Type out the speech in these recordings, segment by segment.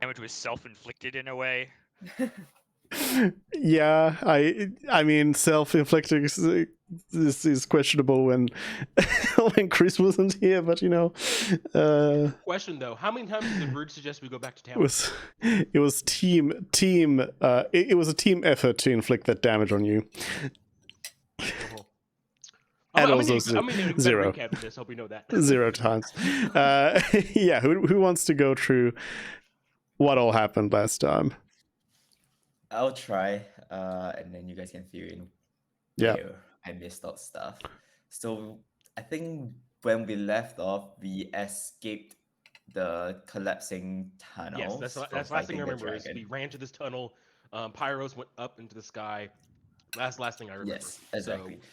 damage was self-inflicted in a way. Yeah, I mean, self-inflicted is questionable when when Chris wasn't here, but Question though, how many times did the Root suggest we go back to it town? was team it was a team effort to inflict that damage on you. And I'm also gonna do a better zero. recap of this. Hope you know that. 0 times. Yeah, who wants to go through what all happened last time? I'll try, and then you guys can fill in Yeah. where I missed out stuff. So I think when we left off, we escaped the collapsing tunnel. Yes, that's the last thing I remember. Is we ran to this tunnel. Pyros went up into the sky. Last thing I remember. Yes, exactly. So,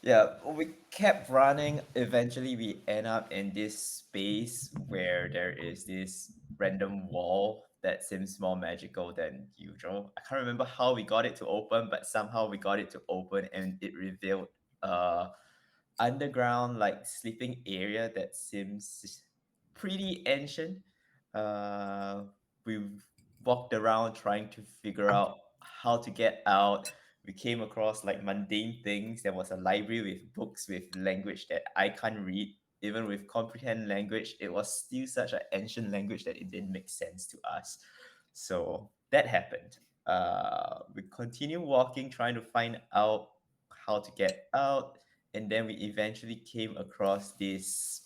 yeah, we kept running. Eventually, we end up in this space where there is this random wall that seems more magical than usual. I can't remember how we got it to open, but somehow we got it to open, and it revealed underground like sleeping area that seems pretty ancient. We walked around trying to figure out how to get out. We came across like mundane things. There was a library with books with language that I can't read. Even with comprehend language, it was still such an ancient language that it didn't make sense to us. So that happened. We continued walking, trying to find out how to get out, and then we eventually came across this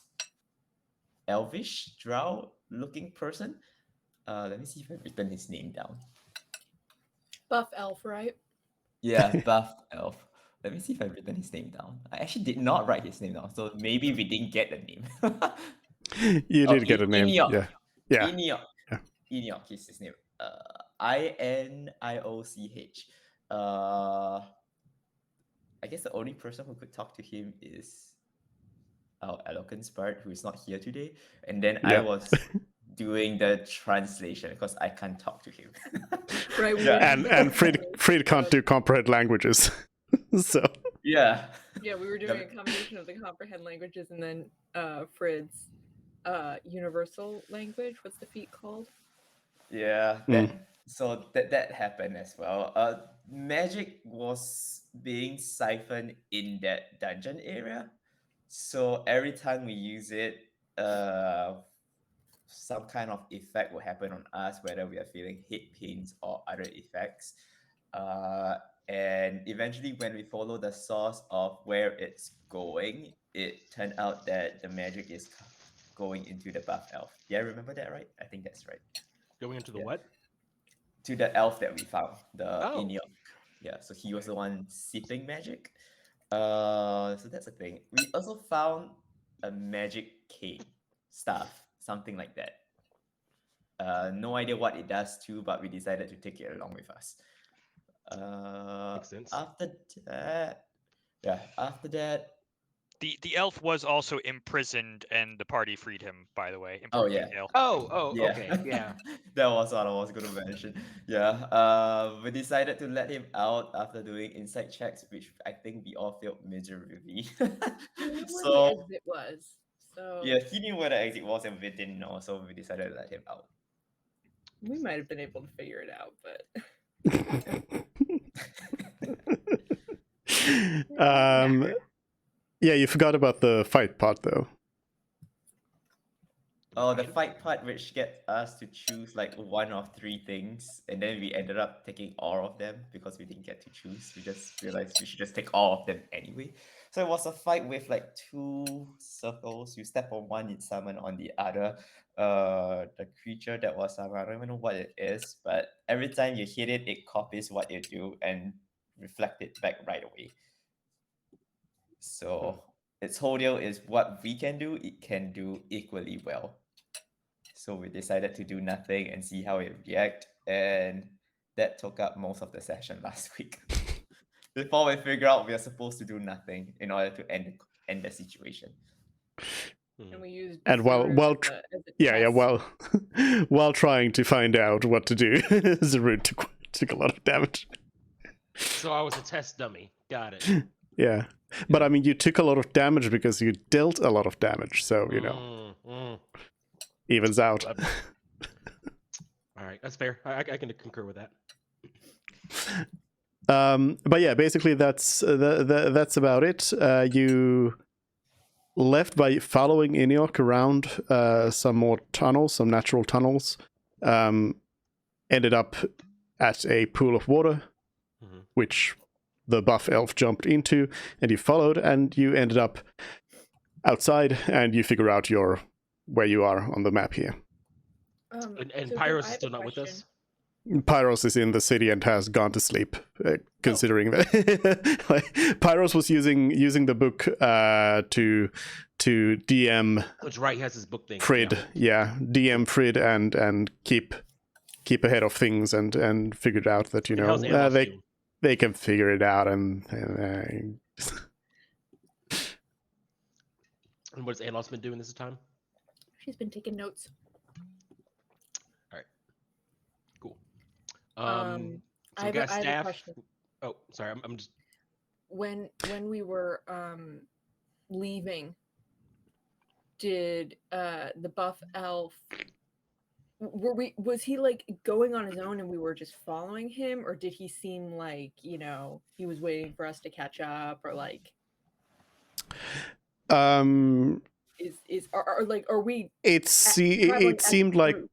elvish drow looking person. Let me see if I've written his name down. Buff elf, right? Yeah, buff elf. Let me see if I've written his name down. I actually did not write his name down, so maybe we didn't get the name. You did get a name. Enoch. Yeah. Enoch. Yeah. Enoch is his name. Inioch. I guess the only person who could talk to him is our eloquence bard, who is not here today. And then I was doing the translation because I can't talk to him. Right. And Fred can't do comprehend languages. So yeah. Yeah, we were doing a combination of the comprehend languages and then Fred's universal language. What's the feat called? Yeah. So that happened as well. Magic was being siphoned in that dungeon area. So every time we use it, some kind of effect will happen on us, whether we are feeling head pains or other effects. And eventually, when we follow the source of where it's going, it turned out that the magic is going into the buff elf. Yeah, remember that, right? I think that's right. Going into the what? To the elf that we found, the Enoch. Oh. Yeah, so he was the one sipping magic. So that's the thing. We also found a magic cape staff, something like that. No idea what it does too, but we decided to take it along with us. Makes sense. After that, The elf was also imprisoned, and the party freed him. By the way, Oh, important yeah. detail. Oh, okay, yeah. That was what I was going to mention. Yeah, we decided to let him out after doing insight checks, which I think we all failed miserably. He knew where So the exit was. So yeah, he knew where the exit was, and we didn't know, so we decided to let him out. we might have been able to figure it out, but yeah, you forgot about the fight part though. Oh, the fight part, which get us to choose like one of three things, and then we ended up taking all of them because we didn't get to choose. We just realized we should just take all of them anyway. So it was a fight with like two circles. You step on one, you summon on the other. The creature that was summoned, I don't even know what it is, but every time you hit it, it copies what you do and reflect it back right away. So its whole deal is what we can do, it can do equally well. So we decided to do nothing and see how it react, and that took up most of the session last week. Before we figure out we are supposed to do nothing in order to end the situation. and we used And while while trying to find out what to do, Zarud took a lot of damage. So I was a test dummy. Got it. Yeah, but I mean, you took a lot of damage because you dealt a lot of damage, so evens out. All right, that's fair. I can concur with that. But yeah, basically that's about it. You left by following Eniok around some more tunnels, some natural tunnels. Ended up at a pool of water, which the buff elf jumped into, and you followed, and you ended up outside, and you figure out where you are on the map here. And so Pyros I is have still a not with question. us. Pyros is in the city and has gone to sleep, considering that Pyros was using the book to DM That's right. He has his book thing. Frid, DM Frid and keep ahead of things and figured out that And how's Amos doing? they can figure it out and And what's Anos been doing this time? She's been taking notes. Cool. I So have, got I have a staff. question. Oh, sorry. I'm just. When we were leaving, did the buff elf was he like going on his own and we were just following him, or did he seem like, you know, he was waiting for us to catch up, or like are we it seemed like group?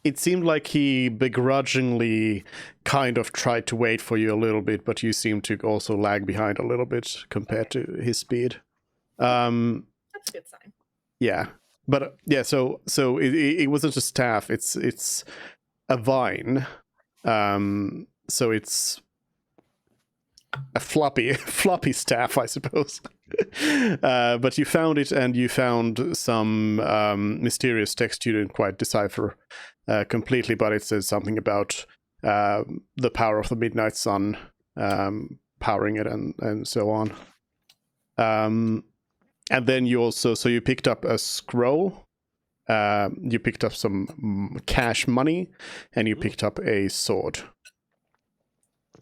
it seemed like he begrudgingly kind of tried to wait for you a little bit, but you seem to also lag behind a little bit compared to his speed. That's a good sign. Yeah, but yeah, so it wasn't a staff. It's a vine. So it's a floppy staff, I suppose. But you found it, and you found some mysterious text you didn't quite decipher completely, but it says something about the power of the midnight sun powering it and so on. And then you also, so you picked up a scroll, you picked up some cash money, and you picked up a sword.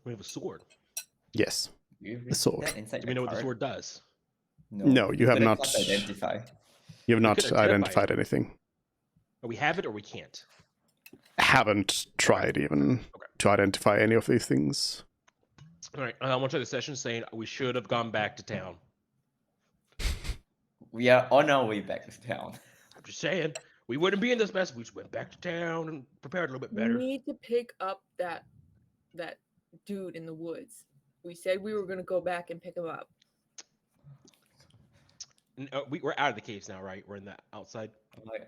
We have a sword. Yes, a sword. Do we know what the sword does? No, you have not. Identify. You have We not could identify identified it. anything. Or we have it, or we can't. Haven't tried even to identify any of these things. All right. I want to try the session saying we should have gone back to town. We are on our way back to town. I'm just saying we wouldn't be in this mess. We just went back to town and prepared a little bit better. We need to pick up that dude in the woods. We said we were going to go back and pick him up. And, we're out of the caves now, right? We're in the outside.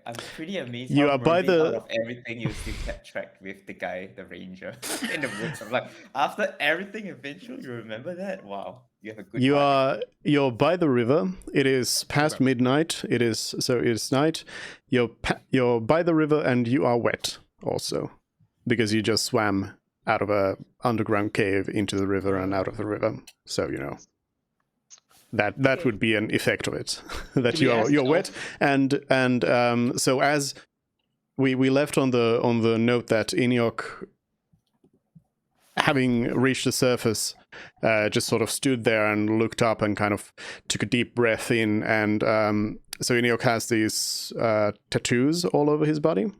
I'm pretty amazed. You how are by moving the- out of everything, you still kept track with the guy, the ranger, in the woods. I'm like, after everything, eventually you remember that. Wow, you have a good. You're by the river. It is past Okay. midnight. It's night. You're by the river, and you are wet also, because you just swam out of a underground cave into the river and out of the river. So you know that would be an effect of it. That Do we ask you're the wet, and so as we left on the note that Eniok, having reached the surface, just sort of stood there and looked up and kind of took a deep breath in, and so Eniok has these tattoos all over his body.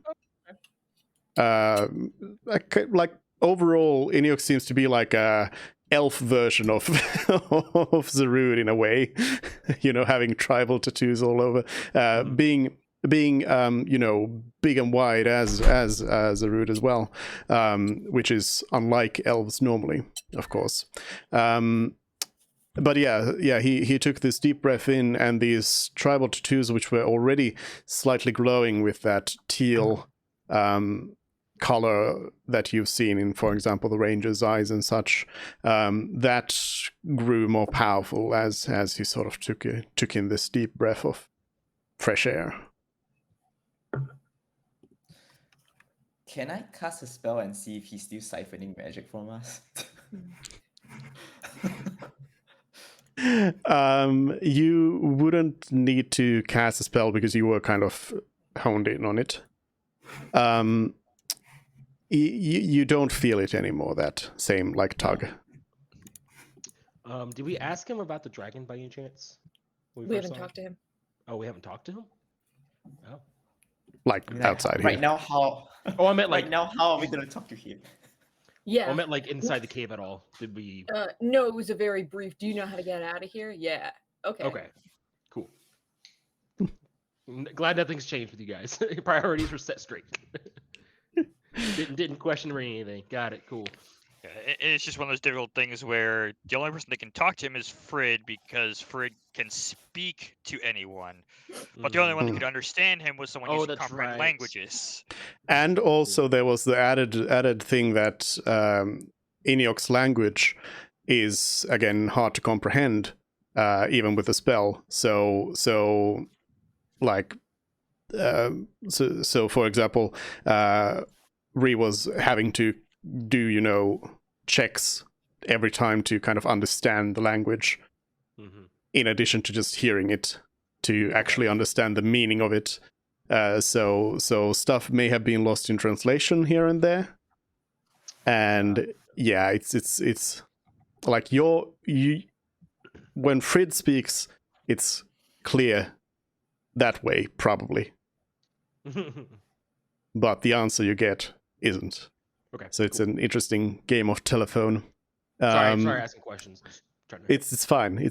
Like overall, Eniok seems to be like a elf version of of Zarud in a way, you know, having tribal tattoos all over, being you know, big and wide as Zarud as well, which is unlike elves normally, of course. But yeah, he took this deep breath in, and these tribal tattoos, which were already slightly glowing with that teal color that you've seen in, for example, the ranger's eyes and such, that grew more powerful as he sort of took in this deep breath of fresh air. Can I cast a spell and see if he's still siphoning magic from us? You wouldn't need to cast a spell because you were kind of honed in on it. You don't feel it anymore, that same like tug. Did we ask him about the dragon by any chance? We haven't talked to him. Oh, we haven't talked to him? Oh. like I mean, outside right here. now, how? Oh, I meant Right like now, how are we gonna talk to him? Yeah. I meant like inside the cave at all. Did we? No, it was a very brief. Do you know how to get out of here? Yeah. Okay. Okay, cool. Glad nothing's changed with you guys. Your priorities were set straight. didn't question or anything. Got it. Cool. Yeah, it's just one of those difficult things where the only person that can talk to him is Frid because Frid can speak to anyone, but the only one that Mm. could understand him was someone Oh, using that's comprehend right. languages. And also there was the added thing that Enioc's language is again hard to comprehend, even with a spell. So like so for example, Ree was having to do checks every time to kind of understand the language, in addition to just hearing it, to actually understand the meaning of it. So stuff may have been lost in translation here and there, and yeah, it's like when Frid speaks, it's clear that way probably, but the answer you get isn't. Okay. So it's cool. an interesting game of telephone. Sorry, asking questions. Just trying to... It's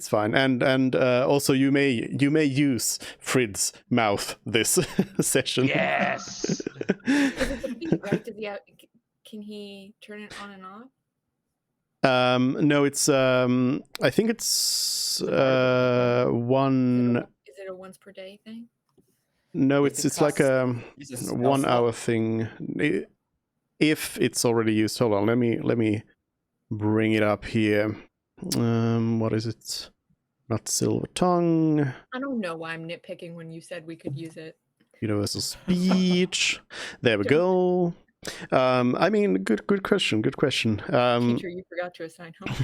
fine, and also you may use Frid's mouth this session. Yes. Is it the feet, right? Does he have, can he turn it on and off? No, it's I think it's one. Is it a once per day thing? No, If it's like a Use a spell 1 slot. hour thing. If it's already used, hold on. Let me bring it up here. What is it? Not Silver Tongue. I don't know why I'm nitpicking when you said we could use it. Universal Speech. There we go. I mean, good question. Good question. Teacher, you forgot to assign home.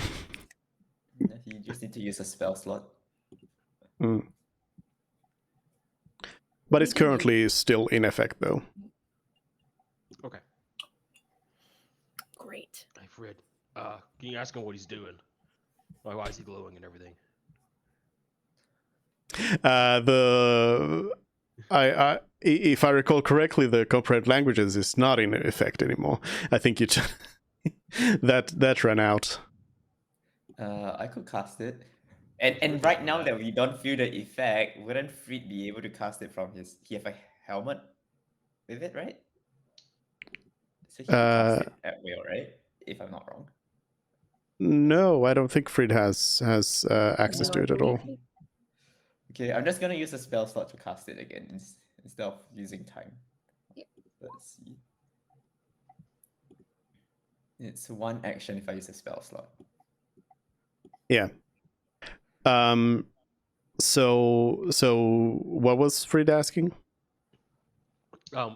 You just need to use a spell slot. Mm. But it's currently still in effect, though. Okay. Great. Hey, Frid. Can you ask him what he's doing? Like, why is he glowing and everything? If I recall correctly, the comprehend languages is not in effect anymore. I think that ran out. I could cast it. And right now that we don't feel the effect, wouldn't Frid be able to cast it from his... He have a helmet with it, right? So he can cast it at will, right? If I'm not wrong. No, I don't think Frid has access to it at all. Okay, I'm just gonna use a spell slot to cast it again instead of using time. Yeah. Let's see. It's one action if I use a spell slot. Yeah. So what was Frid asking?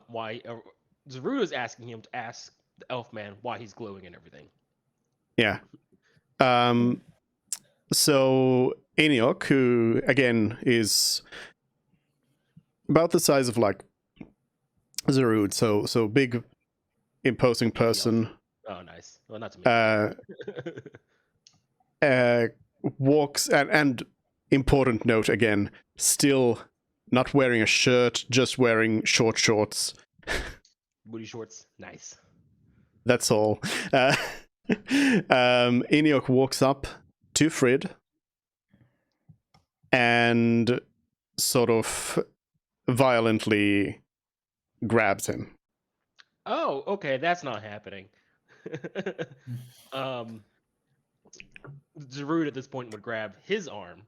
Why? Zaruda's asking him to ask the elf man why he's glowing and everything. Yeah. So Eniok, who again is about the size of like Zarud, so big, imposing person. Oh, nice. Well, not to me. Walks and important note again, still not wearing a shirt, just wearing short shorts. Booty shorts. Nice. That's all. Eniok walks up to Frid and sort of violently grabs him. Oh, okay. That's not happening. Zarud at this point would grab his arm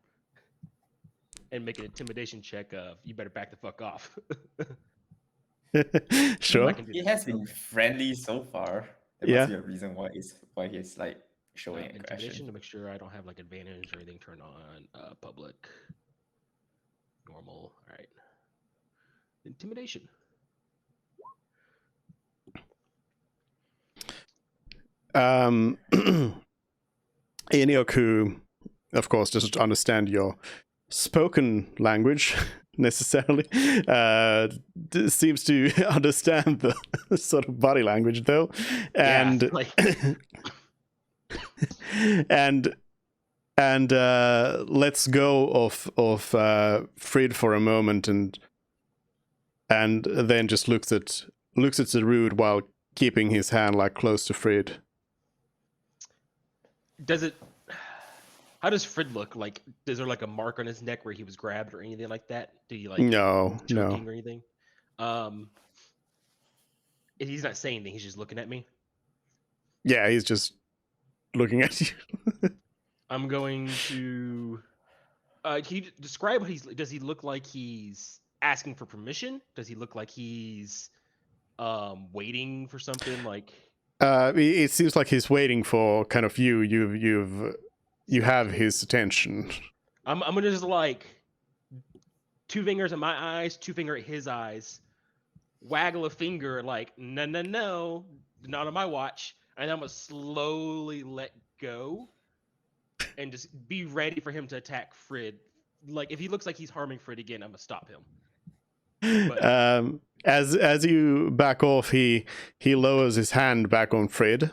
and make an intimidation check of, you better back the fuck off. Sure. He has been friendly so far. There must be a reason why he's like showing Intimidation aggression. to make sure I don't have like advantage or anything turned on. Public. Normal. All right. Intimidation. Eniok, who, of course, doesn't understand your spoken language necessarily, seems to understand the sort of body language, though, and yeah, like... and let's go of Frid for a moment, and and then just looks at the Rude while keeping his hand like close to Frid. How does Frid look? Like, is there like a mark on his neck where he was grabbed or anything like that? Did he like No. choking or anything? He's not saying anything. He's just looking at me. Yeah, he's just looking at you. I'm going to. Can you describe what does he look like he's asking for permission? Does he look like he's waiting for something? Like, it seems like he's waiting for kind of you. You have his attention. I'm gonna just like 2 fingers in my eyes, 2 finger at his eyes, waggle a finger like no, not on my watch, and I'm gonna slowly let go and just be ready for him to attack Frid. Like, if he looks like he's harming Frid again, I'm gonna stop him. But... as you back off, he lowers his hand back on Frid.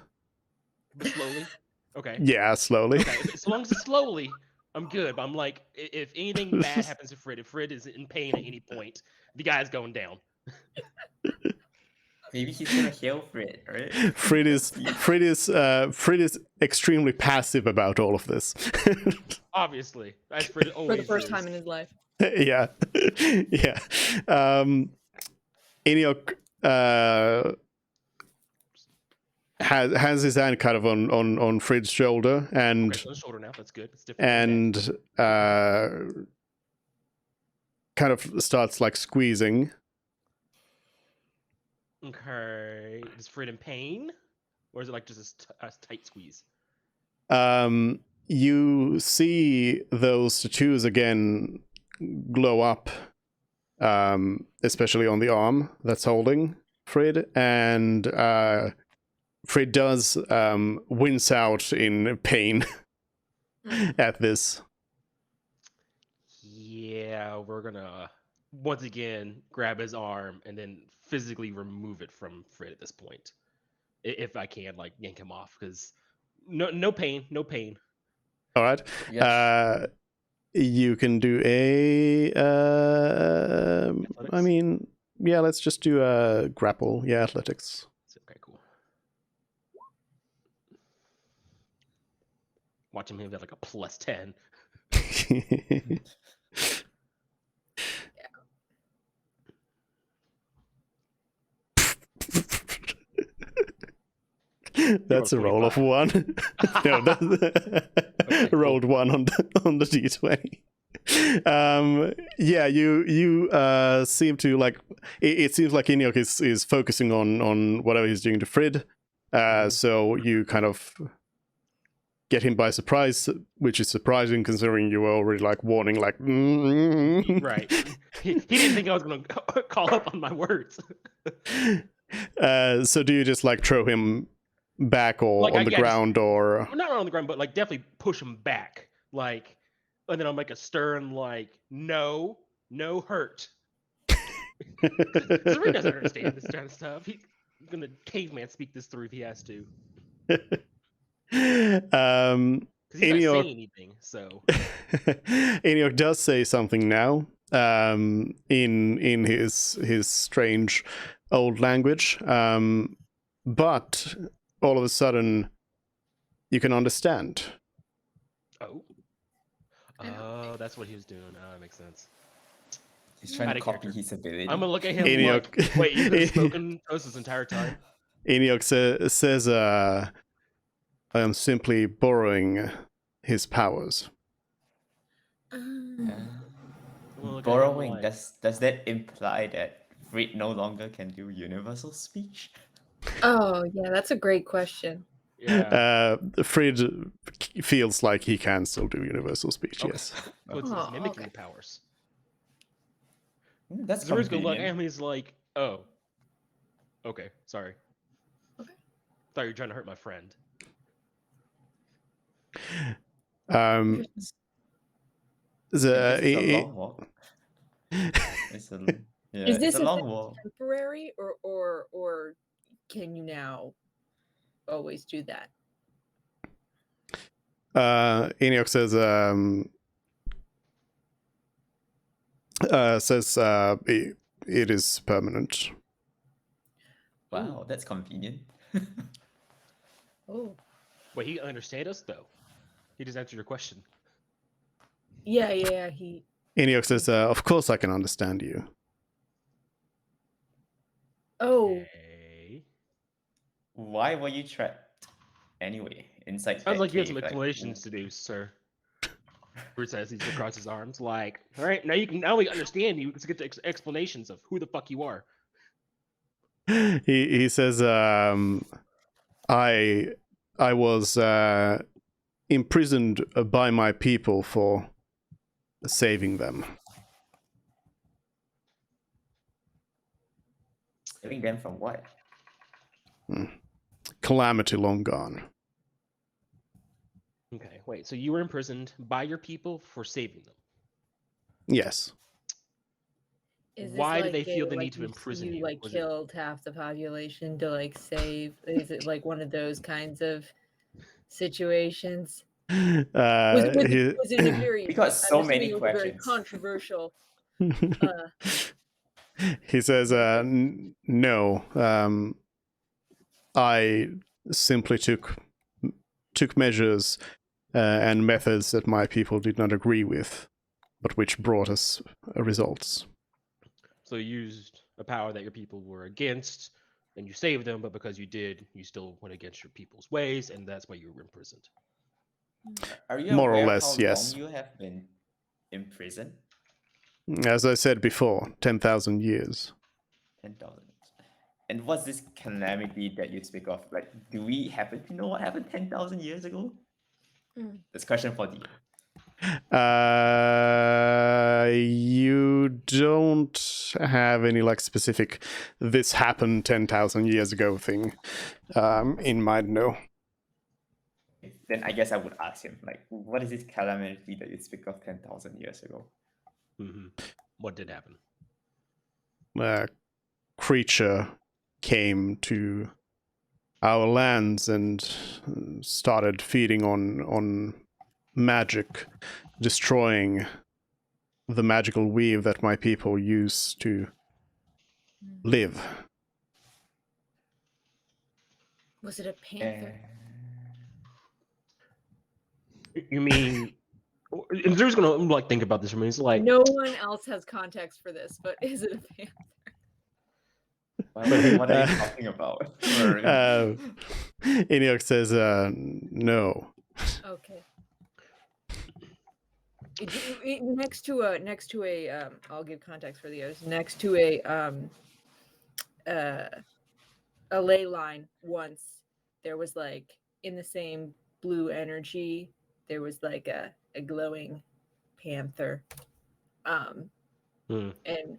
Slowly. Okay. Yeah, slowly. Okay. As long as it's slowly, I'm good. But I'm like, if anything bad happens to Frid, if Frid is in pain at any point, the guy's going down. Maybe he's gonna heal Frid, right? Frid is extremely passive about all of this. Obviously, as Frid For always the first is. time in his life. Yeah. Yeah. Eniok has his hand kind of on Frid's shoulder, and Okay, so the shoulder now. That's good. It's different. and kind of starts like squeezing. Okay. Is Frid in pain, or is it like just a tight squeeze? You see those tattoos again glow up, especially on the arm that's holding Frid, and Frid does wince out in pain at this. Yeah, we're gonna once again grab his arm and then physically remove it from Frid at this point, if I can, like yank him off, because no pain. All right. Yes. You can do a. I mean, yeah. Let's just do a grapple. Yeah, athletics. Okay, cool. Watch him have like a +10. That's a roll of 1. No, Okay, cool. rolled 1 on the d20. Yeah, you seem to like. It seems like Eniok is focusing on whatever he's doing to Frid. So you kind of get him by surprise, which is surprising considering you were already like warning, like. Right. He didn't think I was gonna call up on my words. So do you just like throw him back or Like, on the ground or? Well, not on the ground, but like definitely push him back. Like, and then I'll make a stern like, no hurt. Serene doesn't understand this kind of stuff. He's gonna caveman speak this through if he has to. Because he's not saying anything, so. Eniok does say something now, in his strange old language, but all of a sudden you can understand. Oh, that's what he was doing. Oh, that makes sense. He's trying Out to of copy character. his ability. I'm gonna look at him Eniok- like, wait, you've been spoken to us this entire time? Eniok says, I am simply borrowing his powers. Yeah. Well, look at him Borrowing, like- does that imply that Frid no longer can do universal speech? Oh, yeah, that's a great question. Yeah. Frid feels like he can still do universal speech, Okay. yes. Oh, it's Oh, mimicking okay. powers. That's Zeru's gonna look at convenient. him. He's like, "Oh, okay, sorry. Okay. Thought you were trying to hurt my friend." Um, It's a long walk. It's a, yeah, Is this it's a a long thing walk. temporary, or can you now always do that? Eniok it is permanent. Wow, that's convenient. Oh. Wait, he understand us though. He just answered your question. Yeah, he. Eniox says, of course I can understand you. Oh. Okay. Why were you trapped anyway inside Sounds that like you have cave? some explanations to do, sir. Bruce says he's across his arms, like, all right, now we understand you. Let's get to explanations of who the fuck you are. He says, I was imprisoned by my people for saving them. Saving them from what? Calamity long gone. Okay, wait. So you were imprisoned by your people for saving them. Yes. Is this Why do like they feel the like need to imprison you? you? Like Was it- killed half the population to like save? Is it like one of those kinds of situations? Was it a very? We got I'm so assuming many it was a very questions. controversial. He says, no. I simply took measures and methods that my people did not agree with, but which brought us results. So you used a power that your people were against, and you saved them, but because you did, you still went against your people's ways, and that's why you were imprisoned. Are you More or aware less, how yes. long you have been in prison? As I said before, 10,000 years. 10,000. And what's this calamity that you speak of? Like, do we happen to know what happened 10,000 years ago? Hmm. This question for you. You don't have any like specific "this happened 10,000 years ago" thing in mind, no. Then I guess I would ask him, like, what is this calamity that you speak of 10,000 years ago? Mm-hmm. What did happen? A creature came to our lands and started feeding on magic, destroying the magical weave that my people use to live. Was it a panther? You mean? And Drew's gonna like think about this for me. It's like, No one else has context for this, but is it a panther? What are you talking about? Enoch says, no. Okay. Next to a I'll give context for the others. Next to a ley line once, there was like in the same blue energy, there was like a glowing panther. And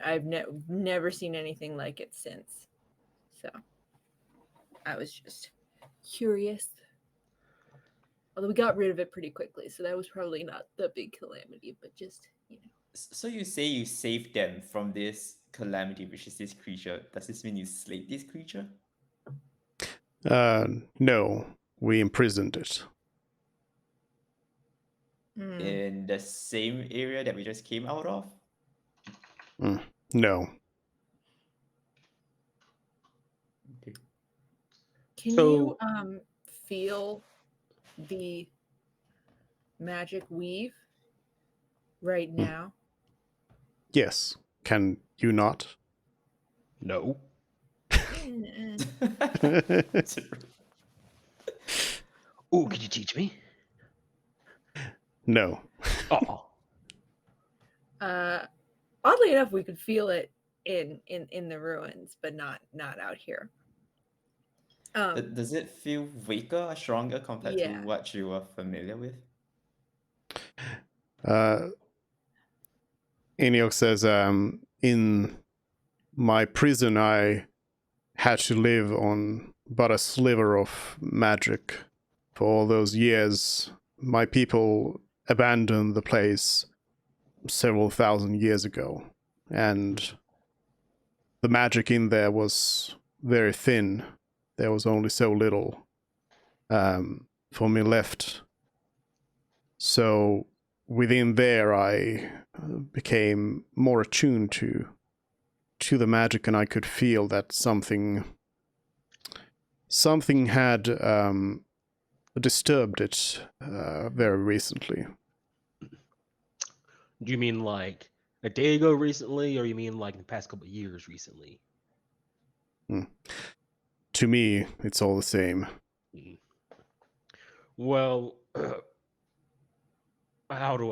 I've never seen anything like it since. So I was just curious. Although we got rid of it pretty quickly, so that was probably not the big calamity, but just, you know. So you say you saved them from this calamity, which is this creature. Does this mean you slayed this creature? No, we imprisoned it. In the same area that we just came out of? No. Okay. Can So- you feel the magic weave right now? Yes. Can you not? no. Oh, could you teach me? No. Oh, Oddly enough, we could feel it in the ruins, but not out here. Does it feel weaker or stronger compared to Yeah. what you were familiar with? Enoch says, in my prison, I had to live on but a sliver of magic for all those years. My people abandoned the place several thousand years ago, and the magic in there was very thin. There was only so little for me left. So within there, I became more attuned to to the magic, and I could feel that something had disturbed it very recently. Do you mean like a day ago recently, or you mean like in the past couple of years recently? To me, it's all the same. Mm. Well, how do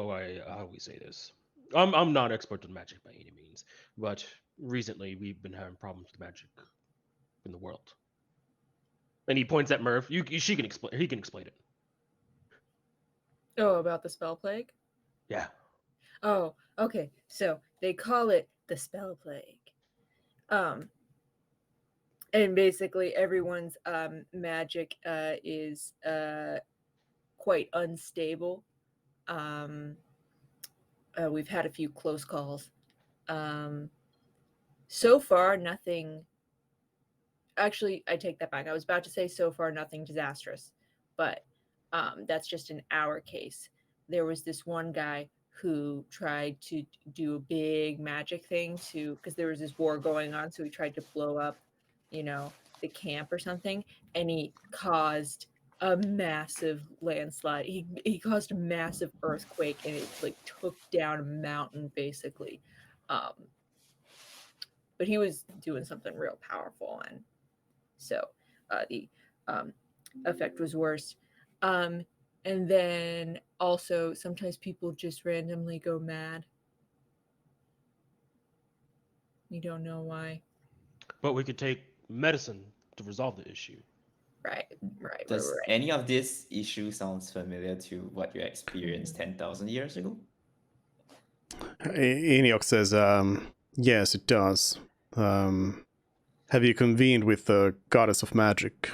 we say this? I'm not expert in magic by any means, but recently we've been having problems with magic in the world. And he points at Merv. She can explain. He can explain it. Oh, about the spell plague? Yeah. Oh, okay. So they call it the spell plague. And basically everyone's magic is quite unstable. We've had a few close calls. So far, nothing. Actually, I take that back. I was about to say so far nothing disastrous, but that's just in our case. There was this one guy who tried to do a big magic thing because there was this war going on, so he tried to blow up, the camp or something, and he caused a massive landslide. He caused a massive earthquake, and it like took down a mountain basically. But he was doing something real powerful, and so the effect was worse. And then also sometimes people just randomly go mad. We don't know why. But we could take medicine to resolve the issue. Right. Does any of this issue sounds familiar to what you experienced 10,000 years ago? Enoch says, yes, it does. Have you convened with the goddess of magic?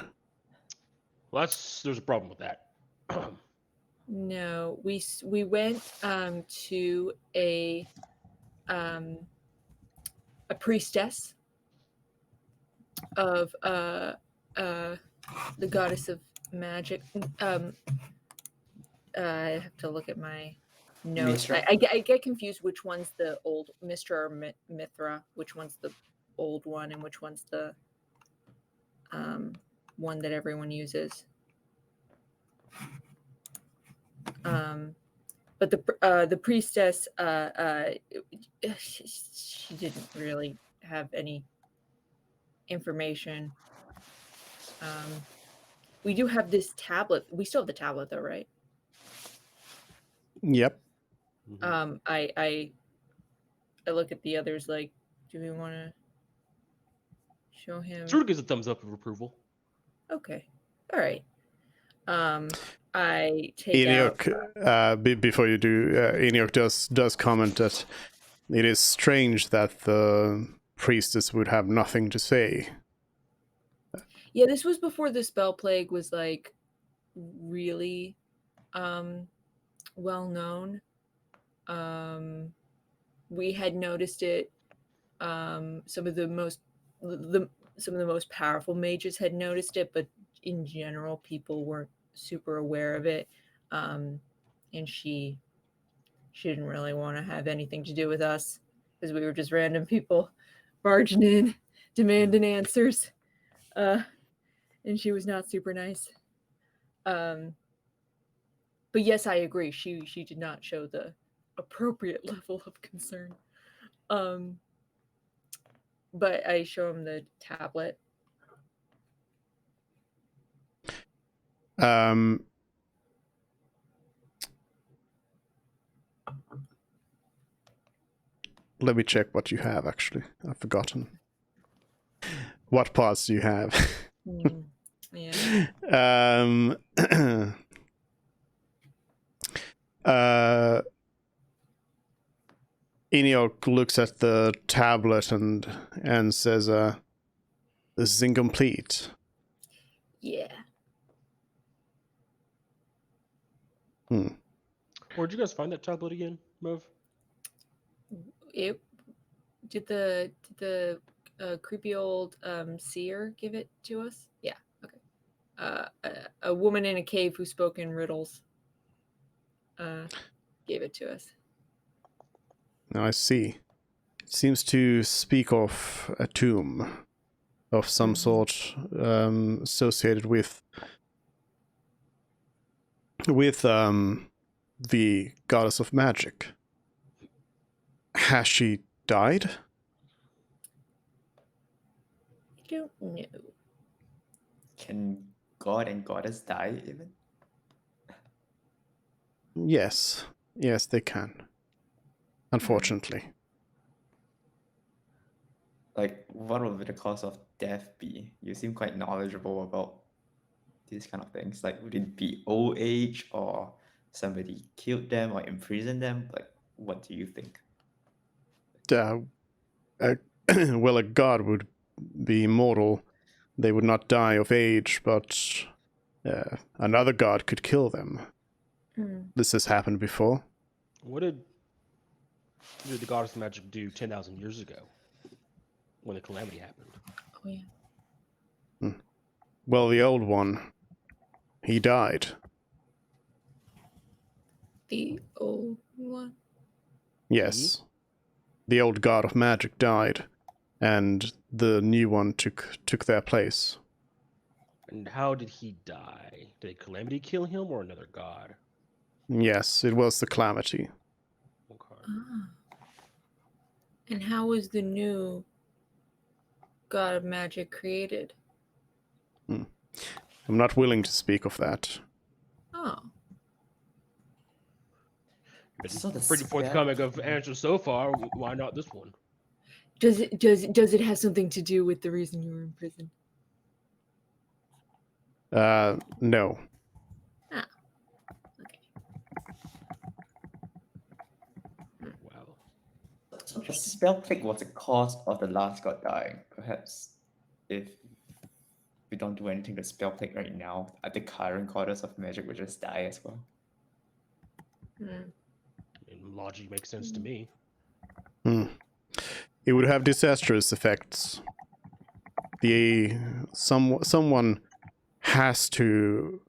Well, there's a problem with that. No, we went to a priestess of the goddess of magic. I have to look at my notes. Mishra? I get confused which one's the old Mishra or Mithra, which one's the old one and which one's the one that everyone uses. But the priestess, she didn't really have any information. We do have this tablet. We still have the tablet, though, right? Yep. Mhm. I look at the others like, do we want to show him? Sort of gives a thumbs up of approval. Okay, all right. I take Enoch, before you do, Enoch does comment that it is strange that the priestess would have nothing to say. Yeah, this was before the spell plague was like really well known. We had noticed it. Some of the most powerful mages had noticed it, but in general, people weren't super aware of it. And she didn't really want to have anything to do with us because we were just random people barging in, demanding answers. And she was not super nice. But yes, I agree. She did not show the appropriate level of concern. But I show him the tablet. Let me check what you have, actually. I've forgotten. What parts do you have? Yeah. Enoch looks at the tablet and says, this is incomplete. Yeah. Where'd you guys find that tablet again, Merv? It did the creepy old seer give it to us? Yeah. Okay. A woman in a cave who spoke in riddles gave it to us. Now I see. seems to speak of a tomb of some sort associated with the goddess of magic. Has she died? I don't know. Can god and goddess die even? Yes. Yes, they can. Unfortunately. Like, what would the cause of death be? You seem quite knowledgeable about these kind of things. Like, would it be old age, or somebody killed them or imprisoned them? Like, what do you think? Well, a god would be immortal. They would not die of age, but another god could kill them. This has happened before. What did the goddess of magic do 10,000 years ago when the calamity happened? Oh yeah. Well, the old one, he died. The old one. Yes. The old god of magic died, and the new one took their place. And how did he die? Did calamity kill him or another god? Yes, it was the calamity. Okay. Ah. And how was the new god of magic created? I'm not willing to speak of that. Oh. Been So the pretty spell- forthcoming of answers so far. Why not this one? Does it have something to do with the reason you were in prison? No. Okay. Wow. So the spell plague was the cause of the last god dying. Perhaps if we don't do anything to spell plague right now, the current goddess of magic would just die as well. Hmm. And logic makes sense to me. It would have disastrous effects. Someone has to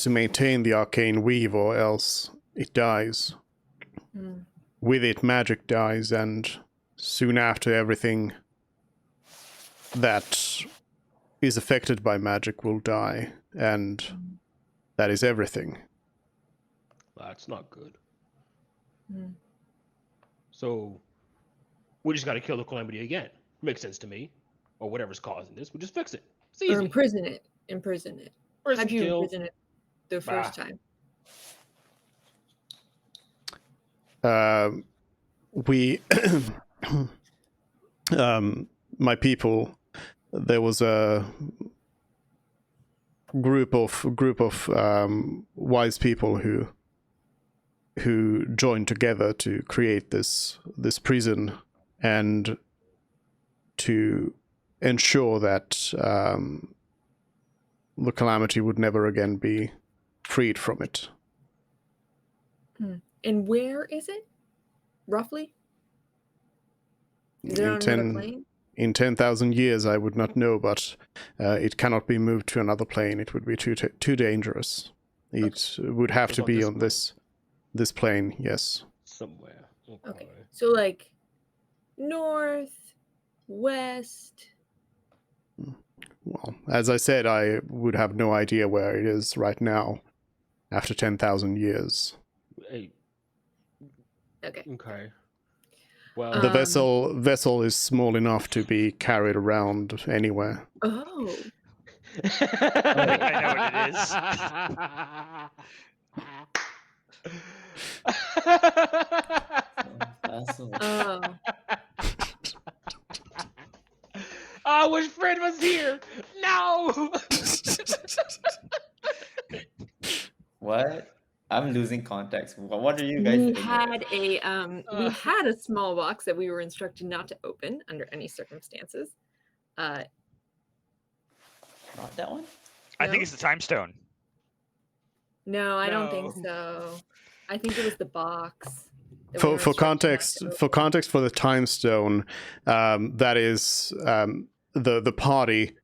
maintain the arcane weave, or else it dies. Hmm. With it, magic dies, and soon after, everything that is affected by magic will die, and that is everything. That's not good. Hmm. So we just got to kill the calamity again. Makes sense to me. Or whatever's causing this, we just fix it. It's Or easy. imprison it. Imprison it. Prison How'd you kill. imprison it the first Bah. time? We my people, there was a group of wise people who joined together to create this prison, and to ensure that the calamity would never again be freed from it. And where is it? Roughly? Is it on another plane? In 10,000 years, I would not know, but it cannot be moved to another plane. It would be too dangerous. It would have to be on this plane, yes. Somewhere. Okay. So like north, west. Well, as I said, I would have no idea where it is right now, after 10,000 years. Hey, Okay. okay. Well, The vessel is small enough to be carried around anywhere. Oh. I know what Oh. I wish Fred was here. No. What? I'm losing context. What are you guys We doing? had a small box that we were instructed not to open under any circumstances. Not that one? I No? think it's the time stone. No, I don't think No. so. I think it was the box. that we For were instructed not to context for the time stone, that is the party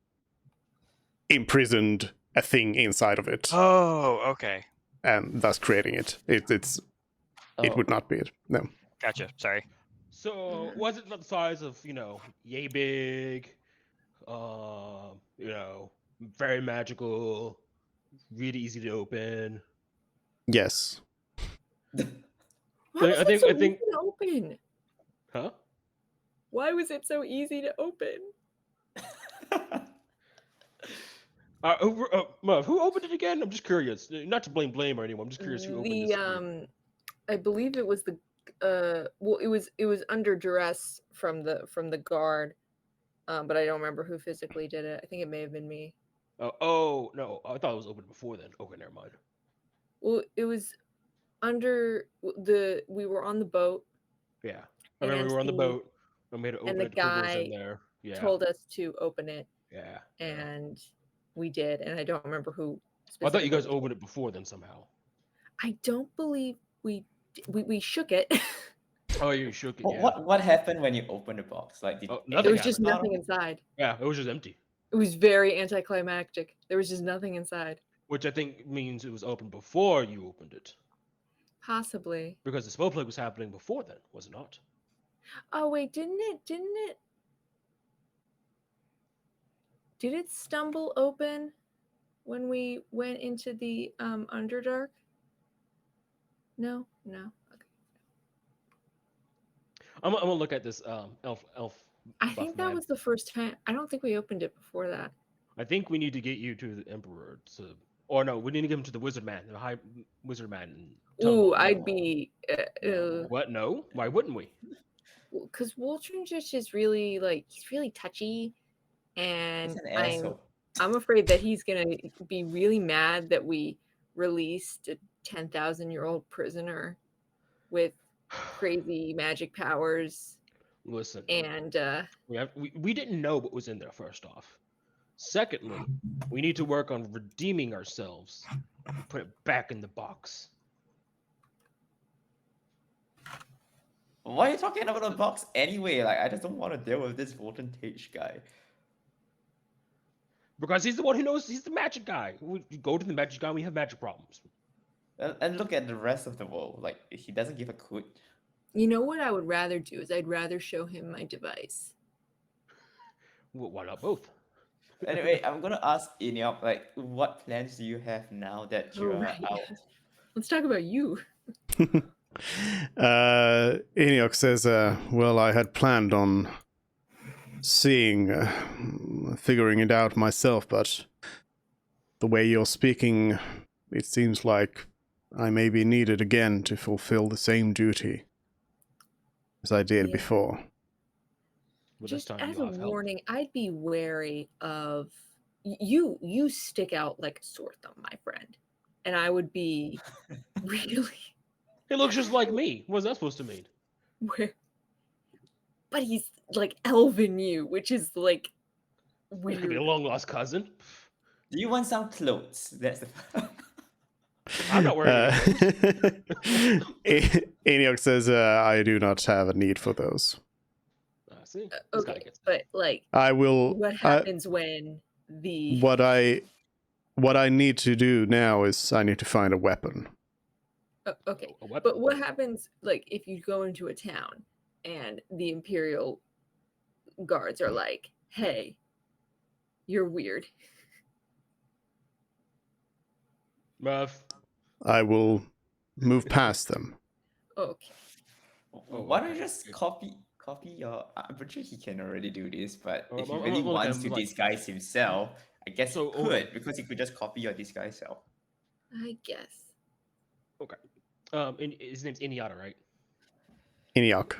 imprisoned a thing inside of it, Oh, okay. and thus creating it. It Oh, would not be it. No. Gotcha. Sorry. So was it not the size of, yay big, very magical, really easy to open? Yes. Why was I it think- so I think- easy to open? Huh? Why was it so easy to open? Merv, who opened it again? I'm just curious. Not to blame or anyone. I'm just curious who opened this. I believe it was the well, it was under duress from the guard, but I don't remember who physically did it. I think it may have been me. Oh no, I thought it was opened before then. Okay, never mind. Well, it was under we were on the boat. Yeah, I remember And we were on the the- boat. I made it open and the it to put those guy in there. Yeah, Told us to open it, yeah. and we did. And I don't remember who. I thought you guys specifically. opened it before then somehow. I don't believe we shook it. Oh, you shook it. Well, Yeah. what happened when you opened the box? Like, did Oh, There nothing was just happened. nothing inside. Yeah, it was just empty, It was very anticlimactic. There was just nothing inside. which I think means it was open before you opened it, Possibly. because the spell plague was happening before then, was it not? Oh wait, didn't it? Did it stumble open when we went into the Underdark? No. Okay. I'm gonna look at this elf. I buff think that man. was the first time. I don't think we opened it before that. I think we need to get you to the emperor or no, we need to get him to the wizard man, the high wizard man. And tell him Ooh, what- I'd be. What? No, why wouldn't we? Because Woltringish is really he's really touchy, He's and an asshole. I'm afraid that he's gonna be really mad that we released a 10,000-year-old prisoner with crazy magic powers, Listen, and we didn't know what was in there. First off, secondly, we need to work on redeeming ourselves and put it back in the box. Why are you talking about the box anyway? Like, I just don't want to deal with this voltage guy. Because he's the one who knows. He's the magic guy. We go to the magic guy. We have magic problems. And look at the rest of the world. Like, he doesn't give a quit. you know what I would rather do is I'd rather show him my device. Well, why not both? Anyway, I'm gonna ask Eniop, like, what plans do you have now that you're Right. out? Let's talk about you. Eniok says, well, I had planned on figuring it out myself, but the way you're speaking, it seems like I may be needed again to fulfill the same duty as I did Yeah. before. But this Just time as you'll a have help. warning, I'd be wary of you. You stick out like a sore thumb, my friend, and I would be really He looks just like me. What's that supposed to mean? where. But he's like elven you, which is like We could be a weird. long lost cousin. Do you want some clothes? That's the. I'm not wearing Eniok says, I do not have a need for those. See, this guy Okay, gets it. but like, I will. what happens when the What I need to do now is I need to find a weapon. okay? A weapon. But what happens like if you go into a town and the Imperial guards are like, "Hey, you're weird." Merv. I will move past them. Okay. Why don't you just copy your? I'm pretty sure he can already do this, but if he I'm really looking wants at to him like- disguise himself, I guess So, he hold could, because he could just copy your disguise self. I guess. His name's Iniata, right? Eniok.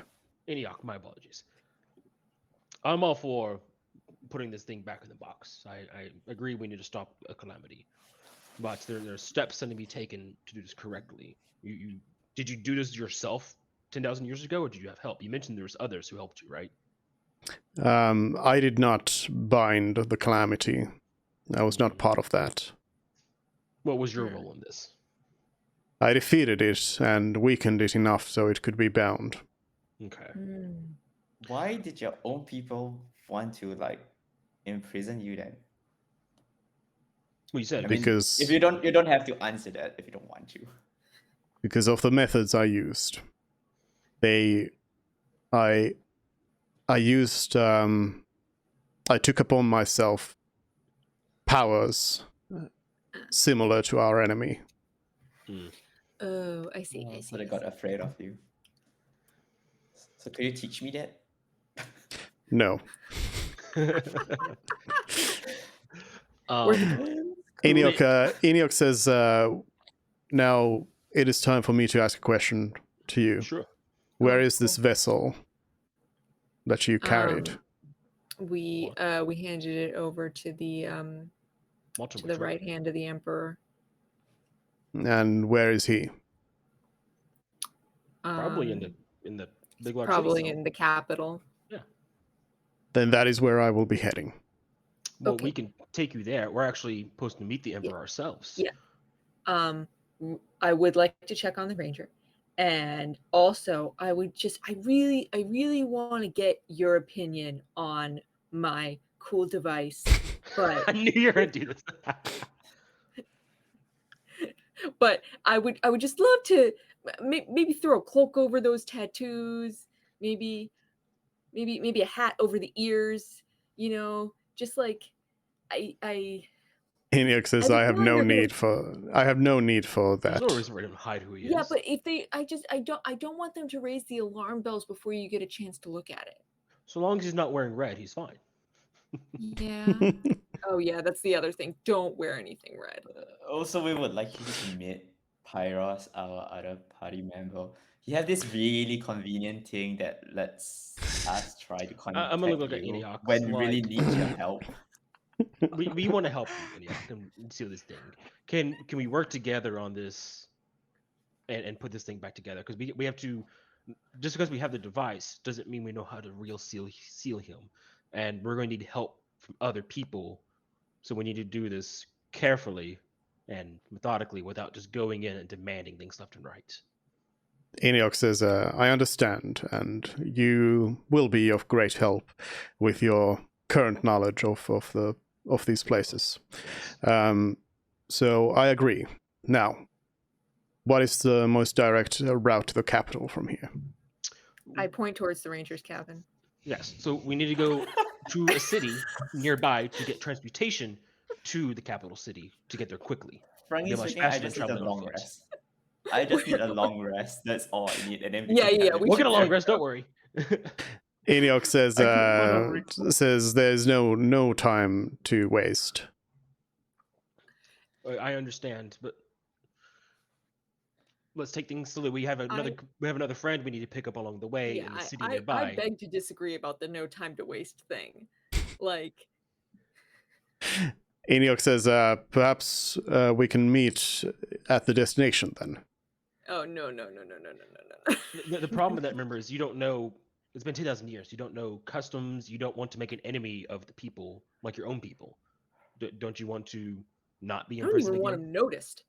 Iniok, my apologies. I'm all for putting this thing back in the box. I agree we need to stop a calamity. But there are steps that need to be taken to do this correctly. Did you do this yourself 10,000 years ago, or did you have help? You mentioned there was others who helped you, right? I did not bind the calamity. I was not part of that. What was your role in this? I defeated it and weakened it enough so it could be bound. Okay. Why did your own people want to like imprison you then? Well, you said I mean, Because- if you don't have to answer that if you don't want to. Because of the methods I used. I used I took upon myself powers similar to our enemy. Oh, I see. I see. So they got afraid of you. So could you teach me that? No. Worth a Enoch says, now it is time for me to ask a question to you. Sure. Where Oh, is this vessel that you carried? We handed it over to the right hand of the emperor. And where is he? Probably in the big large probably city. in the capital. Yeah. Then that is where I will be heading. Well, Okay. we can take you there. We're actually supposed to meet the emperor ourselves. Yeah. I would like to check on the ranger, and also I really want to get your opinion on my cool device. But I knew you were gonna do this. but I would just love to maybe throw a cloak over those tattoos, maybe a hat over the ears, just like I Enoch says, I I have feel like no they're gonna- need for There's that. no reason for him to hide who he is. Yeah, but if they I don't want them to raise the alarm bells before you get a chance to look at it. So long as he's not wearing red, he's fine. Yeah. Oh yeah, that's the other thing. Don't wear anything red. Also, we would like you to meet Pyros, our other party member. He had this really convenient thing that lets us try to contact I'm gonna look at you Enoch, when we really like- need your help. we want to help you, Enoch, and seal this thing. Can we work together on this and put this thing back together? Because we have to. Just because we have the device doesn't mean we know how to real seal him, and we're going to need help from other people. So we need to do this carefully and methodically without just going in and demanding things left and right. Enoch says, I understand, and you will be of great help with your current knowledge of these places. So I agree. Now, what is the most direct route to the capital from here? I point towards the ranger's cabin. Yes. So we need to go to a city nearby to get transportation to the capital city to get there quickly. Frankly They're much speaking, I faster than just need a traveling on long foot. rest. I just need a long rest. That's all I need. And then we Yeah, can yeah, have we We'll should get a long rest. Don't worry. Enoch says, I could run a says there's no time to waste. I understand, but let's take things slowly. We have another friend we need to pick up along the way in the city I nearby. beg to disagree about the no time to waste thing. Like, Enoch says, perhaps we can meet at the destination then. oh no. The problem with that, remember, is you don't know. It's been 2,000 years. You don't know customs. You don't want to make an enemy of the people, like your own people. Don't you want to not be I in don't prison even want again? him noticed.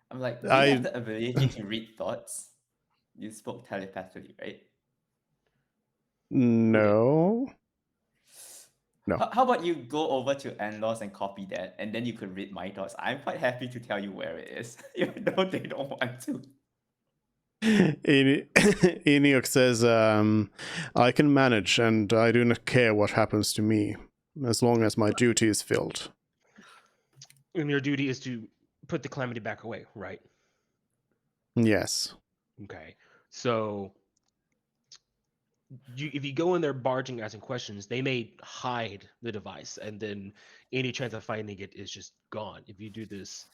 I'm like, do you have the ability to read thoughts? You spoke telepathically, right? No. No. How about you go over to Anlos and copy that, and then you could read my thoughts. I'm quite happy to tell you where it is, even though they don't want to. Enoch says, I can manage, and I do not care what happens to me, as long as my duty is filled. And your duty is to put the calamity back away, right? Yes. Okay. So if you go in there barging, asking questions, they may hide the device, and then any chance of finding it is just gone. If you do this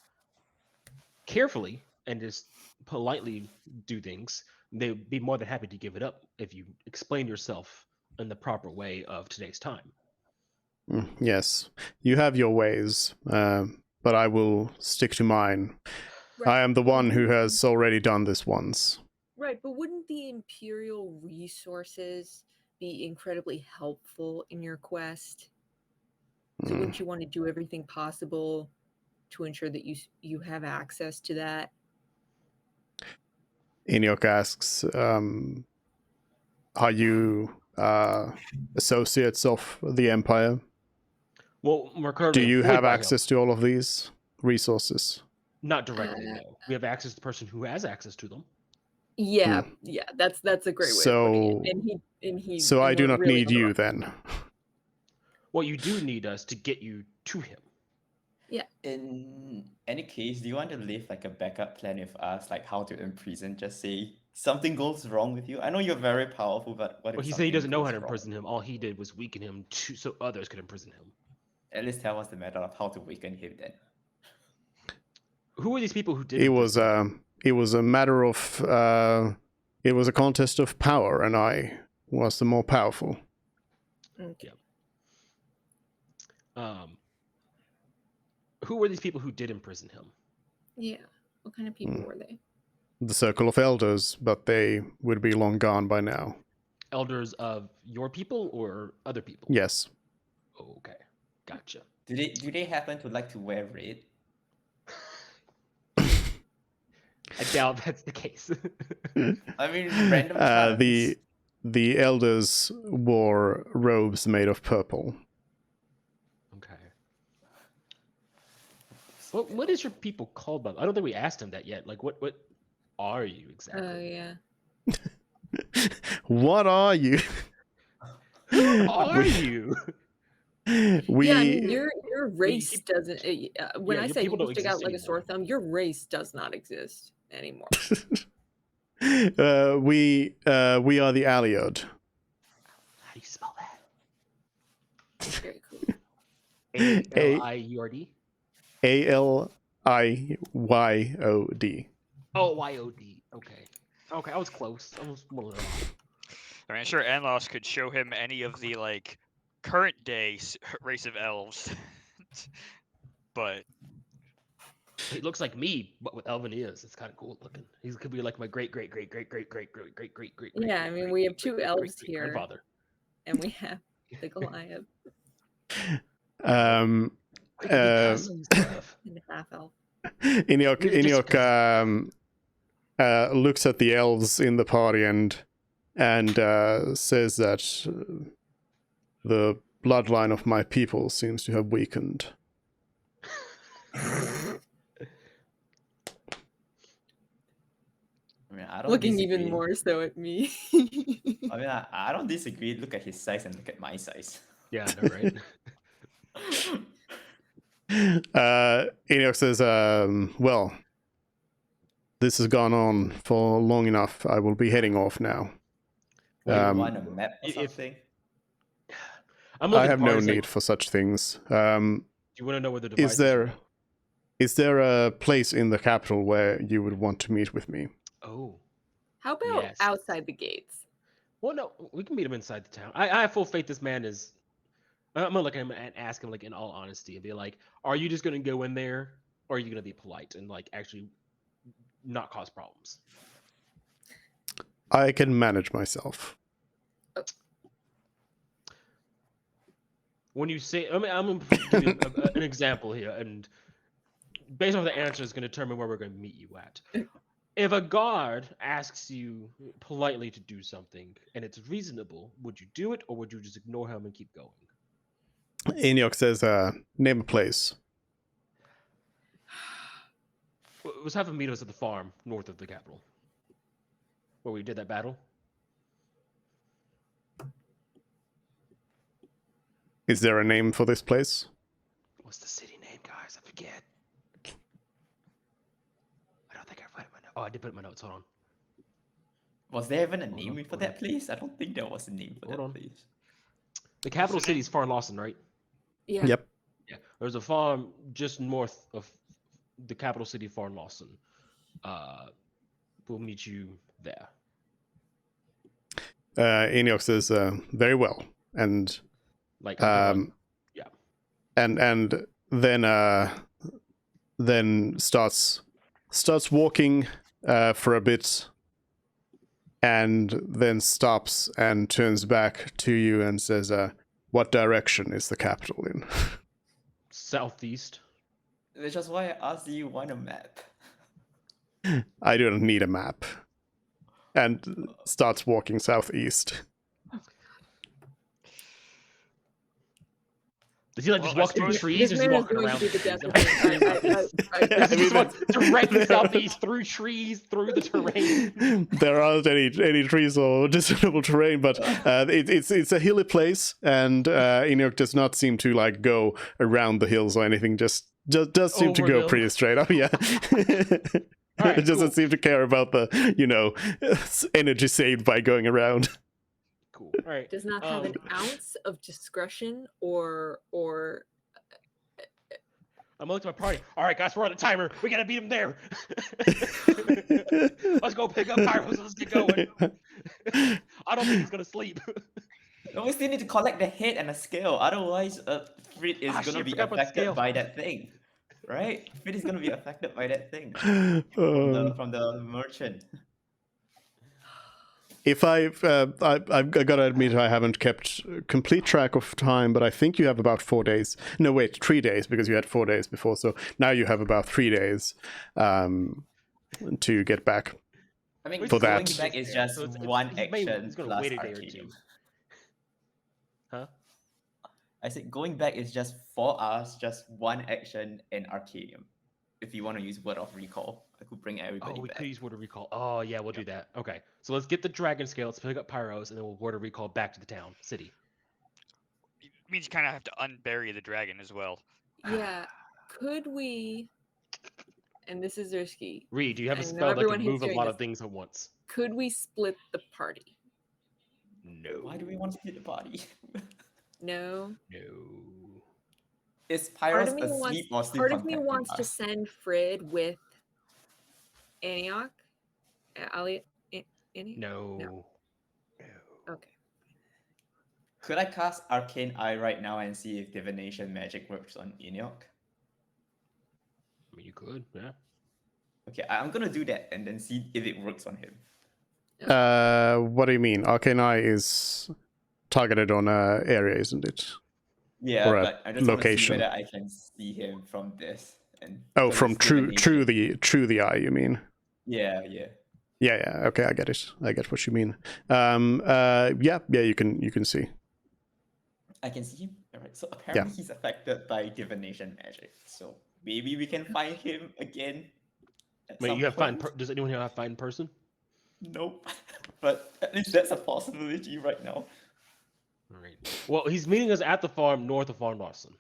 carefully and just politely do things, they'd be more than happy to give it up if you explain yourself in the proper way of today's time. Yes. You have your ways, but I will stick to mine. I am the one who has already done this once. Right, but wouldn't the Imperial resources be incredibly helpful in your quest? So wouldn't you want to do everything possible to ensure that you have access to that? Enoch asks, are you associates of the Empire? Well, we're currently Do you employed have by him. access to all of these resources? Not directly, no. We have access to the person who has access to them. Yeah, yeah, that's a great way of putting it. And he So I do we're not really need on the you wrong- then. Well, you do need us to get you to him. In any case, do you want to leave like a backup plan with us, like how to imprison? Just say something goes wrong with you. I know you're very powerful, but what if Well, he said something he doesn't know how goes to wrong? imprison him. All he did was weaken him so others could imprison him. At least tell us the method of how to weaken him then. Who were these people who did It was imprison him? it was a matter of it was a contest of power, and I was the more powerful. Okay. Who were these people who did imprison him? Yeah. What kind of people were they? The circle of elders, but they would be long gone by now. Elders of your people or other people? Yes. Okay, gotcha. Do they happen to like to wear red? I doubt that's the case. I mean, random chance. The elders wore robes made of purple. Okay. What is your people called by? I don't think we asked him that yet. Like, what are you exactly? Oh yeah. What are you? Who are you? We Yeah, I mean, your race keep- doesn't. When Yeah, I your say people you don't stick out exist like a sore anymore. thumb, your race does not exist anymore. we are the Aliod. How do you spell that? Very cool. ALIURD? ALIYOD. Oh, YOD. Okay. Okay, I was close. I was one of them. I mean, sure, Anlos could show him any of the like current day race of elves, but He looks like me, but with elven ears. It's kind of cool looking. He could be like my great. Yeah, I mean, we have two elves here. Grandfather. And we have the Goliath Um, We could be cousins, stuff. and the half elf. Iniok looks at the elves in the party and says that the bloodline of my people seems to have weakened. I mean, I don't Looking disagree. even more so at me. I mean, I don't disagree. Look at his size and look at my size. Yeah, I know, right? Iniok says, well, this has gone on for long enough. I will be heading off now. Do you want a map or if- something? I'm looking I at have the no parties, like, need for such things. do you want to know where the device Is there a place in the capital where you would want to meet with me? Oh. How about Yes. outside the gates? Well, no, we can meet him inside the town. I have full faith this man is. I'm gonna look at him and ask him, like, in all honesty, and be like, "Are you just gonna go in there, or are you gonna be polite and like actually not cause problems?" I can manage myself. When you say, I'm gonna give you an example here, and based on the answer is gonna determine where we're gonna meet you at. If a guard asks you politely to do something and it's reasonable, would you do it, or would you just ignore him and keep going? Iniok says, name a place. Let's have him meet us at the farm north of the capital, where we did that battle. Is there a name for this place? What's the city name, guys? I forget. I don't think I put it in my notes. Oh, I did put it in my notes. Hold on. Was there even a Hold name on, for hold that place? I don't think there was a name for Hold that on. place. The capital city is Farlawson, right? Yeah. Yep. Yeah. There's a farm just north of the capital city, Farlawson. We'll meet you there. Iniok says, very well. And Like, I'll do and then starts walking for a bit, and then stops and turns back to you and says, what direction is the capital in? southeast. Which is why I asked you want a map. I don't need a map. And starts walking southeast. Does he like just Well, I walk through suppose- trees? This Or is he man is walking going around to be the trees? death of me. Does he I mean, just walk directly southeast through trees, through the terrain? There aren't any trees or discernible terrain, but it's a hilly place, and Enoch does not seem to like go around the hills or anything. Just does seem to Over go them. pretty straight up. Yeah. Alright, It doesn't cool. seem to care about the energy saved by going around. Cool. All right. Does not have an ounce of discretion or I'm gonna look to my party. All right, guys, we're on the timer. We gotta beat him there. Let's go pick up Pyros. Let's get going. I don't think he's gonna sleep. No, we still need to collect the head and the scale. Otherwise, Frit is Ah, gonna shit, be forgot about the scale. affected by that thing, right? Frit is gonna be affected by that thing Uh, from the merchant. If I've got to admit, I haven't kept complete track of time, but I think you have about 4 days. No, wait, 3 days, because you had 4 days before. So now you have about 3 days to get back. I mean, For going that. back is just So it's- one he's maybe- action he's gonna plus wait a day or Arcadium. two. Huh? I said going back is just for us, just one action and Arcadium. If you want to use Word of Recall, I could bring everybody Oh, we back. could use Word of Recall. Oh, yeah, we'll do that. Okay. So let's get the dragon scale. Let's pick up Pyros, and then we'll Word of Recall back to the town, city. It means you kind of have to unbury the dragon as well. yeah. Could we? And this is risky. Reed, do you have a I know spell that everyone can hates move a doing lot this. of things at once? Could we split the party? No. Why do we want to split the party? No. No. Is Part Pyros of me asleep or wants. still Part of me contacting wants to us? send Frid with Antioch. Ali. Antioch? No. No. Okay. Could I cast Arcane Eye right now and see if divination magic works on Enoch? I mean, you could, yeah. Okay, I'm gonna do that and then see if it works on him. What do you mean? Arcane Eye is targeted on a area, isn't it? Yeah, Or a but I just want to see location. whether I can see him from this. And Oh, because from it's true divination. the eye, you mean? Yeah. Yeah. Okay, I get it. I get what you mean. Yeah. You can see. I can see him. Alright, so apparently he's affected by divination magic. So maybe we can find him again. At Wait, some you have point. does anyone here have find person? Nope. But at least that's a possibility right now. All right. Well, he's meeting us at the farm north of Farm Lawson.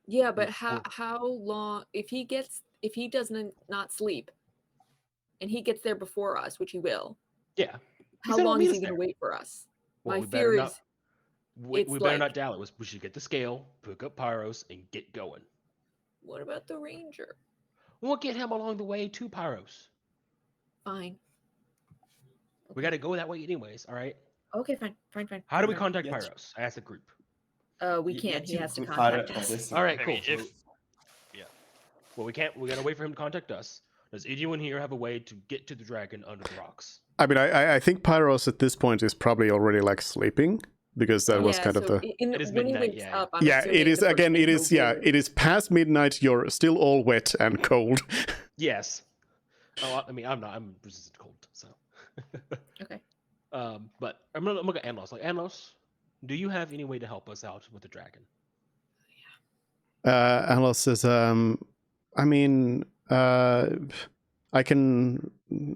Yeah, but Or- how long if he doesn't not sleep and he gets there before us, which he will, Yeah. how said he'll long meet is us he gonna there. wait for us? Well, My we better fear not- is We it's better not like- dally. We should get the scale, pick up Pyros, and get going. what about the ranger? We'll get him along the way to Pyros. Fine. We got to go that way anyways, all right? Okay, fine. How do we fine. contact Yes. Pyros? I asked the group. We You- can't. you're He too has to good contact part of us. this. All right, I cool. mean, if- So, well, we got to wait for him to contact us. Does anyone here have a way to get to the dragon under the rocks? I mean, I think Pyros at this point is probably already like sleeping because that was Yeah, kind of so the. It is when he midnight, wakes yeah. up, I'm Yeah, assuming it is the first again. thing It is he'll yeah. do- It is past midnight. You're still all wet and cold. Yes. Oh, I mean, I'm not. I'm resistant to cold, so. Okay. But I'm gonna look at Anlos. Like Anlos, do you have any way to help us out with the dragon? Alos says, I mean, I can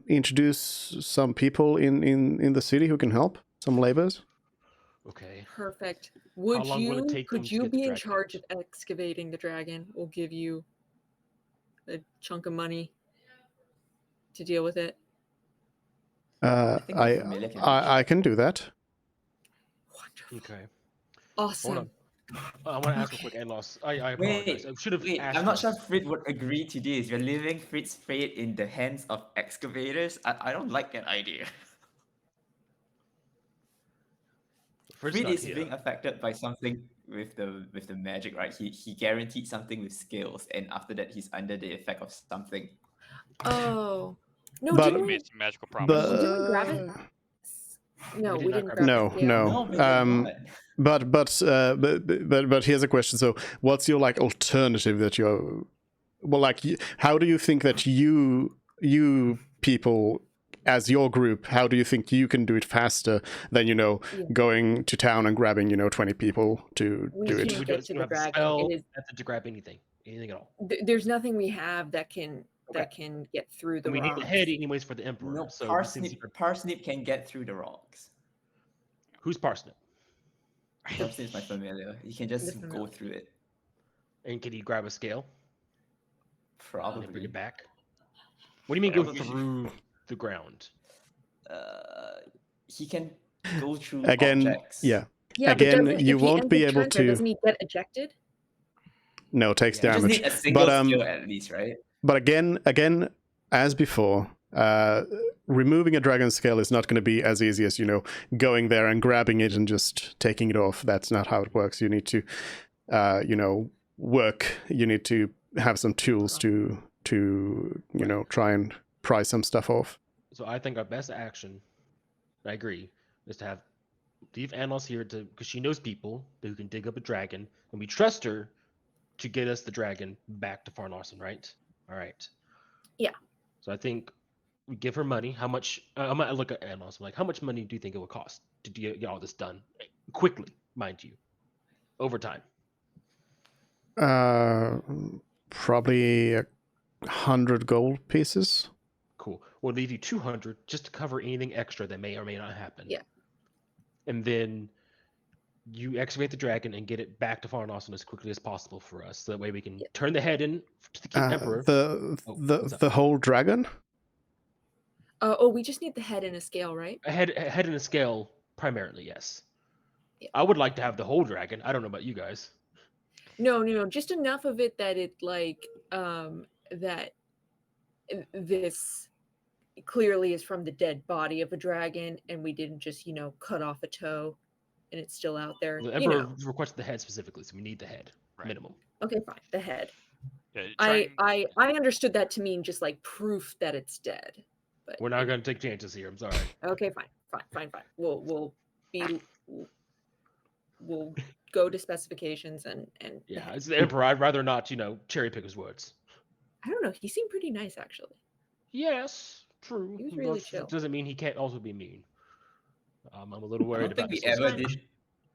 introduce some people in the city who can help. Some laborers. Okay. Perfect. Would long would it you take them could to you get the be in dragon charge out? of excavating the dragon? We'll give you a chunk of money to deal with it. think the familiar can I can do that. Wonderful. Okay. Awesome. on. I want to ask real quick, Anlos. I apologize. I should have Wait, asked. I'm not you. sure Frit would agree to this. You're leaving Frit's fate in the hands of excavators. I don't like that idea. Frit's Frit not is here. being affected by something with the magic, right? He guaranteed something with skills, and after that he's under the effect of something. Oh. No, But- didn't we? Made some magical promises. Didn't we grab it? No, We we did didn't not grab No, the scale. no. No, we did not. But here's a question. So, what's your like alternative that you're? Well, like, how do you think that you people as your group, how do you think you can do it faster than, Yeah. going to town and grabbing, 20 people to We do can't it? We get don't to we the don't have a dragon. spell, It is method to grab anything at all. there's nothing we have that can Okay. get through the And we need rocks. the head anyways for the emperor. No, So Parsnip can get through the rocks. who's Parsnip? Parsnip is my familiar. He can just The go familiar. through it. And can he grab a scale and then bring Probably. it back? What do you mean go Probably. through the ground? He can go through Again, objects. yeah. Yeah, Again, but doesn't, you if he won't ends be up able transfer, to. doesn't he get ejected? No, it takes Yeah. You just damage. need a single But skill at least, right? But again, as before, removing a dragon scale is not going to be as easy as going there and grabbing it and just taking it off. That's not how it works. You need to, work. You need to have some tools to try and pry some stuff off. So I think our best action, I agree, is to leave Anos here because she knows people who can dig up a dragon, and we trust her to get us the dragon back to Farnarson, right? All right. Yeah. So I think we give her money. How much? I'm gonna look at Anos. I'm like, how much money do you think it would cost to get all this done quickly, mind you, over time? Probably 100 gold pieces. Cool. We'll leave you 200 just to cover anything extra that may or may not happen. Yeah. And then you excavate the dragon and get it back to Farnarson as quickly as possible for us. So that way we can turn the head in to the Emperor. What's up? The whole dragon. We just need the head in a scale, right? A head and a scale primarily, yes. Yeah. I would like to have the whole dragon. I don't know about you guys. No, just enough of it that it that this clearly is from the dead body of a dragon, and we didn't just cut off a toe, and it's still out there. The Emperor requested the head specifically, so we need the head Right. minimum. Okay, fine, the head. Yeah, I understood that to mean just like proof that it's dead. But We're not going to take chances here. I'm sorry. okay, fine. We'll go to specifications and Yeah, it's the Emperor. I'd rather not, cherry pick his words. I don't know. He seemed pretty nice, actually. Yes, true. He was really But chill. Doesn't mean he can't also be mean. I'm a little I worried don't think about we this ever situation.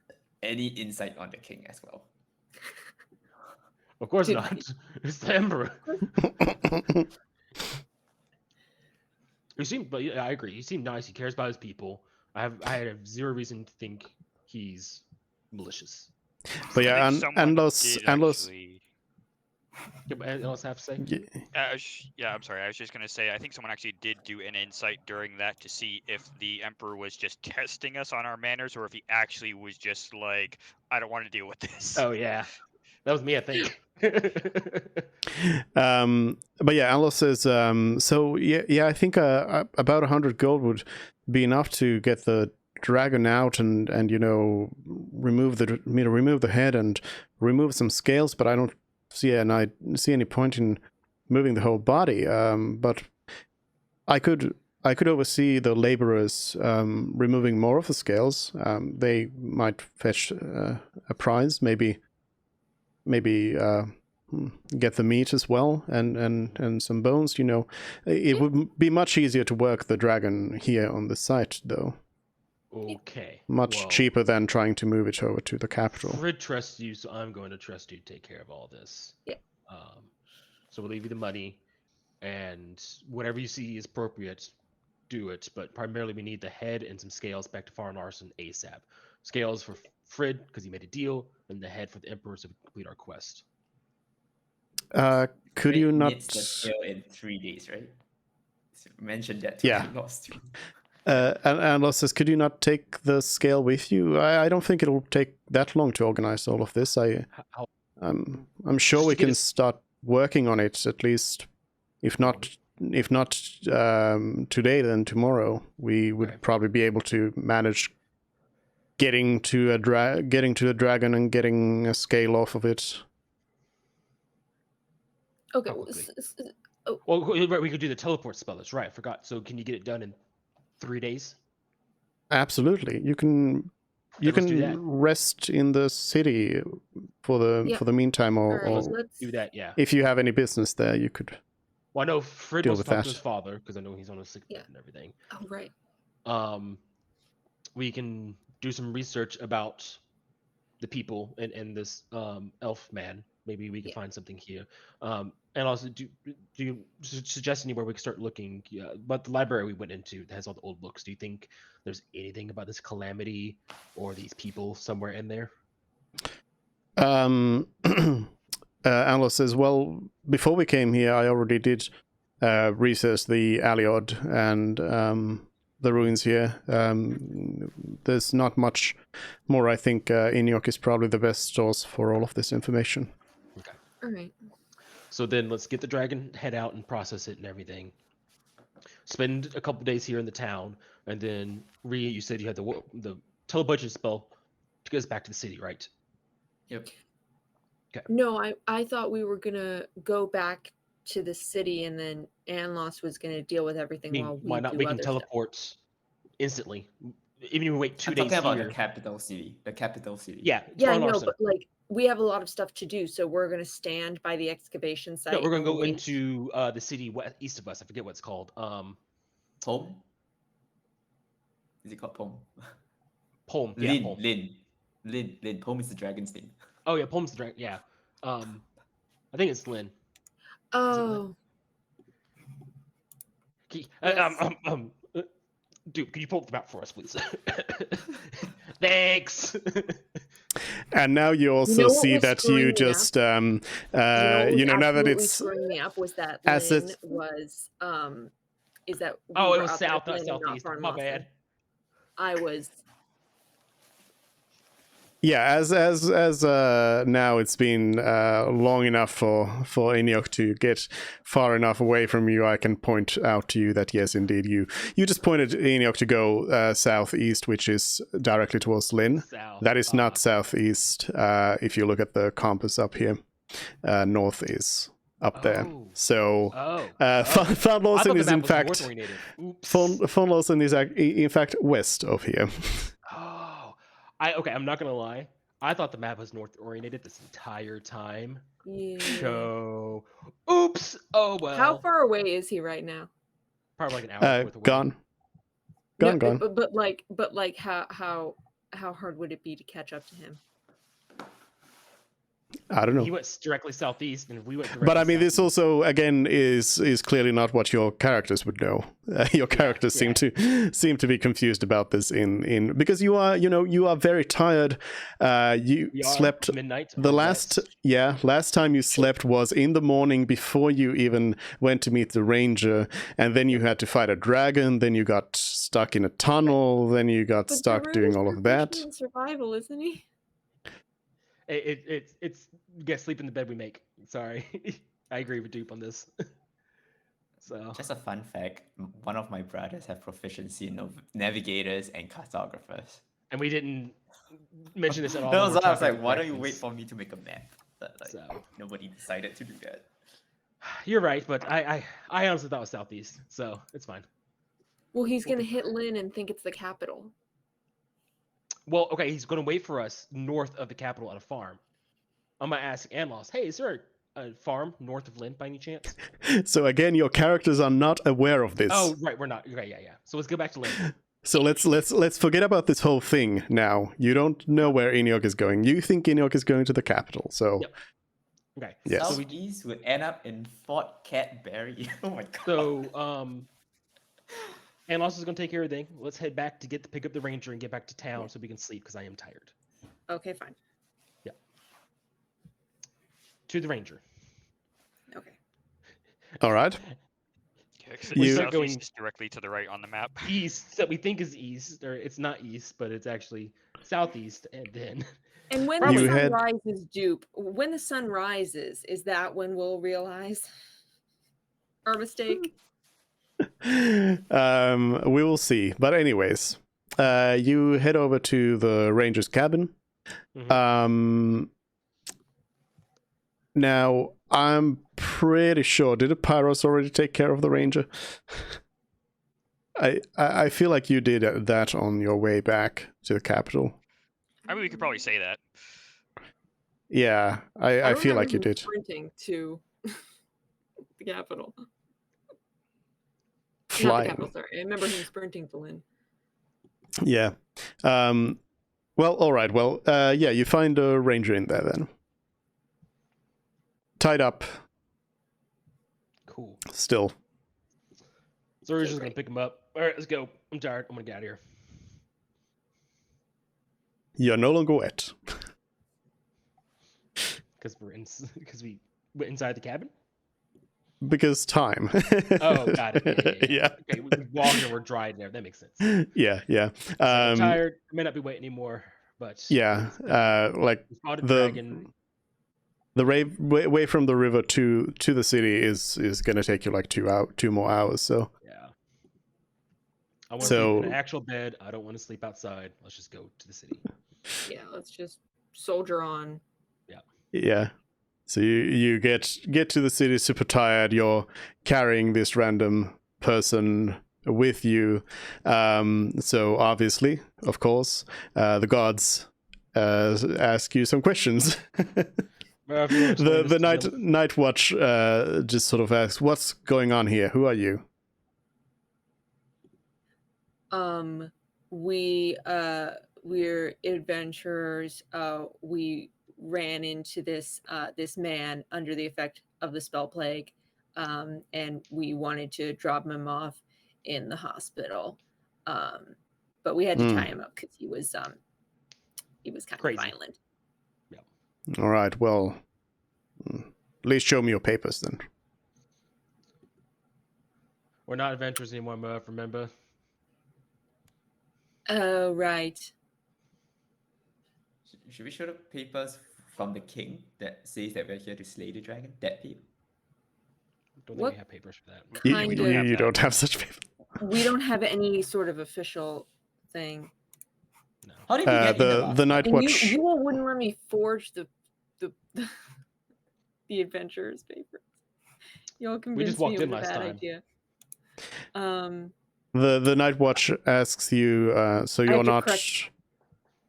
did any insight on the king as well. Of course Did not. It's the Emperor. But yeah, I agree. He seemed nice. He cares about his people. I have zero reason to think he's malicious. But yeah, I think someone Anlos. did actually- Anything else I have to say? Yeah, I'm sorry. I was just gonna say I think someone actually did do an insight during that to see if the Emperor was just testing us on our manners or if he actually was just like, I don't want to deal with this. Oh yeah, that was me. I think. But yeah, Anlos says. So yeah. I think about 100 gold would be enough to get the dragon out and remove the head and remove some scales. But I don't see any point in moving the whole body. But I could oversee the laborers removing more of the scales. They might fetch a prize, maybe get the meat as well and some bones. It would be much easier to work the dragon here on the site, though. Okay. Much well, cheaper than trying to move it over to the capital. Frid trusts you, so I'm going to trust you to take care of all this. Yeah. So we'll leave you the money, and whatever you see is appropriate, do it. But primarily, we need the head and some scales back to Farnarson ASAP. Scales for Frid because he made a deal, and the head for the Emperor to complete our quest. Could you not? Needs the skill in 3 days, right? So mention that. Yeah. Lost too. And Los says, could you not take the scale with you? I don't think it'll take that long to organize all of this. I'm sure Just we to get can us- start working on it at least. If not today, then tomorrow. We would Okay. probably be able to manage getting to a dragon and getting a scale off of it. Okay. Probably. Well, right, we could do the teleport spell. That's right. I forgot. So can you get it done in 3 days? Absolutely, you can. You Then let's do can that. rest in the city for the Yeah. meantime, Alright, or let's Do that. Yeah. if you have any business there, you could Well, I know Frid deal wants to with talk to that. his father because I know he's on a sick bed Yeah. and everything. Oh, right. We can do some research about the people and this elf man. Maybe we can Yeah. find something here. And also, do you suggest anywhere we can start looking? Yeah, but the library we went into that has all the old books. Do you think there's anything about this calamity or these people somewhere in there? Anlo says, well, before we came here, I already did research the Aliod and the ruins here. There's not much more. I think Inyok is probably the best source for all of this information. All right. So then let's get the dragon head out and process it and everything. Spend a couple days here in the town, and then you said you had the telebudget spell to get us back to the city, right? Yep. No, I thought we were gonna go back to the city, and then Anlos was gonna deal with everything while we why not? do We can other stuff. teleport instantly, even if we wait 2 I'm days talking about here. the capital city. The capital city. Yeah, Yeah, I Arn know, Larson. but like we have a lot of stuff to do, so we're gonna stand by the excavation site. No, we're gonna and go wait. into the city east of us. I forget what it's called. Pom? Is it called Pom? Pom. Yeah, Pom. Lin. Pom is the dragon's name. Oh yeah, Pom's the dragon. Yeah. I think it's Lynn. Oh, Yes. Dude, can you pull up the map for us, please? Thanks. And now you also know what see was that screwing you me just, what was now that absolutely it's screwing me up was that as Lynn it's- was is that we Oh, it were was up there south, not planning southeast. Farn My Lawson. bad. I was as now it's been long enough for Inyok to get far enough away from you. I can point out to you that yes, indeed, you just pointed Inyok to go southeast, which is directly towards Lynn. South. That is not southeast. If you look at the compass up here, north is up there. Oh. So Oh. Farn Lawson is in fact north-oriented. Oops. Farn Lawson is in fact west of here. Oh. I'm not gonna lie. I thought the map was north oriented this entire time. yeah. So oops. Oh well. How far away is he right now? Probably like an hour worth away. Gone. No, Gone. But like how hard would it be to catch up to him? I don't know. He went directly southeast, and we went directly But I mean, this southeast. also again is clearly not what your characters would know. Your characters seem to be confused about this in because you are very tired. You We are slept midnight. the last time you slept was in the morning before you even went to meet the ranger, and then you had to fight a dragon. Then you got stuck in a tunnel. Then you got But stuck doing all of that. In survival, isn't he? It's get sleep in the bed we make. Sorry, I agree with Dupe on this. So Just a fun fact: one of my brothers have proficiency in navigators and cartographers. and we didn't mention this at all. No, when we're so I was talking like, why don't you dragons. wait for me to make a map? But like, So nobody decided to do that. you're right, but I honestly thought it was southeast, so it's fine. Well, he's gonna hit Lynn and think it's the capital. Well, okay, he's going to wait for us north of the capital at a farm. I'm going to ask Anlos, hey, is there a farm north of Lynn by any chance? So again, your characters are not aware of this. Oh, right, we're not. Okay, yeah. So let's go back to Lynn. So let's forget about this whole thing now. You don't know where Inyok is going. You think Inyok is going to the capital. So Yep. Okay. Yes. So, Southeast would end up in Fort Cadbury. Oh my god. so Anlos is going to take care of everything. Let's head back to pick up the ranger and get back to town so we can sleep because I am tired. Okay, fine. To the ranger. Okay. all right. Yeah, 'cause You- it's start going- southeast is directly to the right on the map. East that we think is east, or it's not east, but it's actually southeast, and then And when You the sun had- rises, Dupe, when the sun rises, is that when we'll realize our mistake? We will see. But anyways, you head over to the ranger's cabin. Mhm. Now I'm pretty sure, did the Pyros already take care of the ranger? I feel like you did that on your way back to the capital. I mean, we could probably say that. Yeah, I feel like remember you him did. Sprinting to the capital. Not the capital, flying. sorry. I remember him sprinting to Lynn. Yeah. Well, all right. Well, yeah, you find a ranger in there then. Tied up Cool. still. So we're Okay, just gonna great. pick him up. All right, let's go. I'm tired. I'm gonna get out of here. You're no longer wet. Because we went inside the cabin. Because time. Oh, got it. Yeah. Okay, we walked and we're dry in there. That makes sense. Yeah, yeah. So I'm tired. I may not be wet anymore, but Yeah, like we fought a the dragon. way from the river to the city is gonna take you like 2 more hours. So Yeah. I want to So- sleep in an actual bed. I don't want to sleep outside. Let's just go to the city. Yeah, let's just soldier on. yeah, so you get to the city super tired. You're carrying this random person with you. So obviously, of course, the gods ask you some questions. Well, if you wanna explain the this to them- night watch just sort of asks, "What's going on here? Who are you?" We're adventurers. We ran into this man under the effect of the spell plague, and we wanted to drop him off in the hospital, but we had to tie him up because he was kind Crazy. of violent. All right. Well, at least show me your papers then. We're not adventurers anymore, Murph. Remember? Oh, right. Should we show the papers from the king that says that we're here to slay the dragon? That people? Don't What think we have papers for that. You, Kind you- of. you don't have such papers. We don't have any sort of official thing. No. How did we get in the The night And watch. you all wouldn't let me forge the the adventurers papers. Y'all convinced me walked it in was a last bad time. idea. The night watch asks you. So I you're have to not. correct-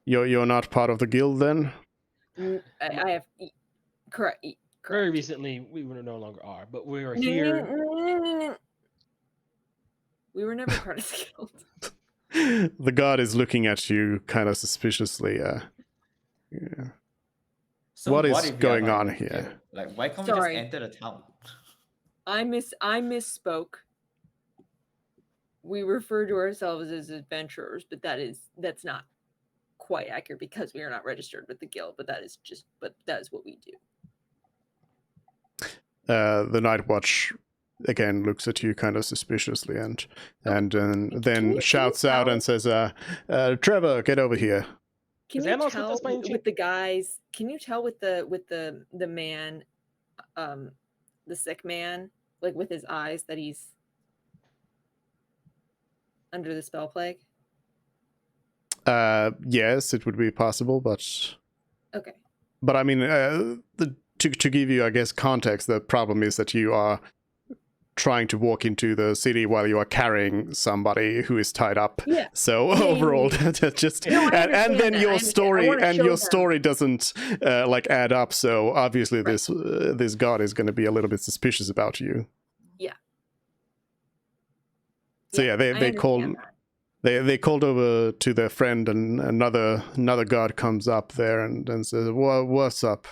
You're not part of the guild then. I have correct. Very recently, we no longer are, but we were No, here. no. We were never part of the guild. The god is looking at you kind of suspiciously. Yeah. So What is if we are going not on in the here? guild? Like, why can't Sorry. we just enter the town? I misspoke. We refer to ourselves as adventurers, but that's not quite accurate because we are not registered with the guild. But that is what we do. The night watch again looks at you kind of suspiciously and then you shouts out tell- and says, "Trevor, get over here." Can Is you Amos with tell us by any with chance? the guys? Can you tell with the man, the sick man, like with his eyes that he's under the spell plague? Yes, it would be possible, but Okay. I mean, to give you, I guess, context, the problem is that you are trying to walk into the city while you are carrying somebody who is tied up. Yeah. So Yeah, overall, yeah. that's just No, I and understand then that, I your understand. I story wanna and show your them. story doesn't like add up. So obviously, Right. this god is going to be a little bit suspicious about you. Yeah. So yeah, I they called. understand that. They called over to their friend, and another guard comes up there and says, "What's up?"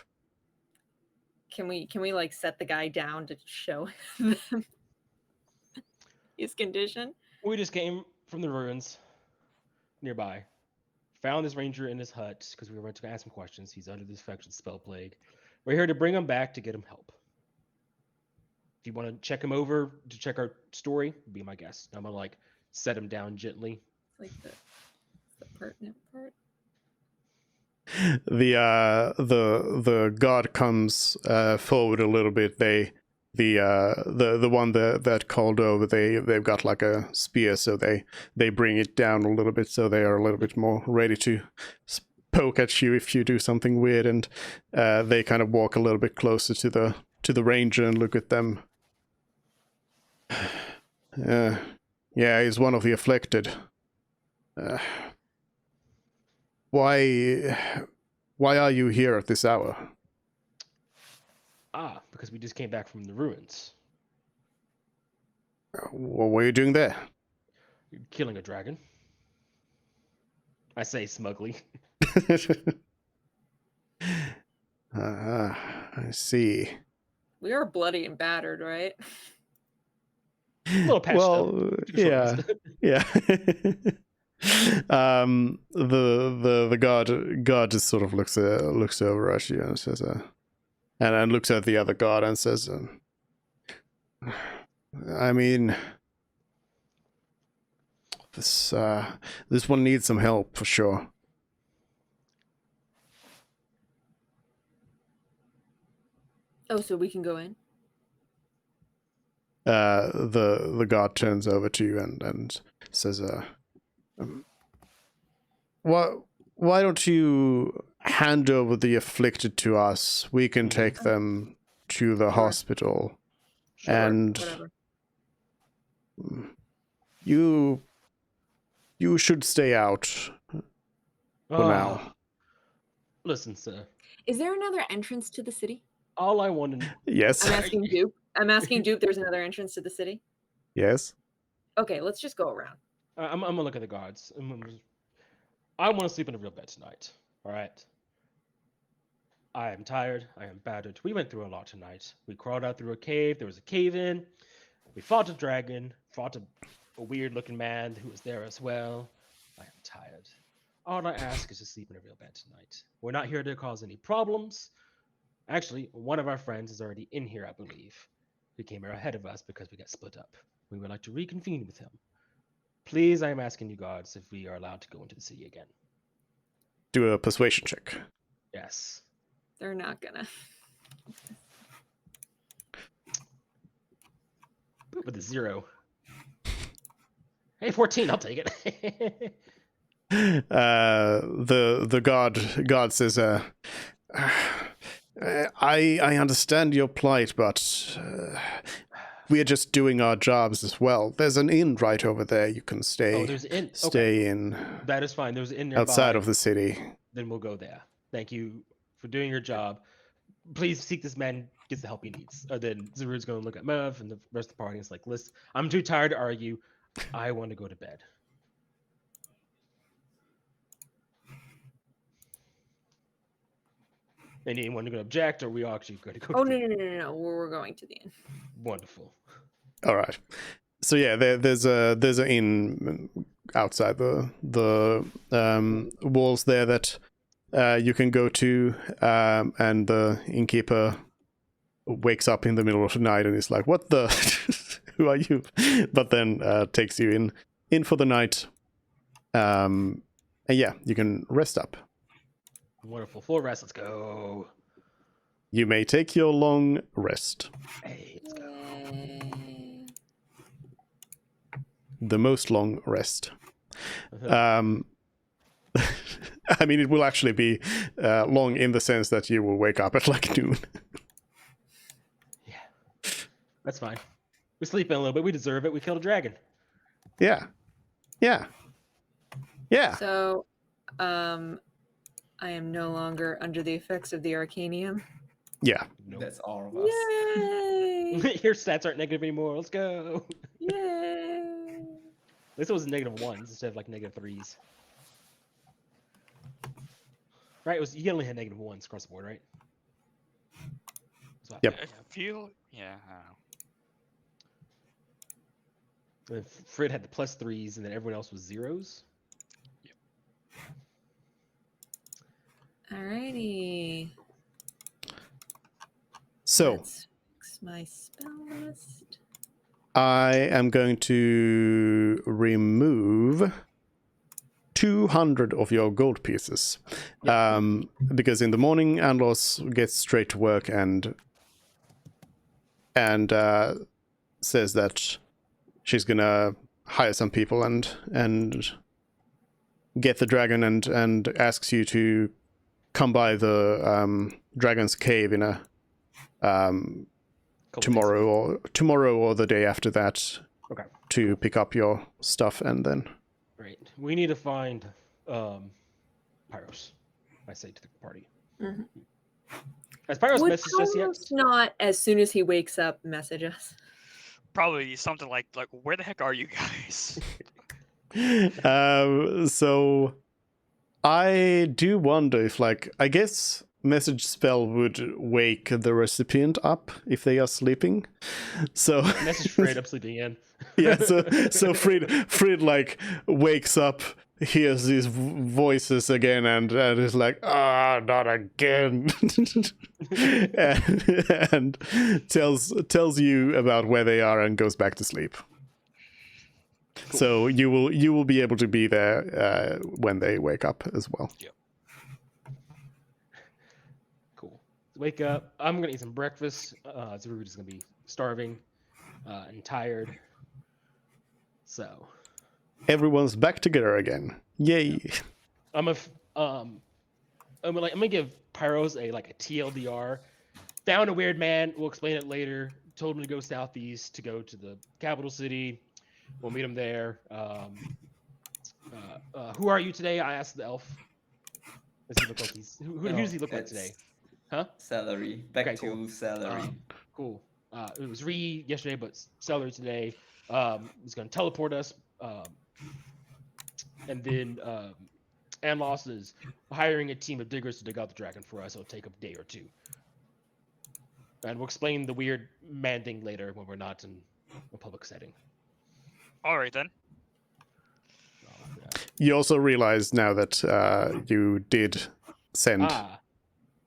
Can we like set the guy down to show them his condition? We just came from the ruins nearby. Found this ranger in his hut because we were about to ask him questions. He's under this infection spell plague. We're here to bring him back to get him help. If you want to check him over to check our story, be my guest. I'm gonna like set him down gently. Like the pertinent part. The god comes forward a little bit. The one that called over, they've got like a spear, so they bring it down a little bit, so they are a little bit more ready to poke at you if you do something weird, and they kind of walk a little bit closer to the ranger and look at them. Yeah, he's one of the afflicted. Why are you here at this hour? Because we just came back from the ruins. What were you doing there? Killing a dragon. I say smugly. I see. We are bloody and battered, right? A little patched Well, up. Took a short yeah, rest. yeah. The guard just sort of looks over at you and says, and looks at the other guard and says, I mean, this one needs some help for sure. Oh, so we can go in? The guard turns over to you and says, why don't you hand over the afflicted to us? We can take them to the Sure. hospital. Sure, And whatever. you should stay out for now. Listen, sir. Is there another entrance to the city? All I want to Yes. I'm asking Dupe. I'm asking Dupe. There's another entrance to the city. Yes. Okay, let's just go around. I'm gonna look at the guards. I want to sleep in a real bed tonight. All right. I am tired. I am battered. We went through a lot tonight. We crawled out through a cave. There was a cave in. We fought a dragon. Fought a weird-looking man who was there as well. I am tired. All I ask is to sleep in a real bed tonight. We're not here to cause any problems. Actually, one of our friends is already in here, I believe. He came here ahead of us because we got split up. We would like to reconvene with him. Please, I am asking you guards if we are allowed to go into the city again. Do a persuasion check. Yes. They're not gonna. With a 0. Hey, 14, I'll take it. The guard says, I understand your plight, but we are just doing our jobs as well. There's an inn right over there. You can stay. Oh, there's an inn. Stay in. That is fine. There's an inn nearby. Outside of the city. Then we'll go there. Thank you for doing your job. Please seek this man gets the help he needs. Then Zarud's going to look at Merv and the rest of the party. It's like, listen, I'm too tired to argue. I want to go to bed. Anyone going to object, or are we actually going to go? Oh no! We're going to the inn. Wonderful. All right. So yeah, there's an inn outside the walls there that you can go to, and the innkeeper wakes up in the middle of the night and is like, "What the? Who are you?" But then takes you in for the night. And yeah, you can rest up. Wonderful. Full rest. Let's go. You may take your long rest. Hey, let's go. The most long rest. I mean, it will actually be long in the sense that you will wake up at like noon. Yeah. That's fine. We sleep in a little bit. We deserve it. We killed a dragon. Yeah. Yeah. Yeah. So, I am no longer under the effects of the Arcanium. Yeah. Nope. That's all of us. Yay! Your stats aren't negative anymore. Let's go. Yay! At least it was -1s instead of like -3s. Right? It was you only had -1s across the board, right? So Yep. I feel, yeah, I don't know. And Fred had the +3s, and then everyone else was 0s. Alrighty. So Let's fix my spell list. I am going to remove 200 of your gold pieces. Because in the morning, Anlos gets straight to work and says that she's gonna hire some people and get the dragon and asks you to come by the dragon's cave in a tomorrow or the day after that. Okay. To pick up your stuff and then. Great. We need to find Pyros. I say to the party. Mhm. Has Pyros Would messaged us yet? Pyros not, as soon as he wakes up, message us? Probably something like where the heck are you guys? So I do wonder if, like, I guess message spell would wake the recipient up if they are sleeping. So Message Fred, I'm sleeping in. yeah, so Fred like wakes up, hears these voices again, and is like, not again, and tells you about where they are and goes back to sleep. Cool. So you will be able to be there when they wake up as well. Cool. Wake up. I'm gonna eat some breakfast. Zaru's gonna be starving and tired. So Everyone's back together again. Yay! I'm gonna give Pyros a TLDR. Found a weird man. We'll explain it later. Told him to go southeast to go to the capital city. We'll meet him there. Who are you today? I asked the elf. Does he look like who does he look like today? Huh? Celery. Back Okay, to cool. celery. Cool. It was Ree yesterday, but Celery today. He's gonna teleport us. And then Anlos is hiring a team of diggers to dig out the dragon for us. It'll take a day or two. And we'll explain the weird man thing later when we're not in a public setting. All right then. You also realize now that you did send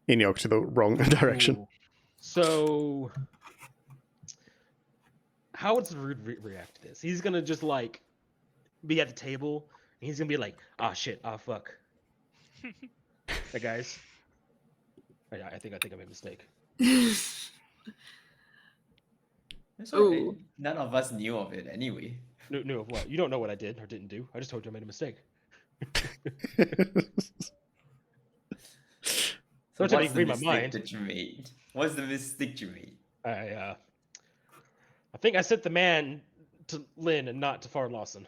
Inyok to the wrong direction. Cool. So, how would Zarude react to this? He's gonna just be at the table, and he's gonna be like, "Ah, shit, ah, fuck." Hey guys, I think I made a mistake. That's all right. Ooh. None of us knew of it anyway. Knew of what? You don't know what I did or didn't do. I just told you I made a mistake. So Don't tell me what's you the read my mistake mind. that you made? What's the mistake you made? I think I sent the man to Lynn and not to Far Lawson.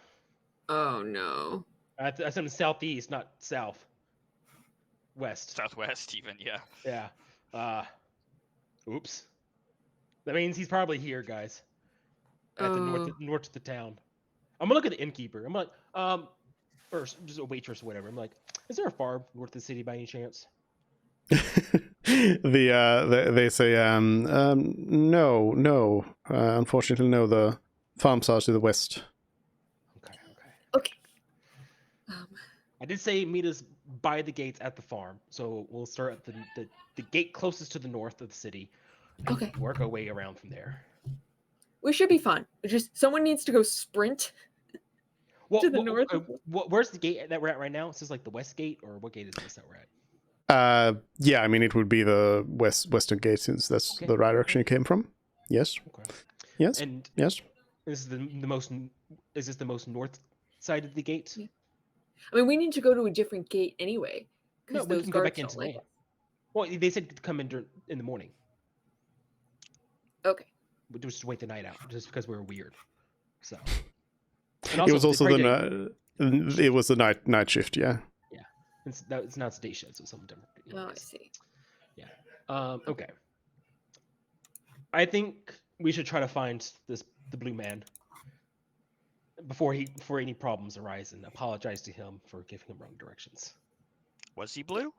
Oh no. I sent him southeast, not south. West. Southwest, even, yeah. Yeah. Oops. That means he's probably here, guys. At the north of the town. I'm gonna look at the innkeeper. I'm like, or just a waitress or whatever. I'm like, is there a farm north of the city by any chance? They say no, unfortunately no. The farms are to the west. Okay. I did say meet us by the gates at the farm, so we'll start at the gate closest to the north of the city. And Okay. Work our way around from there. We should be fine. It's just someone needs to go sprint to the north. Where's the gate that we're at right now? Is this like the west gate, or what gate is this that we're at? Yeah, I mean it would be the western gate since that's the right direction it came from. Yes. Okay. Yes. And yes. This is the most. Is this the most north side of the gate? Yeah. I mean, we need to go to a different gate anyway. No, Because we those can go back guards in don't today. like us. Well, they said to come in in the morning. Okay. But just wait the night out, just because we're weird. So. It was also it was the night shift. Yeah. Yeah. It's now it's day shift, so something different. Oh, I see. Yeah. Okay. I think we should try to find the blue man before any problems arise, and apologize to him for giving him wrong directions. Was he blue?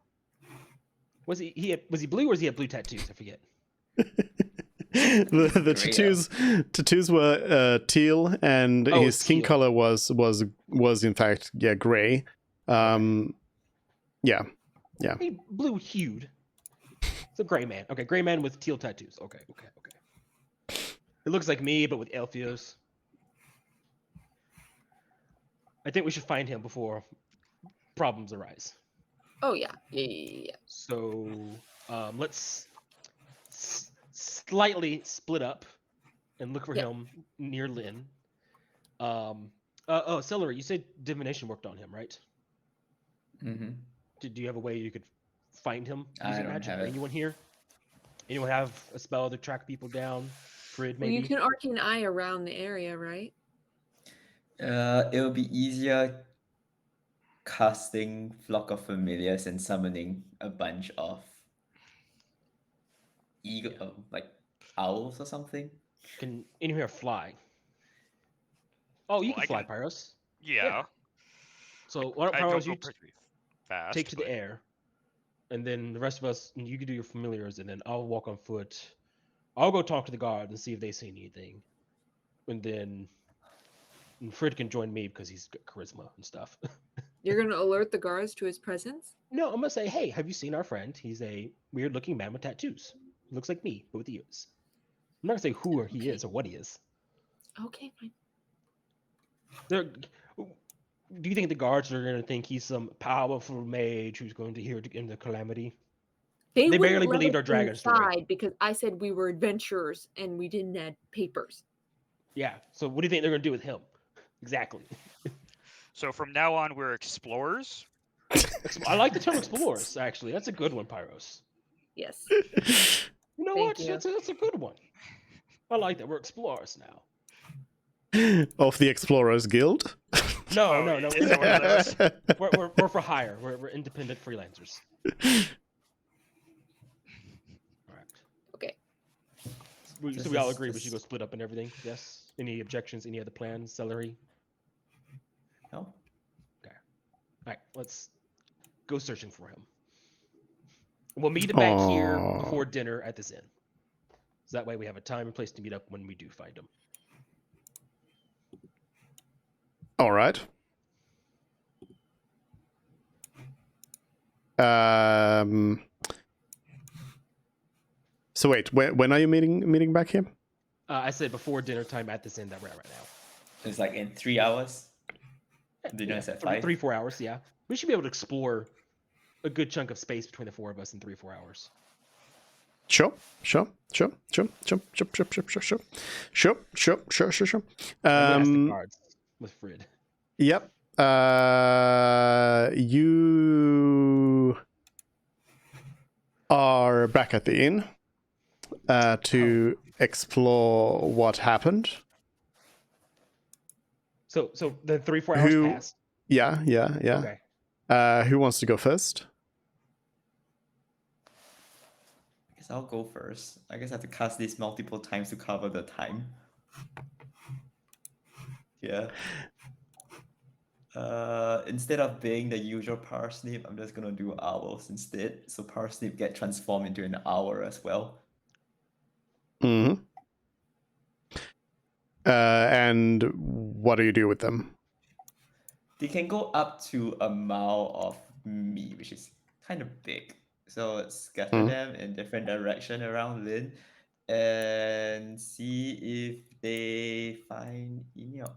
Was he blue, or was he had blue tattoos? I forget. the tattoos were teal, and his skin teal. color was in fact gray. Yeah. He blue hued. It's a gray man. Okay, gray man with teal tattoos. Okay. It looks like me, but with Elfios. I think we should find him before problems arise. Oh yeah. So let's slightly split up and look for him near Lynn. Celery, you said divination worked on him, right? Mm-hmm. Do you have a way you could find him I using don't magic? have it. Anyone here? Anyone have a spell to track people down? Frid, Well, maybe? you can arcane eye around the area, right? It'll be easier casting Flock of Familiars and summoning a bunch of like owls or something. Can anyone here fly? Oh, you Well, can I fly, can- Pyros. Yeah. So why don't I Pyros don't go you particularly fast. take to but... the air, and then the rest of us, you can do your familiars, and then I'll walk on foot. I'll go talk to the guards and see if they see anything, and then Fred can join me because he's got charisma and stuff. You're gonna alert the guards to his presence? No, I'm gonna say, hey, have you seen our friend? He's a weird-looking man with tattoos. Looks like me, but with ears. I'm not gonna say who he Okay. is or what he is. Okay, fine. They're, do you think the guards are gonna think he's some powerful mage who's going to hear in the calamity? They They wouldn't barely let believed us our dragon story. inside because I said we were adventurers and we didn't have papers. Yeah. So what do you think they're gonna do with him? Exactly. So from now on, we're explorers. I like the term explorers. Actually, that's a good one, Pyros. Yes. You know Thank what? you. That's a good one. I like that. We're explorers now. Of the Explorers Guild. No, Oh, no, no. is it one of those? We're for hire. We're independent freelancers. All right. Okay. So we all agree we should go split up and everything. Yes. Any objections? Any other plans? Celery. No? All right. Let's go searching for him. We'll meet him back here Aw. before dinner at this inn. So that way we have a time and place to meet up when we do find him. All right. So wait, when are you meeting back here? I said before dinner time at this inn that we're at right now. It's like in 3 hours. Dinner is at 5. 3-4 hours, yeah. We should be able to explore a good chunk of space between the four of us in 3-4 hours. Sure. And we ask the guards with Frid. Yep. You are back at the inn to explore what happened. So the 3-4 hours Who- passed. Yeah. Okay. Who wants to go first? I guess I'll go first. I guess I have to cast this multiple times to cover the time. Yeah. Instead of being the usual parsnip, I'm just gonna do owls instead. So parsnip get transformed into an owl as well. Hmm. And what do you do with them? They can go up to a mile of me, which is kind of big. So let's scatter Mhm. them in different direction around Lin and see if they find Eniok.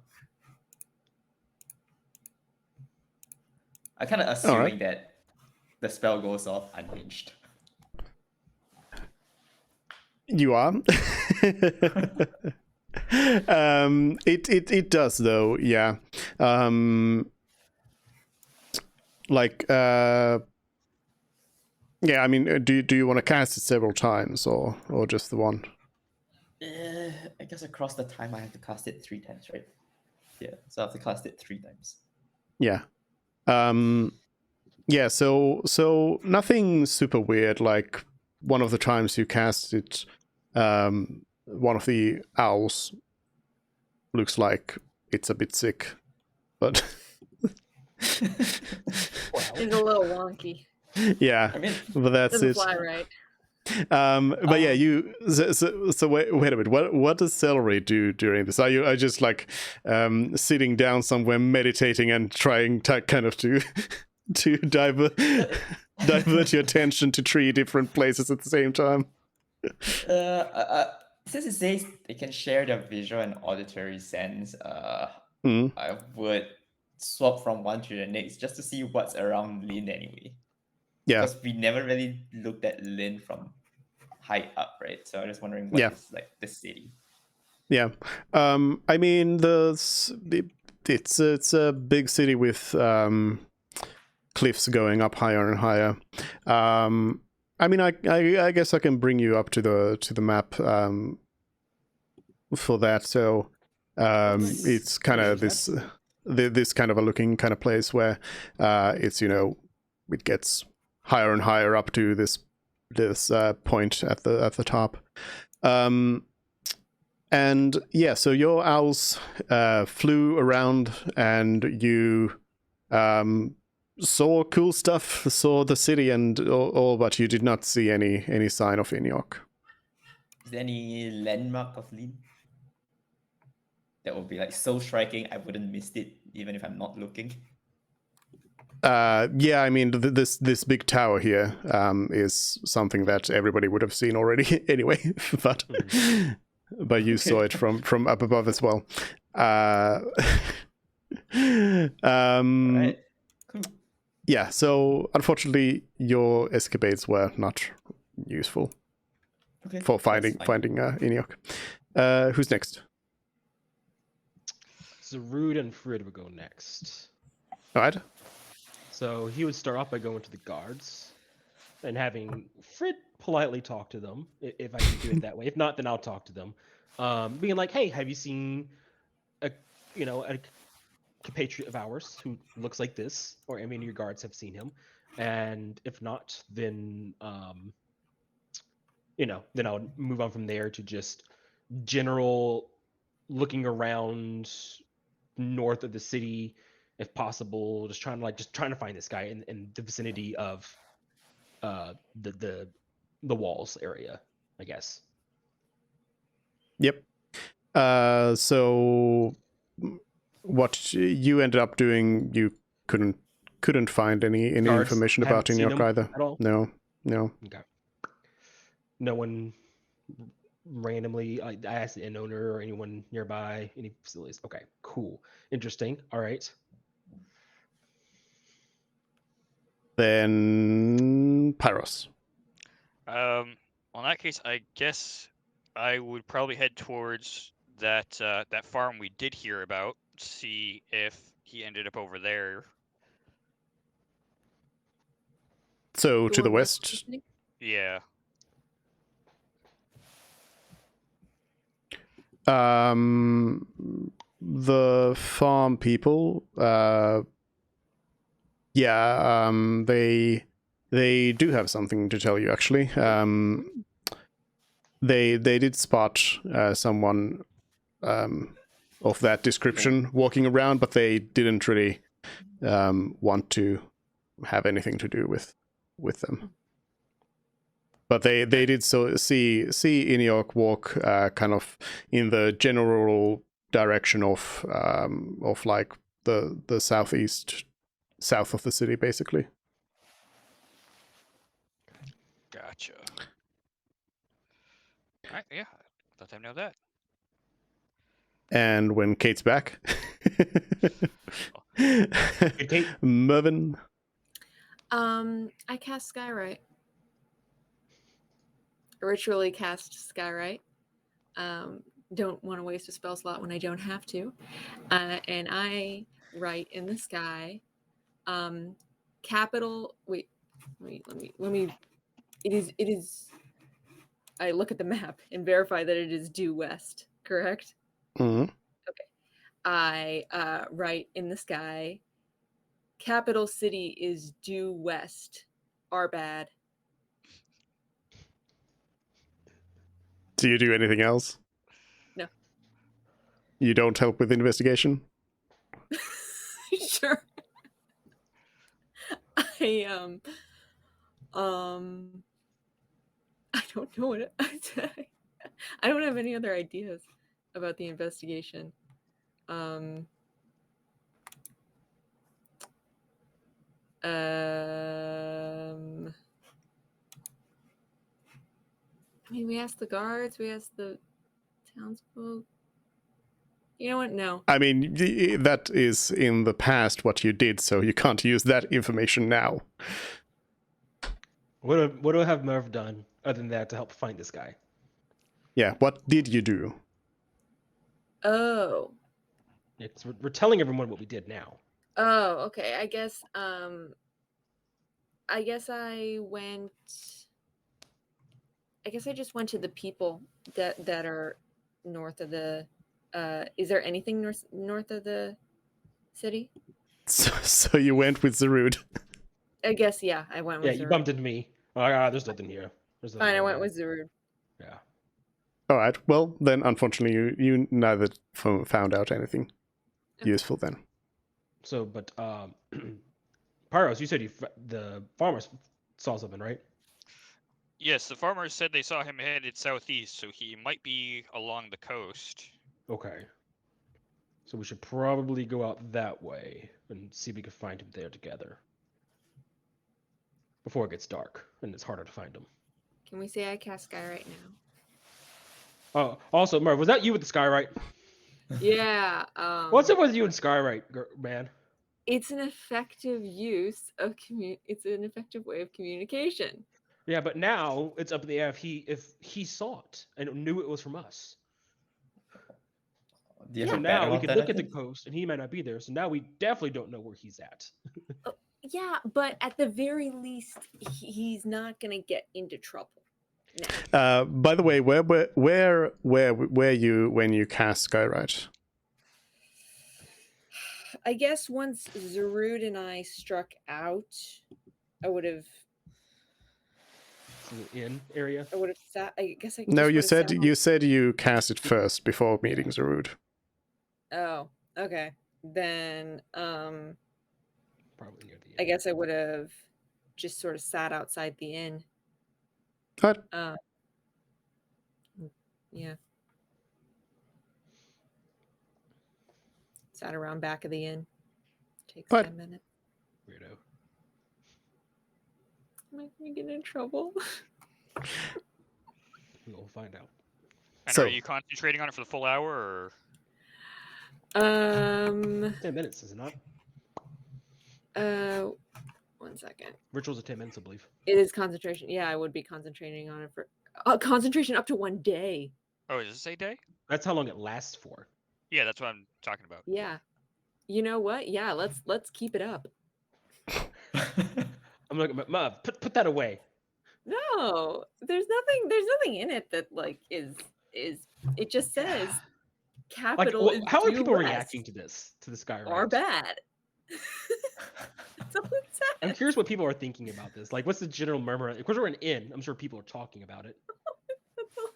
I kind of assuming that the spell goes off unhinged. You are. It does though, yeah. Yeah, I mean, do you want to cast it several times or just the one? I guess across the time I have to cast it 3 times, right? Yeah, so I have to cast it 3 times. Yeah. Yeah, so nothing super weird. Like one of the times you cast it, one of the owls looks like it's a bit sick, but It's a little wonky. yeah, I mean, but that's Doesn't it. fly right. But yeah, you. So wait a minute. What does Celery do during this? Are you just like sitting down somewhere, meditating, and trying to kind of to divert your attention to 3 different places at the same time? Since it says they can share their visual and auditory sense, Mm. I would swap from one to the next just to see what's around Lin anyway. Yeah. Because we never really looked at Lin from high up, right? So I'm just wondering what Yeah. is like the city. Yeah. I mean, it's a big city with cliffs going up higher and higher. I mean, I guess I can bring you up to the map for that. So it's kind of this kind of a looking kind of place where it's, you know, it gets higher and higher up to this point at the top. And yeah, so your owls flew around, and you saw cool stuff, saw the city and all, but you did not see any sign of Inyok. Is there any landmark of Lin that would be like so striking I wouldn't miss it even if I'm not looking? Yeah, I mean this big tower here is something that everybody would have seen already anyway, but but you saw it from up above as well. Right. Cool. Yeah, so unfortunately your escapades were not useful Okay. for that's finding fine. Inyok. Who's next? Zarud and Frid would go next. All right. So he would start off by going to the guards and having Frid politely talk to them, if I can do it that way. If not, then I'll talk to them. Being like, hey, have you seen a compatriot of ours who looks like this? Or any of your guards have seen him. And if not, then then I'll move on from there to just general looking around north of the city, if possible, just trying to find this guy in the vicinity of the walls area, I guess. Yep. So what you ended up doing, you couldn't find any Guards information haven't about seen Inyok him either. at all? No. Okay. No one randomly. I asked the inn owner or anyone nearby, any facilities. Okay, cool, interesting. All right. Then Pyros. Well, in that case, I guess I would probably head towards that that farm we did hear about. See if he ended up over there. So to the one with west. Tiffany? Yeah. The farm people, they do have something to tell you actually. They did spot someone of that description walking around, but they didn't really want to have anything to do with them. But they did so see Inyok walk kind of in the general direction of like the south of the city, basically. Gotcha. All right. Yeah. Let them know that. And when Kate's back, Kate? Mervin. I cast Skywrite. Ritually cast Skywrite. Don't want to waste a spell slot when I don't have to. And I write in the sky, capital. Wait. Let me. It is. I look at the map and verify that it is due west. Correct. Mm-hmm. I write in the sky, capital city is due west. Are bad. Do you do anything else? No. You don't help with investigation? Sure. I don't know what I don't have any other ideas about the investigation. I mean, we asked the guards, we asked the townsfolk. You know what? No. I mean, that is in the past what you did, so you can't use that information now. What do I have Merv done other than that to help find this guy? Yeah, what did you do? Oh. We're telling everyone what we did now. Oh, okay. I guess I just went to the people that are north of the is there anything north of the city? So you went with Zarud. I guess yeah, I went with Yeah, you Zarud. bumped into me. Oh, there's nothing here. There's nothing Fine, I went here. with Zarud. Yeah. All right. Well, then, unfortunately, you neither found out anything Okay. useful then. So, but Pyros, you said the farmers saw something, right? Yes, the farmers said they saw him headed southeast, so he might be along the coast. Okay. So we should probably go out that way and see if we can find him there together. Before it gets dark and it's harder to find him. Can we say I cast Sky right now? Oh, also, Merv, was that you with the Skywrite? Yeah. What's up with you and Skywrite, man? It's an effective use of It's an effective way of communication. Yeah, but now it's up in the air if he saw it and knew it was from us. Do you So have a now better we could look at the alternative? coast and he might not be there. So now we definitely don't know where he's at. Yeah, but at the very least, he's not gonna get into trouble. By the way, where were you when you cast Skywrite? I guess once Zarud and I struck out, I would have The inn area. sat. I guess I No, just you would've sat said you cast it first before meeting Zarud. Oh, okay. Then Probably near the inn. I guess I would have just sort of sat outside the inn. What? Yeah. Sat around back of the inn. Takes What? 10 minutes. Weirdo. Am I gonna get in trouble? We'll find out. And So- are you concentrating on it for the full hour, or 10 minutes, is it not? 1 second. Rituals are 10 minutes, I believe. It is concentration. Yeah, I would be concentrating on it for concentration up to 1 day. oh, does it say day? That's how long it lasts for. Yeah, that's what I'm talking about. Yeah. You know what? Yeah, let's keep it up. I'm looking at Mav, put that away. No, there's nothing in it that like is it just says Like, capital is how are due people west reacting to this? To the Skywrite? or bad? That's all it I'm says. curious what people are thinking about this. Like, what's the general murmur? Of course, we're an inn. I'm sure people are talking about it. That's all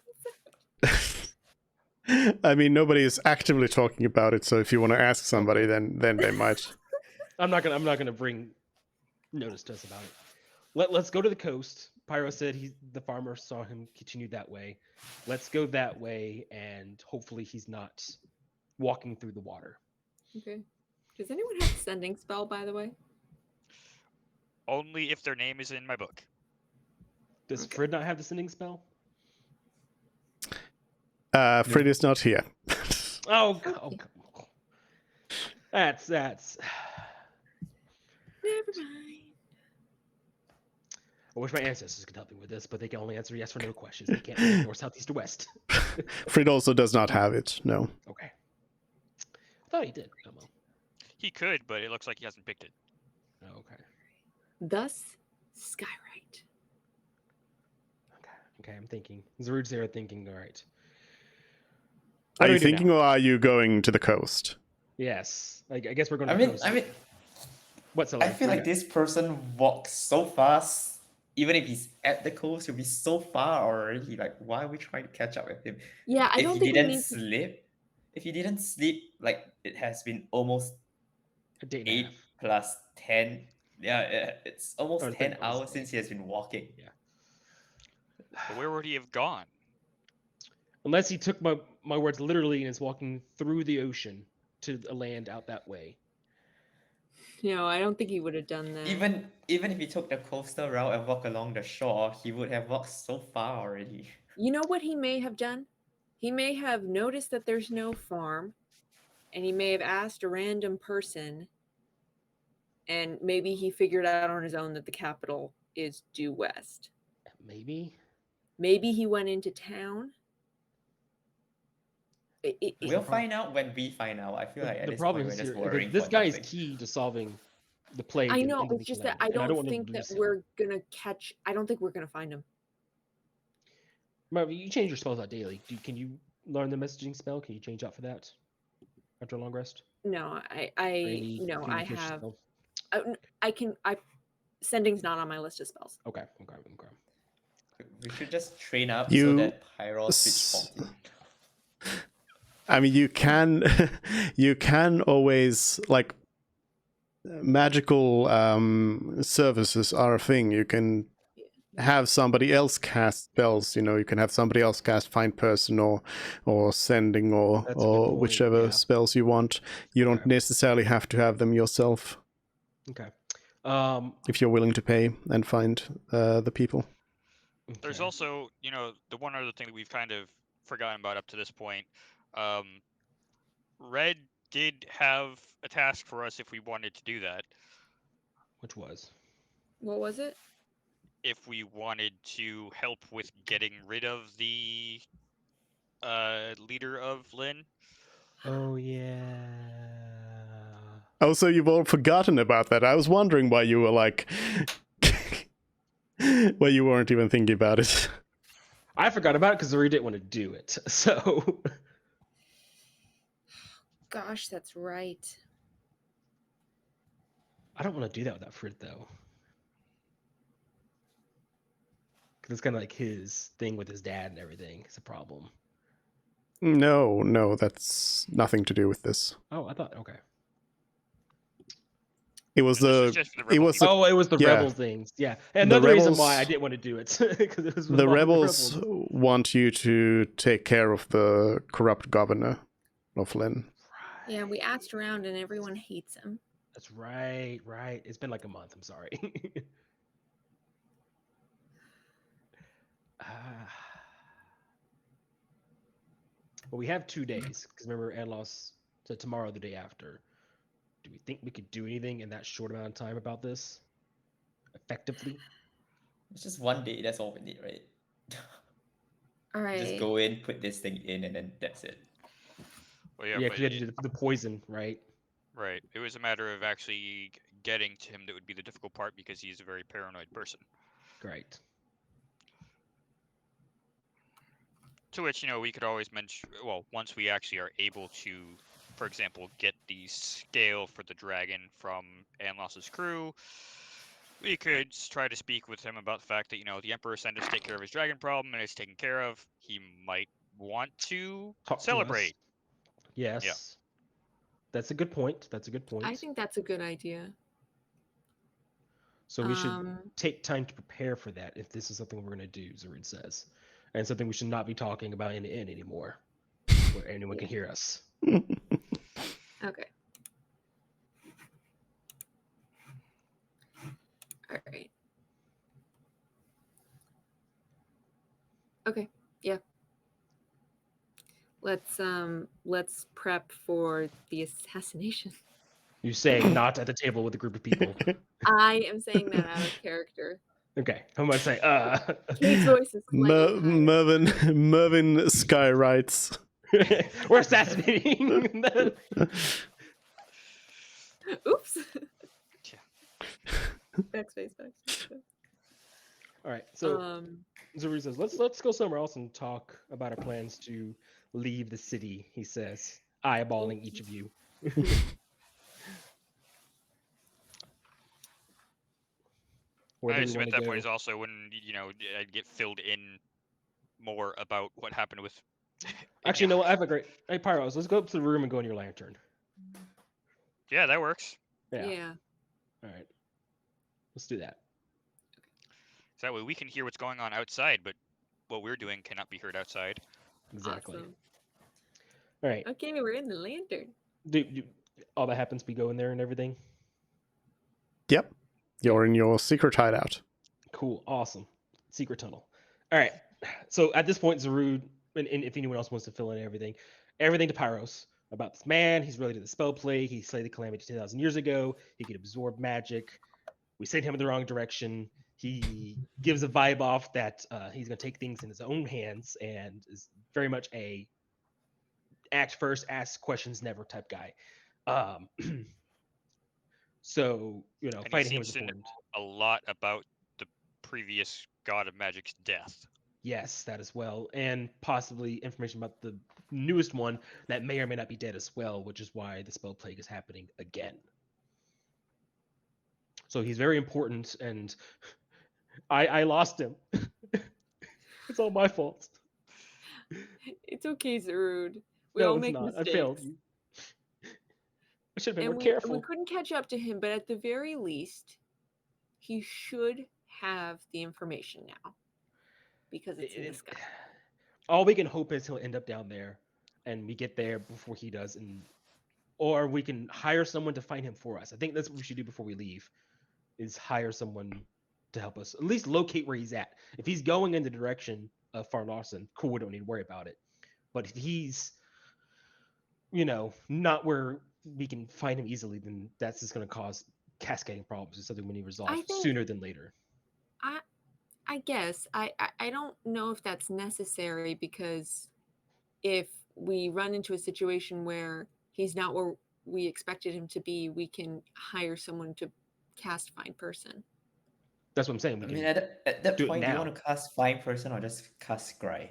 it says. I mean, nobody is actively talking about it, so if you want to ask somebody, then they might. I'm not gonna bring notice to us about it. Let's go to the coast. Pyro said the farmer saw him continue that way. Let's go that way, and hopefully he's not walking through the water. Okay. Does anyone have a sending spell, by the way? Only if their name is in my book. Does Okay. Frid not have the sending spell? Fred is not here. Oh, that's. Never mind. I wish my ancestors could help me with this, but they can only answer yes or no questions. They can't answer north, south, east, or west. Fred also does not have it. No. Okay. I thought he did. Oh, well. He could, but it looks like he hasn't picked it. Oh, okay. Thus, Skywrite. Okay, I'm thinking. Zarud's there thinking, all right. Are What do you we do thinking, now? or are you going to the coast? Yes. I guess we're going to I mean, coast. I mean, What's I feel like this person walks so fast. Even if he's at the coast, he'll be so far already. Like, why are we trying to catch up with him? Yeah, I If don't he think we didn't need to. sleep, if he didn't sleep, like it has been almost a day and a 8 half. plus 10. Yeah, it's almost Or 10 30 hours hours. since he has been walking. But where would he have gone? Unless he took my words literally and is walking through the ocean to a land out that way. No, I don't think he would have done that. Even if he took the coastal route and walked along the shore, he would have walked so far already. You know what he may have done? He may have noticed that there's no farm, and he may have asked a random person, and maybe he figured out on his own that the capital is due west. Maybe. Maybe he went into town. We'll find out when we find out. I feel like at The this problem point is we're just here, worrying this for guy is nothing. key to solving the plague. I in know, the it's just Weekland, that I and don't wanna think that lose him. we're gonna catch. I don't think we're gonna find him. Remember, you change your spells out daily. Can you learn the messaging spell? Can you change out for that after a long rest? No, Or any no, I communication have. spell? I can. Sending's not on my list of spells. Okay. We should just train up so You that Pyro switch s- 14. I mean, you can you can always like magical services are a thing. You can have somebody else cast spells. You know, you can have somebody else cast find person or sending That's a good or point, whichever yeah. spells you want. You don't Okay. necessarily have to have them yourself Okay. if you're willing to pay and find the people. There's okay. also, the one other thing that we've kind of forgotten about up to this point. Red did have a task for us if we wanted to do that. Which was? What was it? If we wanted to help with getting rid of the leader of Lynn. Oh yeah. Oh, so you've all forgotten about that. I was wondering why you were like why you weren't even thinking about it. I forgot about it because Zuri didn't want to do it. So Gosh, that's right. I don't want to do that without Frit though. Because it's kind of like his thing with his dad and everything. It's a problem. No, that's nothing to do with this. Oh, I thought okay. It was This was the just for the it rebel was people. Oh, it was the yeah. rebel things. Yeah. And The another reason why I rebels- didn't want to do it. Because it was the involving rebels want you to take care of the corrupt governor of Lynn. Yeah, we asked around and everyone hates him. That's right, right. It's been like a month. I'm sorry. Well, we have 2 days because remember, Anlos said tomorrow, the day after. Do we think we could do anything in that short amount of time about this effectively? It's just one day, that's all we need, right? All right. Just go in, put this thing in, and then that's it. Well, Yeah, yeah, because we had to do the poison, right? right. It was a matter of actually getting to him that would be the difficult part because he's a very paranoid person. Great. To which, we could always mention, well, once we actually are able to, for example, get the scale for the dragon from Anlos's crew, we could try to speak with him about the fact that, the Emperor sent us to take care of his dragon problem and it's taken care of. He might want to Talk to us. celebrate. Yes. That's a good point. That's a good point. I think that's a good idea. So we should take time to prepare for that if this is something we're going to do, Zarid says. And something we should not be talking about in the inn anymore, where anyone can hear us. Okay. All right. Okay. Yeah. Let's prep for the assassination. You say not at the table with a group of people. I am saying that out of character. Okay, I'm gonna say Kate's voice is slightly higher. Mervin Sky writes. We're assassinating. Oops. Yeah. Backspace. All right, so Zuri says, let's go somewhere else and talk about our plans to leave the city. He says, eyeballing each of you. Where I do we assume want at to that go? point is also when, I'd get filled in more about what happened with. Actually, no, I have a great. Hey, Pyros, let's go up to the room and go in your lantern. Yeah, that works. Yeah. All right, let's do that. So that way we can hear what's going on outside, but what we're doing cannot be heard outside. Exactly. Awesome. All right. Okay, we're in the lantern. All that happens, we go in there and everything. Yep. You're in your secret hideout. Cool. Awesome. Secret tunnel. All right. So at this point, Zarud, and if anyone else wants to fill in everything to Pyros about this man. He's related to the spell plague. He slayed the calamity 2,000 years ago. He could absorb magic. We sent him in the wrong direction. He gives a vibe off that he's going to take things in his own hands and is very much a act first, ask questions never type guy. So, And fighting he him is seems to know important. a lot about the previous god of magic's death. Yes, that as well. And possibly information about the newest one that may or may not be dead as well, which is why the spell plague is happening again. So he's very important, and I lost him. It's all my fault. It's okay, Zarud. We No, all it's make not. mistakes. I failed you. I should have been And more we careful. couldn't catch up to him, but at the very least, he should have the information now because it's in the sky. All we can hope is he'll end up down there, and we get there before he does, or we can hire someone to find him for us. I think that's what we should do before we leave, is hire someone to help us at least locate where he's at. If he's going in the direction of Far Lawson, cool, we don't need to worry about it. But if he's, not where we can find him easily, then that's just going to cause cascading problems. It's something we need to resolve think- sooner than later. I guess I don't know if that's necessary, because if we run into a situation where he's not where we expected him to be, we can hire someone to cast Find Person. That's what I'm saying. We I can mean, at that do it point, do you now. want to cast Find Person or just cast Scry?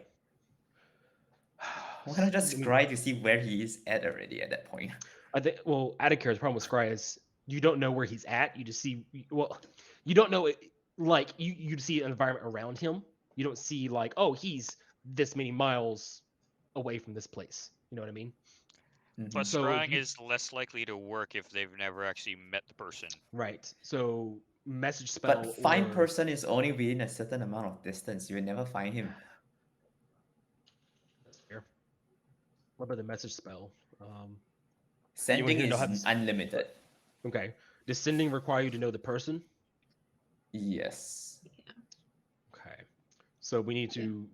Why not just I mean, Scry to see where he is at already at that point? I think, well, Adakar's problem with Scry is you don't know where he's at. You just see, you don't know it. Like you see an environment around him. You don't see like, oh, he's this many miles away from this place. You know what I mean? Plus, So if scrying you- is less likely to work if they've never actually met the person. Right. So message spell. But Find or- Person is only within a certain amount of distance. You will never find him. That's fair. What about the message spell? Sending to know is how to- unlimited. Okay. Does sending require you to know the person? Yes. Okay. So we need to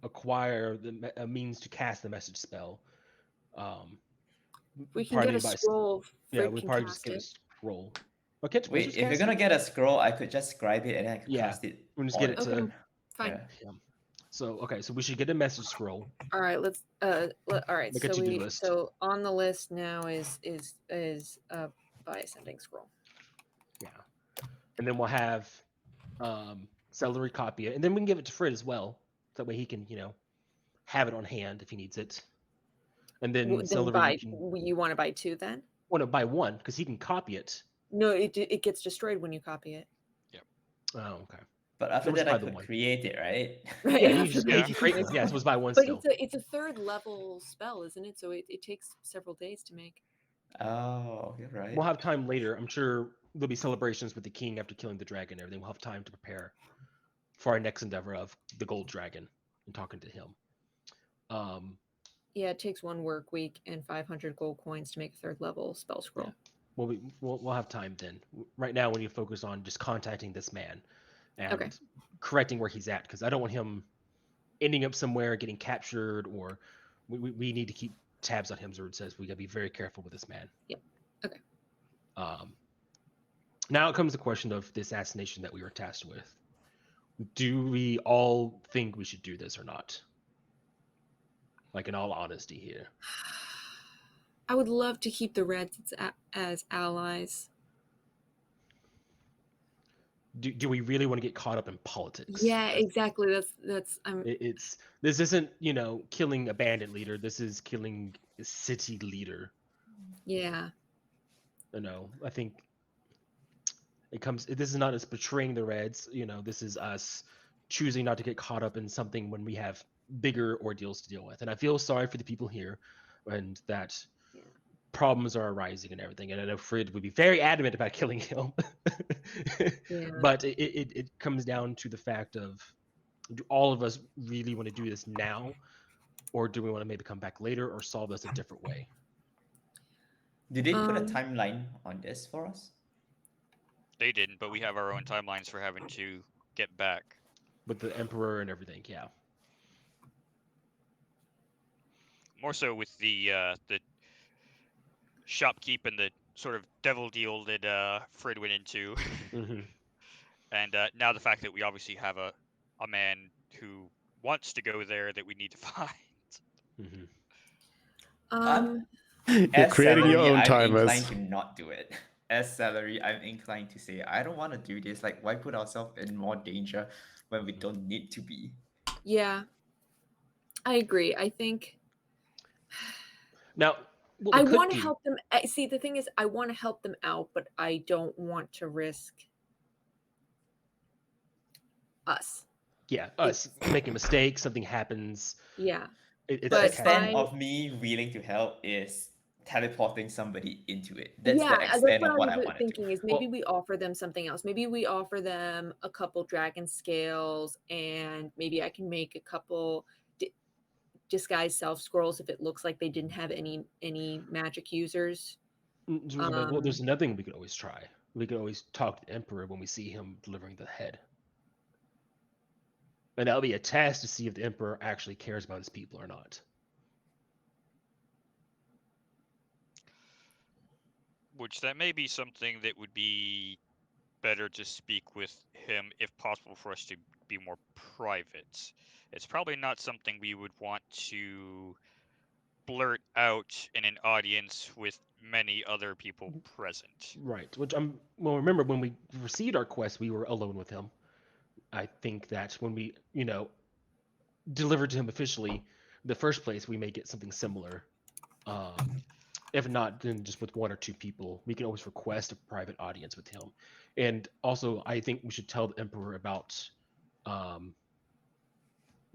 acquire a means to cast the message spell. We can get probably a by- scroll. Yeah, Fred we can probably just cast get a it. scroll. Okay, Wait, if you're gonna get a scroll, I could just scribe it and then I could Yeah, cast it. we'll just on get it it. to. Okay, fine. Yeah. So okay, so we should get a message scroll. All right, let's all right. Make a So to-do list. so on the list now is by ascending scroll. Yeah, and then we'll have Celery copy it, and then we can give it to Fred as well. That way he can have it on hand if he needs it. And then Then Celery buy. can You want to buy two then? want to buy one because he can copy it. No, it gets destroyed when you copy it. Oh, okay. But after Let's that, I buy the could one. create it, right? Right. Yeah, after you just that, can create one. Yeah, so it's buy one But still. it's a third level spell, isn't it? So it takes several days to make. Oh, you're right. We'll have time later. I'm sure there'll be celebrations with the king after killing the dragon and everything. We'll have time to prepare for our next endeavor of the gold dragon and talking to him. Yeah, it takes 1 work week and 500 gold coins to make a third level spell scroll. We'll have time then. Right now, we need to focus on just contacting this man and Okay. correcting where he's at, because I don't want him ending up somewhere getting captured, or we need to keep tabs on him. Zerd says we gotta be very careful with this man. Yep. Okay. Now it comes the question of the assassination that we were tasked with. Do we all think we should do this or not? Like, in all honesty here. I would love to keep the Reds as allies. Do we really want to get caught up in politics? Yeah, exactly. That's This isn't killing a bandit leader. This is killing a city leader. yeah. I think this is not us betraying the Reds. This is us choosing not to get caught up in something when we have bigger ordeals to deal with. And I feel sorry for the people here, and that problems are arising and everything. And I know Fred would be very adamant about killing him. Yeah. But it comes down to the fact of, do all of us really want to do this now, or do we want to maybe come back later or solve this a different way? Did they put a Um, timeline on this for us? They didn't, but we have our own timelines for having to get back. With the Emperor and everything, yeah. More so with the shopkeep and the sort of devil deal that Fred went into. Mm-hmm. And now the fact that we obviously have a man who wants to go there that we need to find. Mm-hmm. You're As creating your salary, own I'm timers. inclined to not do it. As salary, I'm inclined to say I don't want to do this. Like, why put ourselves in more danger when we don't need to be? Yeah. I agree. I think Now, what I we could want to do- help them. See, the thing is, I want to help them out, but I don't want to risk us. Yeah, us making mistakes, something happens. Yeah. It's The But like extent I- of me willing to help is teleporting somebody into it. That's yeah, the that's extent what of I what I was want to do. thinking is maybe we offer them something else. Maybe we offer them a couple dragon scales, and maybe I can make a couple disguise self scrolls if it looks like they didn't have any magic users. well, there's another thing we could always try. We could always talk to the Emperor when we see him delivering the head. And that'll be a test to see if the Emperor actually cares about his people or not. Which that may be something that would be better to speak with him, if possible, for us to be more private. It's probably not something we would want to blurt out in an audience with many other people present. Right. Which well, remember when we received our quest, we were alone with him. I think that when we, delivered to him officially, in the first place, we may get something similar. If not, then just with one or two people, we can always request a private audience with him. And also, I think we should tell the Emperor about the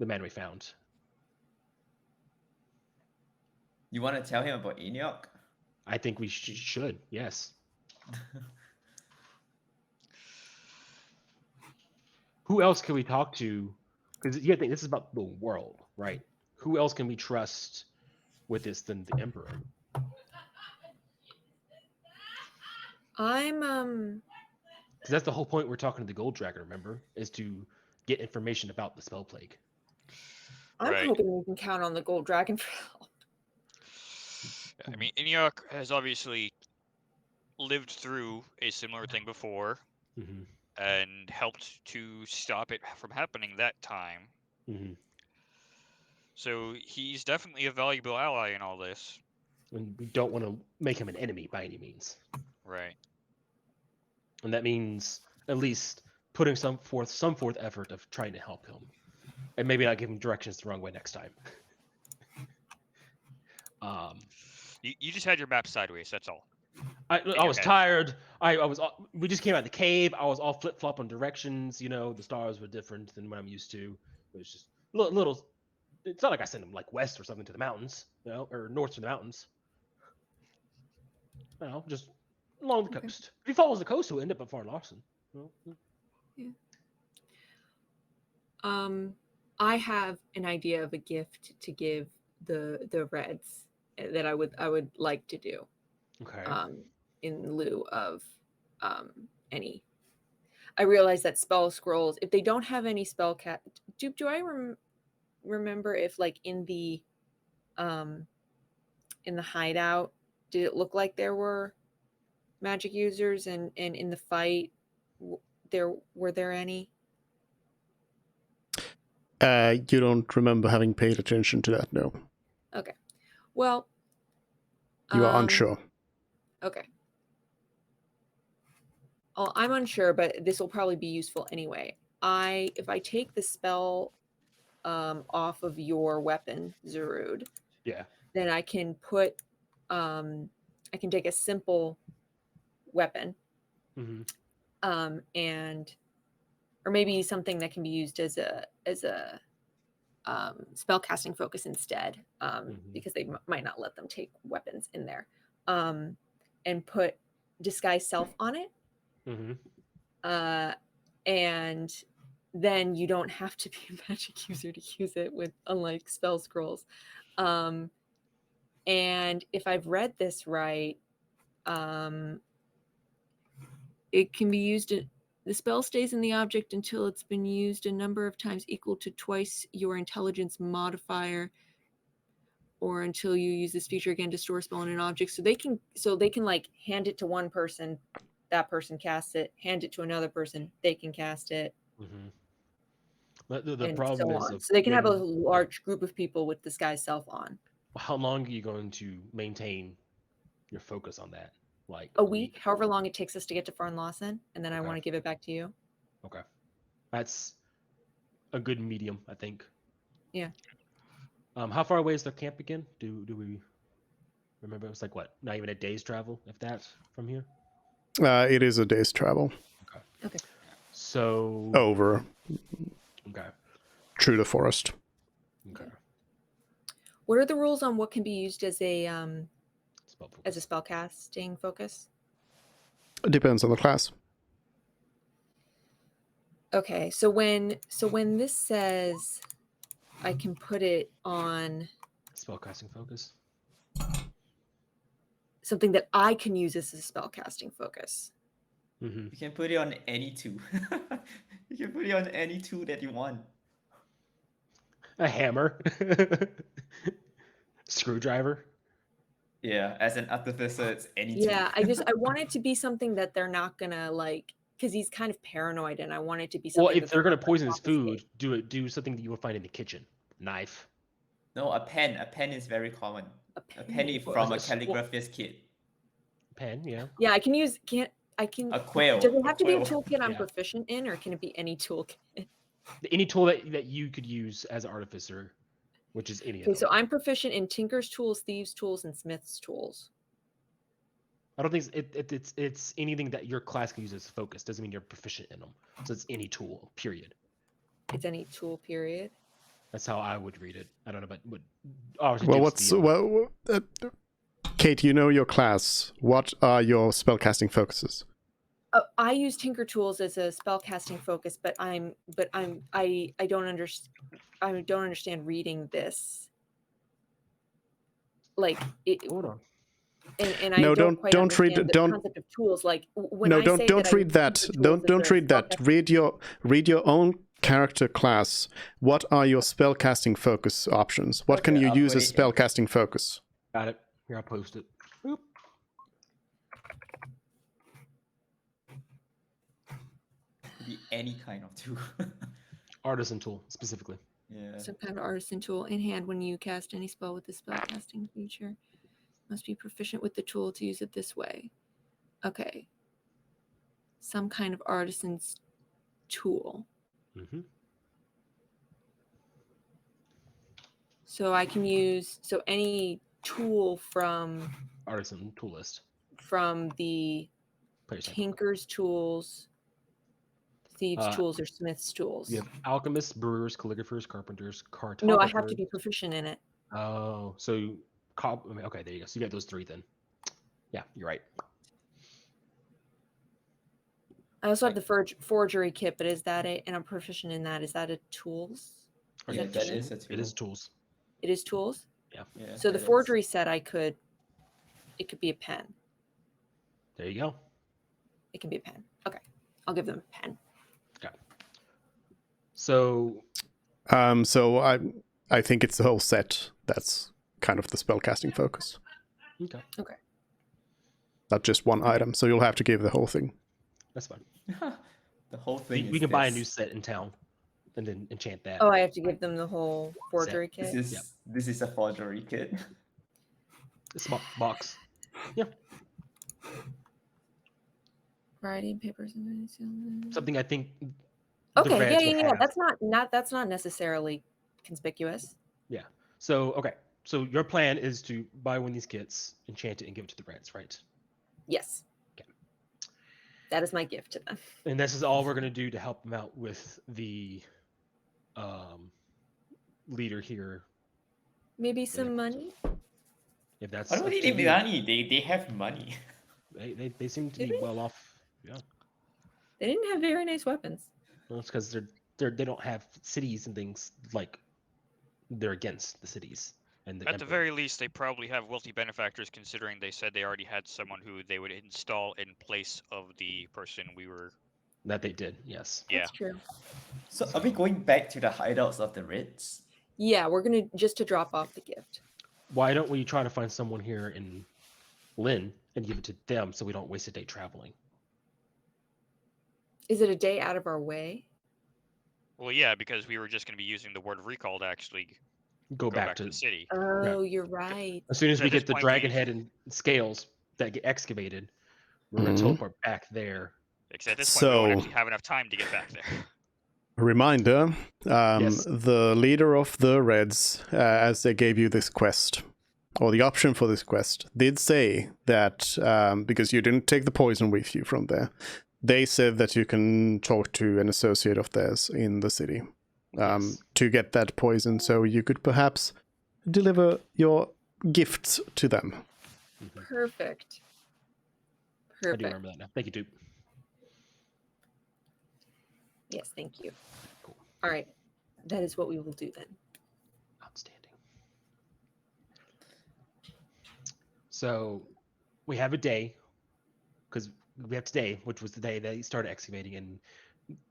man we found. You want to tell him about Enoch? I think we should, yes. Who else can we talk to? Because you gotta think this is about the world, right? Who else can we trust with this than the Emperor? I'm Because that's the whole point we're talking to the Gold Dragon, remember? Is to get information about the spell plague. I'm Right. hoping we can count on the gold dragon for help. I mean, Enoch has obviously lived through a similar thing before Mm-hmm. and helped to stop it from happening that time. Mm-hmm. So he's definitely a valuable ally in all this. And we don't want to make him an enemy by any means. Right. And that means at least putting some forth effort of trying to help him. And maybe not give him directions the wrong way next time. You just had your map sideways, that's all. I your was head. tired. We just came out of the cave. I was all flip-flop on directions. The stars were different than what I'm used to. It was just little. It's not like I sent him like west or something to the mountains, or north to the mountains. No, just along the Okay. coast. If he follows the coast, he'll end up at Far Lawson. I have an idea of a gift to give the Reds that I would like to do. Okay. In lieu of any. I realize that spell scrolls, if they don't have any spell do I remember if like in the hideout, did it look like there were magic users, and in the fight were there any? You don't remember having paid attention to that, no. Okay. Well, You are unsure. Okay. Oh, I'm unsure, but this will probably be useful anyway. If I take the spell off of your weapon, Zerud, Yeah. then I can put I can take a simple weapon, Mm-hmm. and or maybe something that can be used as a spell casting focus instead, because they might not let them take weapons in there, and put disguise self on it. Mm-hmm. And then you don't have to be a magic user to use it, with unlike spell scrolls. And if I've read this right, it can be used. The spell stays in the object until it's been used a number of times equal to twice your intelligence modifier, or until you use this feature again to store a spell in an object. So they can like hand it to one person, that person casts it, hand it to another person, they can cast it. Mm-hmm. But the and problem so is, on. So they can have a large group of people with disguise self on. how long are you going to maintain your focus on that? Like A week, however long it takes us to get to Farn Lawson, and then I Okay. want to give it back to you. Okay, that's a good medium, I think. Yeah. How far away is their camp again? Do we remember? It was like what? Not even a day's travel, if that, from here. It is a day's travel. Okay. So Over. Okay. through the forest. Okay. What are the rules on what can be used as a Spell focus. spellcasting focus? It depends on the class. Okay, so when this says I can put it on Spellcasting focus. something that I can use as a spellcasting focus. Mm-hmm. You can put it on any two. You can put it on any two that you want. A hammer. Screwdriver. Yeah, as an artificer, it's any Yeah, two. I want it to be something that they're not gonna like, because he's kind of paranoid, and I want it to be Well, something. if they're gonna poison his confiscate. food, do something that you would find in the kitchen. Knife. No, a pen. A pen is very common. A pen is Well, from a it's a- well- calligraphist kit. Pen, yeah. Yeah, I can use. I can. A quill. Does it have to be a quill. toolkit I'm Yeah. proficient in, or can it be any toolkit? Any tool that you could use as an artificer, which is any of Okay, them. so I'm proficient in tinker's tools, thieves' tools, and smith's tools. I don't think it's anything that your class can use as focus. Doesn't mean you're proficient in them. So it's any tool. Period. It's any tool, period. That's how I would read it. I don't know, but obviously Well, James the, Kate, you know your class. What are your spellcasting focuses? I use tinker tools as a spellcasting focus, but I don't understand reading this. Like it. hold on. And No, I don't quite read- understand the don't- concept of tools. Like when No, I say don't that I read use that. tinker tools Don't as a read that. spellcasting- Read your own character class. What are your spellcasting focus options? What can Okay, you I'll use put as it in. spellcasting focus? Got it. Here, I'll post it. Boop. Could be any kind of tool. Artisan tool specifically. Yeah. Some kind of artisan tool in hand when you cast any spell with the spellcasting feature. Must be proficient with the tool to use it this way. Okay. Some kind of artisan's tool. Mm-hmm. So I can use any tool from Artisan tool list. the Player's handbook. tinker's tools, thieves' Uh, tools, or smith's tools. You have alchemists, brewers, calligraphers, carpenters, cartographers. No, I have to be proficient in it. Oh, so okay, there you go. So you got those three then. Yeah, you're right. I also have the forgery kit, but is that and I'm proficient in that. Is that a tools? Are Yeah, you that proficient? is a tool. It is tools. It is tools. Yeah, So the that is. forgery set, it could be a pen. There you go. It can be a pen. Okay, I'll give them a pen. So So I think it's the whole set that's kind of the spellcasting focus, okay, not just one item. So you'll have to give the whole thing. that's fine. The whole thing. We is can buy a this. new set in town, and then enchant that. Oh, I have to give them the whole forgery kit. This is a forgery kit. This box. Yeah, Variety of papers and something I think. the Okay, Reds would yeah. have. That's not necessarily conspicuous. So okay, so your plan is to buy one of these kits, enchant it, and give it to the Reds, right? Yes. Okay. That is my gift to them. And this is all we're gonna do to help them out with the leader here. Maybe some money. If that's Why do up they to need you. money? They have money. They seem to Did be they? well off. Yeah, They didn't have very nice weapons. well, it's because they don't have cities and things like they're against the cities and the At the emperor. very least, they probably have wealthy benefactors, considering they said they already had someone who they would install in place of the person we were. That they did, yes. Yeah. That's true. So are we going back to the hideouts of the Reds? Yeah, we're gonna just to drop off the gift. Why don't we try to find someone here in Lynn and give it to them so we don't waste a day traveling? Is it a day out of our way? Well, yeah, because we were just going to be using the word of recall to actually Go go back to the city. Oh, you're right. as soon as So we at this get the point, dragon we- head and scales that get excavated, we're gonna Mhm. teleport back there. Because at this point, we won't So- actually have enough time to get back there. A reminder, Yes. the leader of the Reds, as they gave you this quest, or the option for this quest, did say that, because you didn't take the poison with you from there, they said that you can talk to an associate of theirs in the city. Yes. So you can talk to them. They will Yes. to get that poison, so you could perhaps deliver your gifts to them. Perfect. I do Perfect. remember that now. Thank you, Dupe. Yes, thank you. Cool. All right. That is what we will do then. Outstanding. So we have a day, because we have today, which was the day that he started excavating, and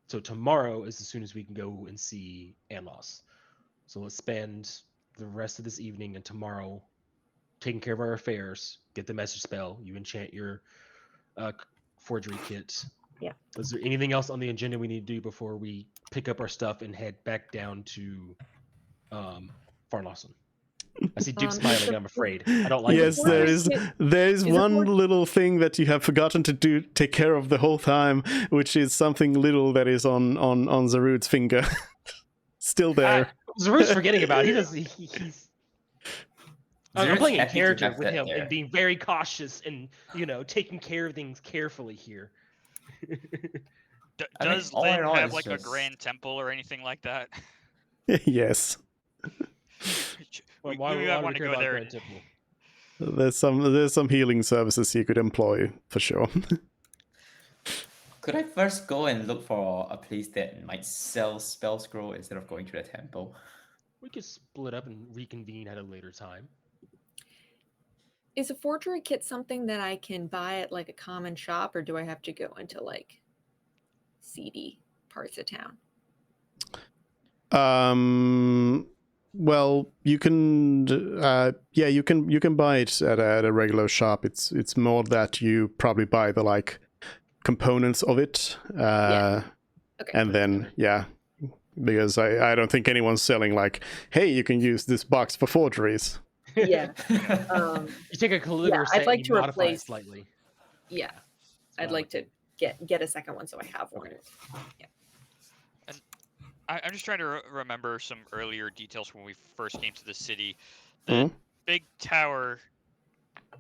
so tomorrow is as soon as we can go and see Anlos. So let's spend the rest of this evening and tomorrow taking care of our affairs. Get the message spell. You enchant your forgery kit. Yeah. Is there anything else on the agenda we need to do before we pick up our stuff and head back down to Farlosson? I see Duke smiling. I'm afraid. I don't like Yes, this. there fortress is kit- there is it one for- little thing that you have forgotten to take care of the whole time, which is something little that is on Zarud's finger. Still there. Zarut's forgetting about it. He does. He's. I'm Zarut's playing in happy to character have with that him there. and being very cautious and taking care of things carefully here. I mean, Does all in Lynn all, have it's like a just- grand temple or anything like that? Yes. Why We do might we want to care go about there. Grand Temple? There's some healing services you could employ for sure. Could I first go and look for a place that might sell spell scroll instead of going to the temple? We could split up and reconvene at a later time. Is a forgery kit something that I can buy at like a common shop, or do I have to go into like seedy parts of town? Well, you can you can buy it at a regular shop. It's more that you probably buy the like components of it. Okay. And then because I don't think anyone's selling like, hey, you can use this box for forgeries. Yeah. You take a caliber I'd set like and to you modify it replace- slightly. Yeah. That's what I'd I like would to do. get a second one so I have one. Okay. I'm just trying to remember some earlier details when we first came to the city. The Mhm. big tower.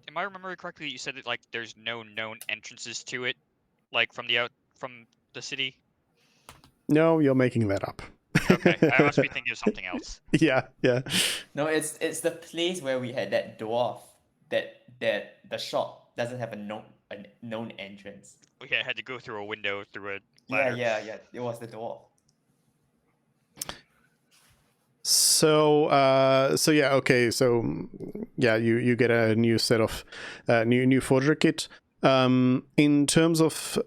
Am I remembering correctly that you said that like there's no known entrances to it, like from the city? No, you're making that up. Okay, I must be thinking of something else. Yeah. No, it's the place where we had that dwarf that the shop doesn't have a known entrance. We had to go through a window through a Yeah, ladder. yeah. It was the dwarf. So yeah, okay. So yeah, you get a new set of new forgery kit. In terms of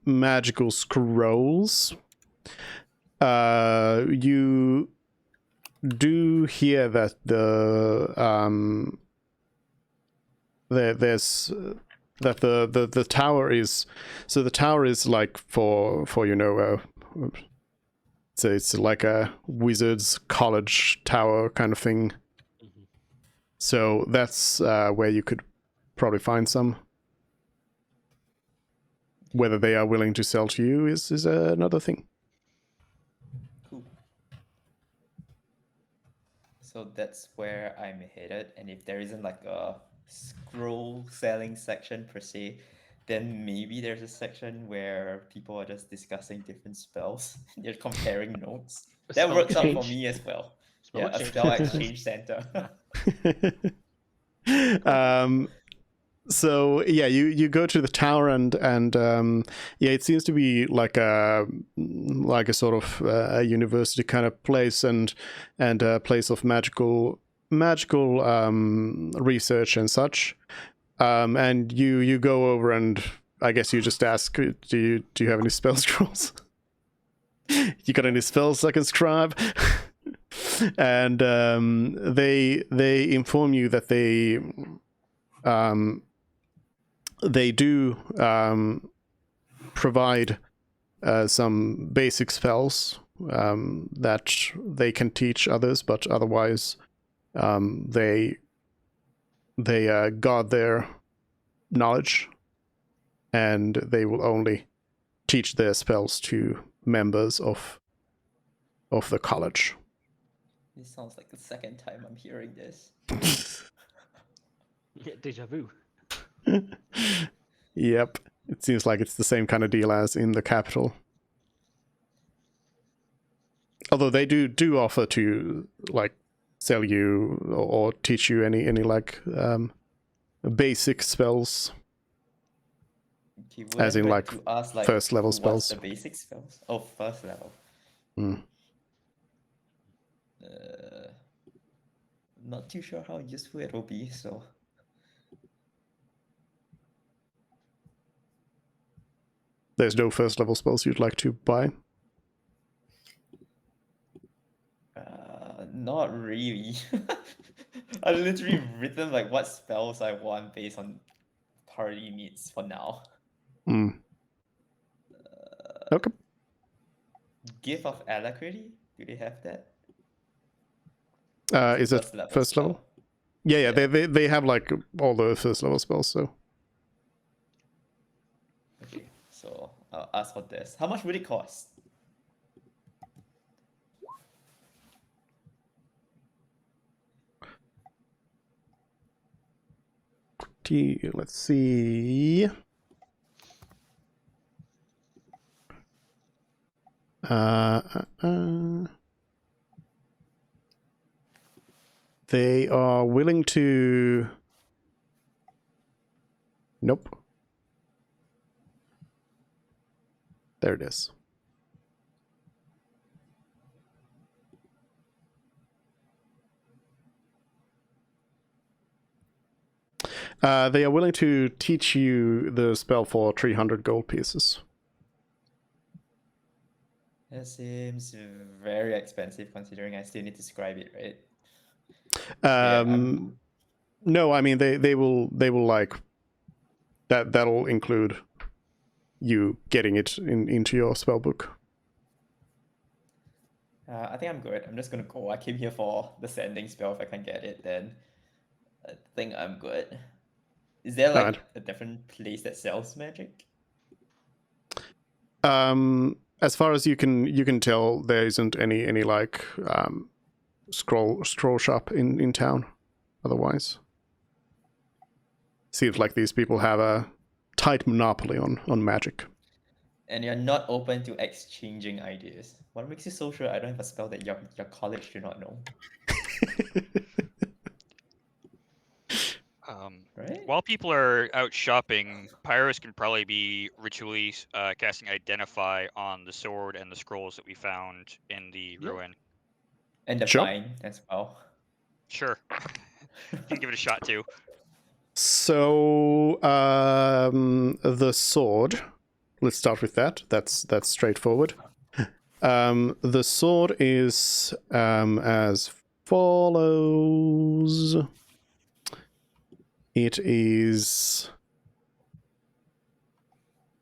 magical scrolls, you do hear that there's that the tower is, so the tower is like for so it's like a wizard's college tower kind of thing. Mhm. So that's where you could probably find some. Whether they are willing to sell to you is another thing. Cool. So that's where I'm headed, and if there isn't like a scroll selling section per se, then maybe there's a section where people are just discussing different spells. They're comparing notes. A That spell works out for exchange. me as well. Spell Yeah, a exchange. spell exchange center. So yeah, you go to the tower and yeah, it seems to be like a sort of a university kind of place and a place of magical research and such. And you go over and I guess you just ask, do you have any spell scrolls? You got any spells I can scribe? And they inform you that they do provide some basic spells that they can teach others, but otherwise they guard their knowledge, and they will only teach their spells to members of the college. This sounds like the second time I'm hearing this. Yeah, deja vu. Yep, it seems like it's the same kind of deal as in the capital. although they do offer to like sell you or teach you any like basic spells. Okay, As in, like, to ask, like, first level what's spells. the basic spells? Oh, first level. Mm. Not too sure how useful it will be, so There's no first level spells you'd like to buy. not really. I literally written like what spells I want based on party needs for now. Mm. Okay. Gift of Alacrity, do they have that? Is it first spell? level? Yeah, Yeah. they have like all the first level spells. So Okay, so I'll ask for this. How much would it cost? let's see. They are willing to. Nope. There it is. They are willing to teach you the spell for 300 gold pieces. That seems very expensive considering I still need to scribe it, right? No, I mean they will like that'll include you getting it into your spell book. I think I'm good. I'm just gonna go. I came here for the sending spell. If I can get it, then I think I'm good. Is there like Alright. a different place that sells magic? As far as you can tell, there isn't any like scroll shop in town. Otherwise, seems like these people have a tight monopoly on magic. And you're not open to exchanging ideas. What makes you so sure I don't have a spell that your college do not know? Right? While people are out shopping, Pyros can probably be ritually casting Identify on the sword and the scrolls that we found in the Yeah. ruin. And the Sure. vine as well. Sure. Can give it a shot too. So the sword. Let's start with that. That's straightforward. The sword is as follows. It is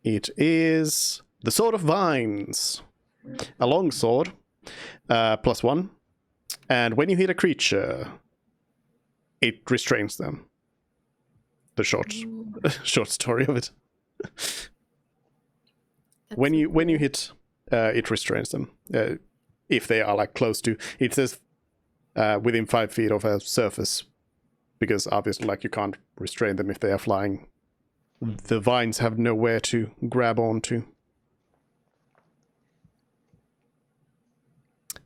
the Sword of Vines, a long sword, +1, and when you hit a creature, it restrains them. The short story of it. When you hit, it restrains them. If they are like close to, it says within 5 feet of a surface, because obviously like you can't restrain them if they are flying. The vines have nowhere to grab onto.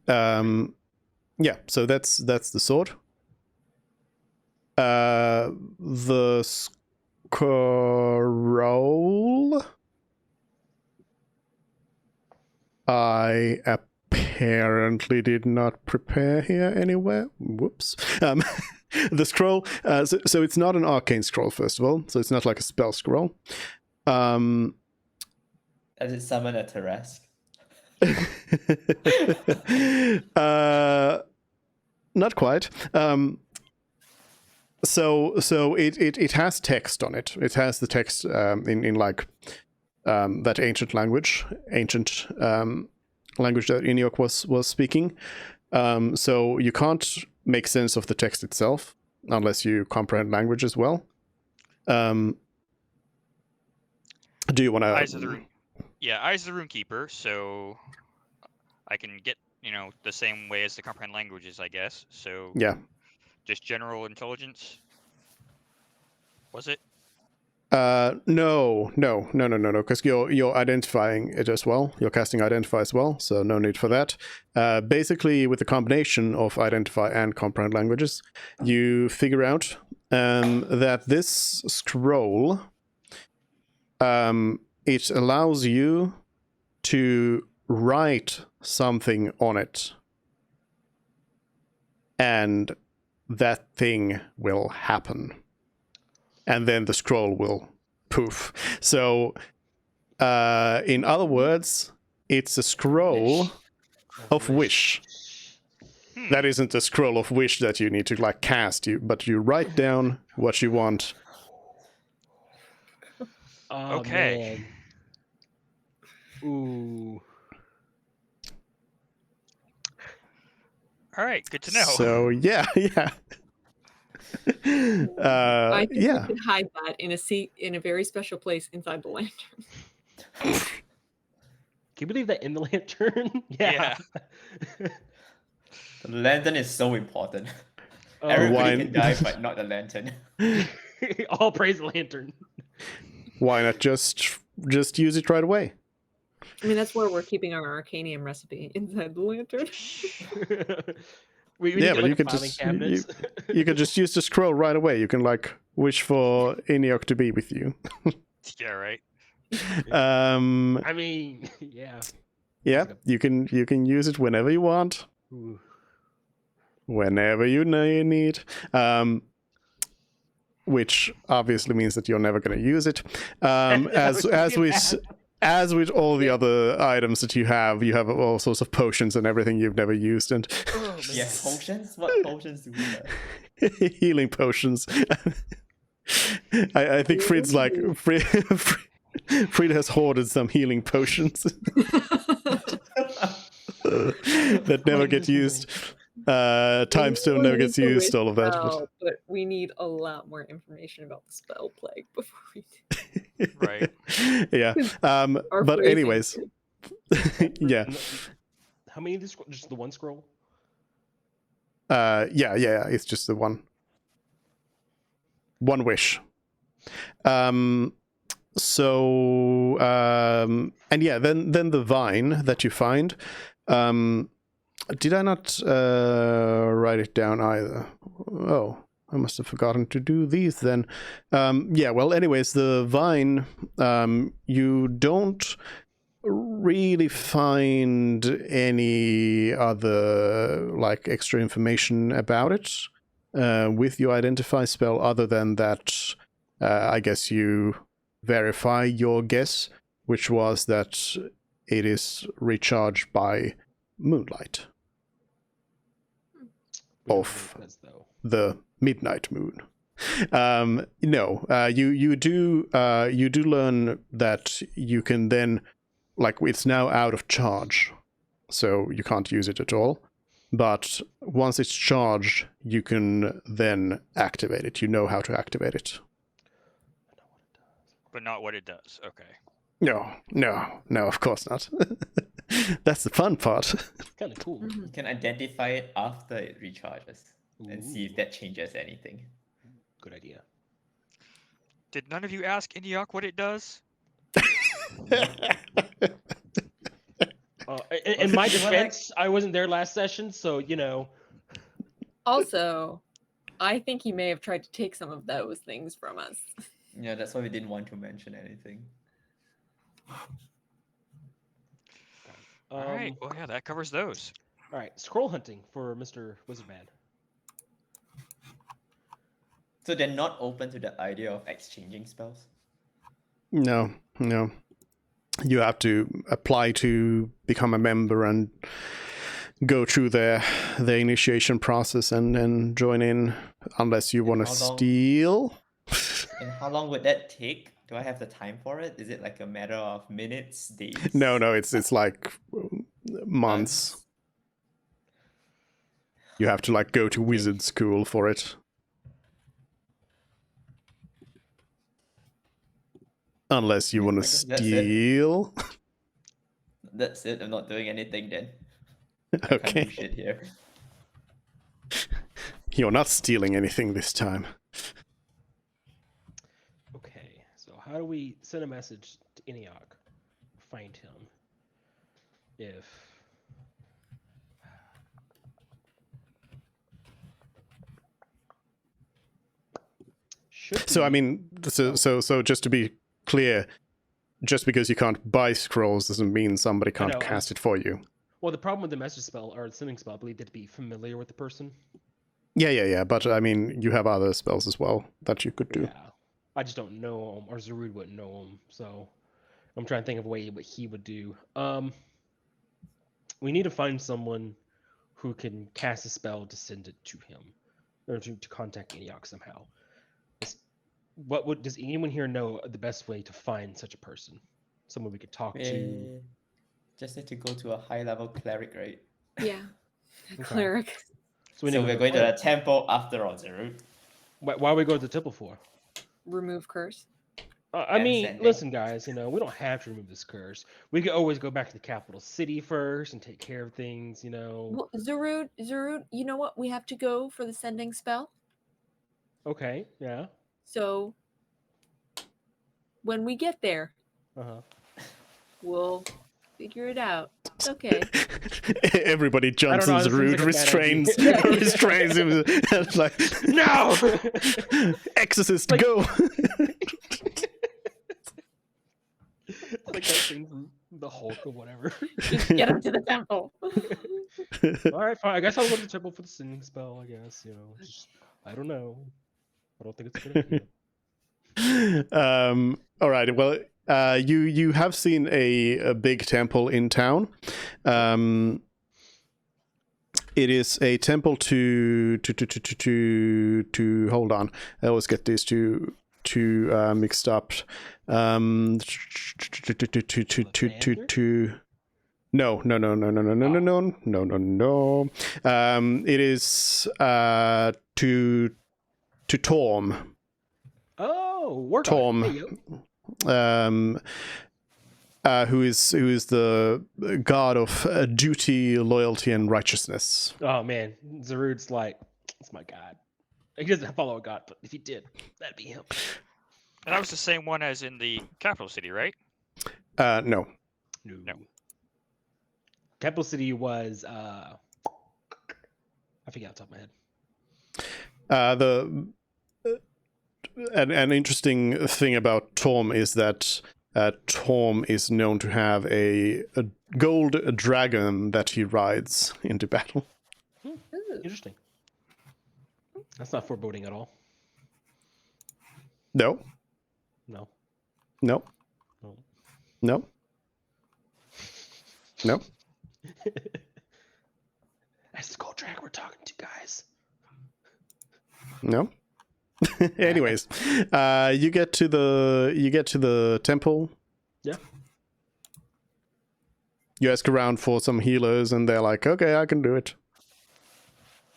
Yeah, so that's the sword. The scroll, I apparently did not prepare here anywhere. Whoops. The scroll, so it's not an arcane scroll, first of all, so it's not like a spell scroll. Does it summon a Tarrasque? Not quite. So it has text on it. It has the text in like that ancient language that Iniok was speaking. So you can't make sense of the text itself unless you comprehend language as well. Do you want to? Eyes of the Rune. Yeah, Eyes of the Runekeeper. So I can get the same way as the comprehend languages, I guess. So Yeah. just general intelligence. Was it? No, because you're identifying it as well. You're casting identify as well, so no need for that. Basically, with the combination of identify and comprehend languages, you figure out that this scroll it allows you to write something on it, and that thing will happen. And then the scroll will poof. So, in other words, it's a scroll of wish. That isn't a scroll of wish that you need to like cast, but you write down what you want. Oh, Okay. Man. Ooh. All right, good to know. So yeah. I think Yeah. we could hide that in a very special place inside the lantern. Can you believe that in the lantern? Yeah. The lantern is so important. Oh, Everybody Why- can die, but not the lantern. all praise the lantern. Why not just use it right away? I mean, that's where we're keeping our Arcanium recipe inside the lantern. we Yeah, need to but get, like, you a could filing just- cabinets. You can just use the scroll right away. You can like wish for Eniok to be with you. Yeah, right. I mean, yeah. Yeah, you can use it whenever you want, Ooh. whenever you need. Which obviously means that you're never going to use it. As with all the other items that you have all sorts of potions and everything you've never used, and Oh, man. Yes, potions? What potions do we have? healing potions. I think Frid's like Frid has hoarded some healing potions that never get used. Time stone never gets used. All of that. But... But we need a lot more information about the spell plague before we do. Right. Yeah. Our But phrasing anyways, yeah. How many of these? Just the one scroll? Yeah. It's just the one wish. So and yeah, then the vine that you find. Did I not write it down either? Oh, I must have forgotten to do these then. Yeah, well, anyways, the vine, you don't really find any other like extra information about it with your identify spell other than that I guess you verify your guess, which was that it is recharged by moonlight of the midnight moon. No, you do learn that you can then, like, it's now out of charge, so you can't use it at all. But once it's charged, you can then activate it. You know how to activate it. But not what it does. Okay. No, of course not. That's the fun part. Kind of cool. Mhm. You can identify it after it recharges and see if that changes anything. Good idea. Did none of you ask Eniok what it does? In my defense, I wasn't there last session, so you know. Also, I think he may have tried to take some of those things from us. Yeah, that's why we didn't want to mention anything. All right. Well, yeah, that covers those. All right. Scroll hunting for Mr. Wizardman. So they're not open to the idea of exchanging spells? No. You have to apply to become a member and go through their initiation process and join in, unless you want to how long- steal. And how long would that take? Do I have the time for it? Is it like a matter of minutes, days? No, it's like months. You have to like go to wizard school for it. Unless you want to I guess that's it. steal. That's it. I'm not doing anything then. I can't do Okay. shit here. You're not stealing anything this time. Okay. So how do we send a message to Eniok? Find him. If should So I we- mean, so just to be clear, just because you can't buy scrolls doesn't mean somebody can't know, cast it for you. well, the problem with the message spell or the sending spell, I believe, that to be familiar with the person. Yeah. But I mean, you have other spells as well that you could do. Yeah, I just don't know him, or Zarud wouldn't know him. So I'm trying to think of a way what he would do. We need to find someone who can cast a spell to send it to him, or to contact Eniok somehow. Does anyone here know the best way to find such a person? Someone we could talk to. Eh, just need to go to a high level cleric, right? Yeah. Okay. Cleric. So, we So need we're to going to cleric. the temple after all, Zerud. Why we go to the temple for? Remove curse. I And mean, sending. listen, guys. We don't have to remove this curse. We could always go back to the capital city first and take care of things. Well, Zarud, you know what? We have to go for the sending spell. Okay. Yeah. So when we get there, Uh-huh. we'll figure it out. It's okay. Everybody jumps know, in this the seems root, like a bad idea. restrains him. It's like, No. exorcist, Like- go! Like that scene from the Hulk or whatever. Just get him to the temple. All right, fine. I guess I'll go to the temple for the sending spell. I guess I don't know. I don't think it's a good idea. All right. Well, you have seen a big temple in town. It is a temple to hold on. I always get these two mixed up. No. It is to Torm. Oh, work Tom. on it. Hey, yo. Who is the god of duty, loyalty, and righteousness. Oh man, Zarud's like, it's my god. He doesn't follow a god, but if he did, that'd be him. And that was the same one as in the capital city, right? No. No. Capital City was I forget off the top of my head. An interesting thing about Torm is that Torm is known to have a gold dragon that he rides into battle. Ooh. Interesting. That's not foreboding at all. No. No. No. No. No. No. That's the gold dragon we're talking to, guys. No. Anyways, you get to the temple. Yeah. You ask around for some healers, and they're like, "Okay, I can do it.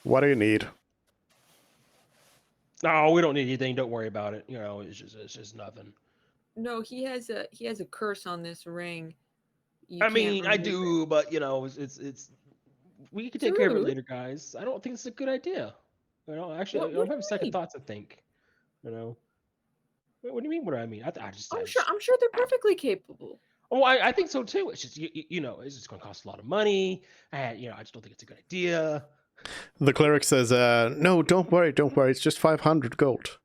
What do you need?" No, we don't need anything. Don't worry about it. It's just nothing. No, he has a curse on this ring. You I can't mean, I remove it. do, but it's we can take care of it Dude. later, guys. I don't think it's a good idea. Actually, What I'm do having you second mean? thoughts. I think. What do you mean? What do I mean? I just. I'm sure they're perfectly capable. Oh, I think so too. It's just it's just going to cost a lot of money, and I just don't think it's a good idea. The cleric says, "No, don't worry. It's just 500 gold,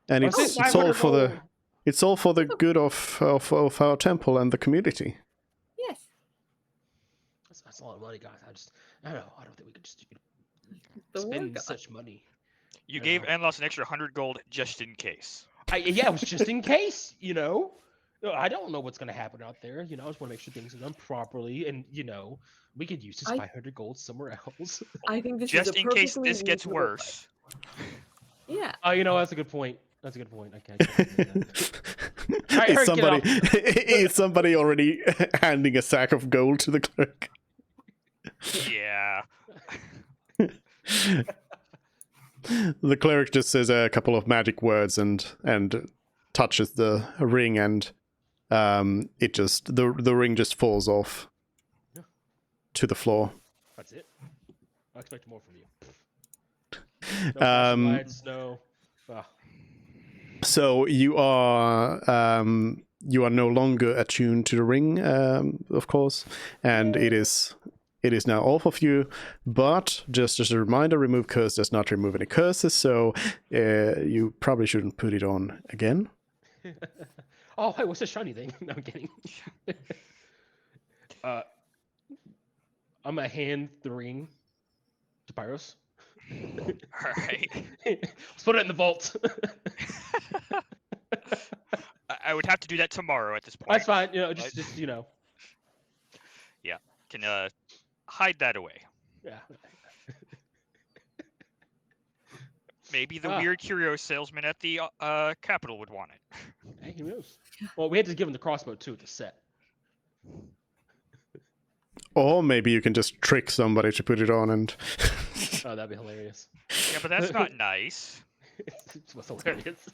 and What's it's it, it's all 500 for the gold? it's all for the good of our temple and the community." Yes. That's a lot of money, guys. I don't know. I don't think we could just The war spend god. such money. You I gave know. Anlos an extra 100 gold just in case. Yeah, it was just in case, I don't know what's going to happen out there. I just want to make sure things are done properly, and we could use this I- 500 gold somewhere else. I think this Just is a in case perfectly this gets reasonable worse. plan. Yeah. Oh, that's a good point. That's a good point. I can't. Alright, Is hurry, somebody get is somebody already handing a sack of gold to the cleric? Yeah. The cleric just says a couple of magic words and touches the ring, and it just the ring just falls off Yeah. to the floor. That's it. I expect more from you. No flashing lights, no. Ah. So you are no longer attuned to the ring, of course, and it is now off of you. But just as a reminder, remove curse does not remove any curses, so you probably shouldn't put it on again. Oh, hey, what's this shiny thing? No, I'm kidding. I'm gonna hand the ring to Pyros. All right. Let's put it in the vault. I would have to do that tomorrow at this point. That's fine. You know, just you know. Can hide that away. Yeah. Maybe the Ah. weird curio salesman at the Capitol would want it. Hey, who knows? Well, we had to give him the crossbow too at the set. Or maybe you can just trick somebody to put it on and. Oh, that'd be hilarious. Yeah, but that's not nice. It's what's hilarious.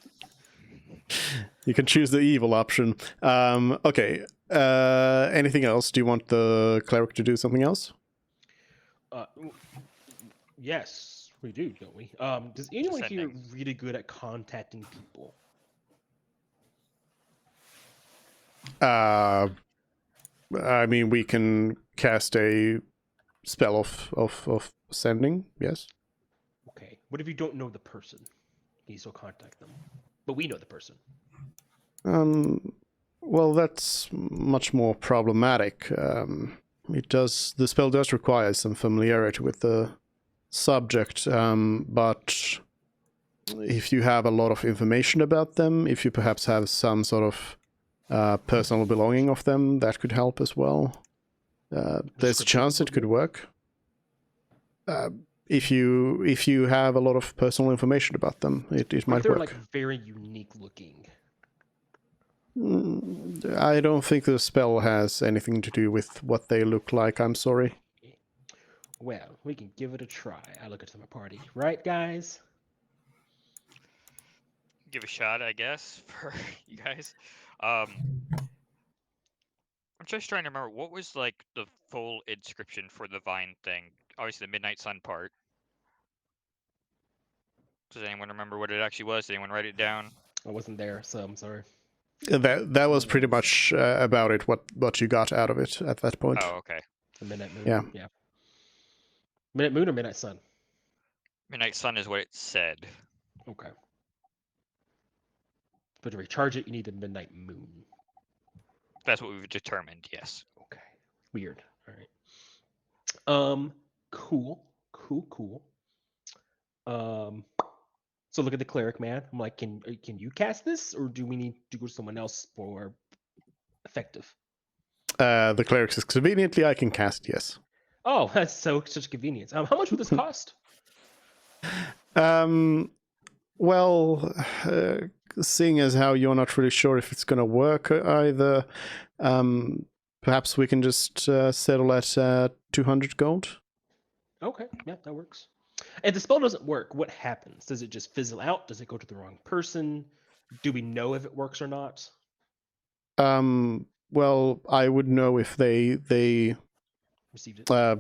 You can choose the evil option. Okay. Anything else? Do you want the cleric to do something else? Yes, we do, don't we? Does anyone here really good at contacting people? I mean, we can cast a spell of sending. Yes. Okay. What if you don't know the person? Can you still contact them? But we know the person. Well, that's much more problematic. The spell does require some familiarity with the subject, but if you have a lot of information about them, if you perhaps have some sort of personal belonging of them, that could help as well. There's a chance it could work. If you have a lot of personal information about them, it might they're work. like very unique looking. I don't think the spell has anything to do with what they look like. I'm sorry. Well, we can give it a try. I look at my party, right, guys? Give a shot, I guess, for you guys. I'm just trying to remember what was like the full inscription for the vine thing. Obviously, the Midnight Sun part. Does anyone remember what it actually was? Did anyone write it down? I wasn't there, so I'm sorry. That was pretty much about it. What you got out of it at that point. Oh, okay. The Midnight Moon. Yeah. Midnight Moon or Midnight Sun? Midnight Sun is what it said. Okay. But to recharge it, you need the Midnight Moon. That's what we've determined. Yes. Okay. Weird. All right. Cool. So look at the cleric, man. I'm like, can you cast this, or do we need to go to someone else for effective? The cleric says, conveniently, I can cast, yes. Oh, that's such convenience. How much would this cost? Well, seeing as how you're not really sure if it's going to work either, perhaps we can just settle at 200 gold. Okay, yeah, that works. If the spell doesn't work, what happens? Does it just fizzle out? Does it go to the wrong person? Do we know if it works or not? Well, I would know if they Received it. I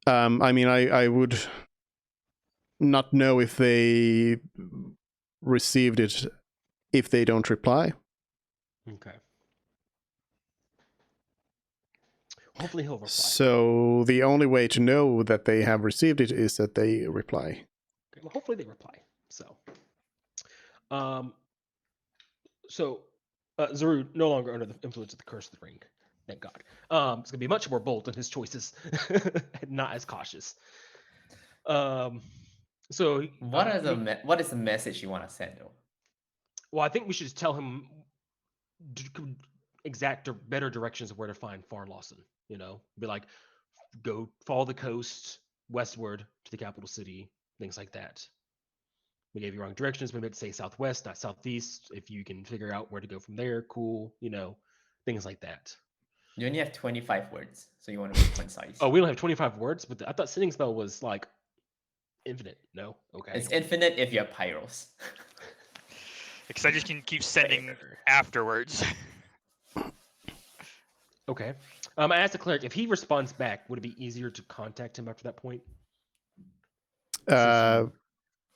I mean, I would not know if they received it if they don't reply. Okay. Hopefully he'll reply. So the only way to know that they have received it is that they reply. Okay, well, hopefully they reply. So, Zaru no longer under the influence of the curse of the ring. Thank God. It's gonna be much more bold in his choices, not as cautious. So What is the message you want to send though? well, I think we should just tell him better directions of where to find Farlawson. You know, be like, go follow the coast westward to the capital city, things like that. We gave you wrong directions. We meant to say southwest, not southeast. If you can figure out where to go from there, cool. You know, things like that. You only have 25 words, so you want to be concise. Oh, we don't have 25 words, but I thought sending spell was like infinite. No, okay. It's infinite if you have Pyros. Because I just can keep sending afterwards. Okay. I asked the cleric if he responds back, would it be easier to contact him after that point?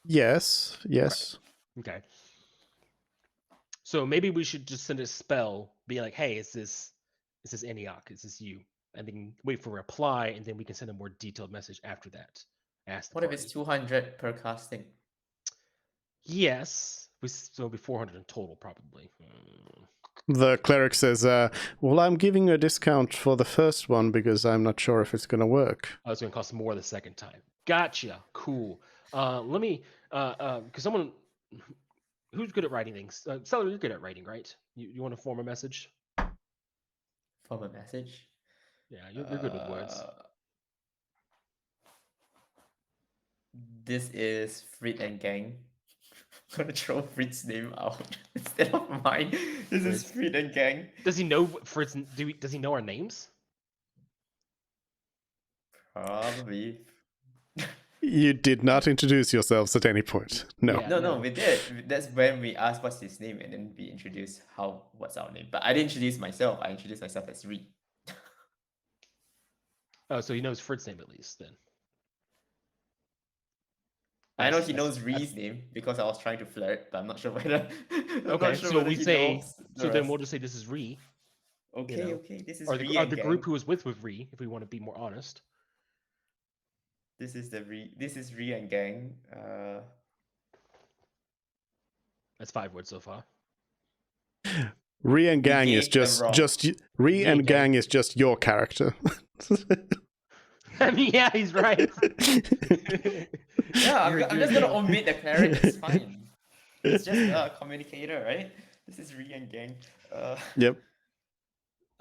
Yes, yes. Okay. So maybe we should just send a spell, be like, "Hey, is this Antioch? Is this you?" And then wait for a reply, and then we can send a more detailed message after that. Ask the What if party. it's 200 per casting? Yes. So it'll be 400 in total, probably. The cleric says, well, I'm giving you a discount for the first one because I'm not sure if it's going to work. Oh, it's going to cost more the second time. Gotcha. Cool. Let me, because someone who's good at writing things. Seller, you're good at writing, right? You want to form a message? From a message? Yeah, you're good with words. This is Frit and Gang. I'm gonna throw Frit's name out instead of mine. This is Fritz. Frit and Gang. Does he know Fritz? Does he know our names? Probably. You did not introduce yourselves at any point. No. Yeah. No, we did. That's when we asked what's his name, and then we introduced what's our name. But I didn't introduce myself. I introduced myself as Reed. Oh, so he knows Fritz's name at least then. I know That's- he knows that's- Reed's name because I was trying to flirt, but I'm not sure whether. I'm Okay, not sure so whether we he say. knows the So then rest. we'll just say this is Ree. Okay, know, okay. This is Or Ree the and group Gang. who was with Ree, if we want to be more honest. This is Ree and Gang. That's 5 words so far. Re and Gang is gave them just wrong. just Re Yeah, and Gang. Gang is just your character. I mean, yeah, he's right. Yeah, You're I'm just gonna good. omit the cleric. It's fine. It's just a communicator, right? This is Ree and Gang. Yep.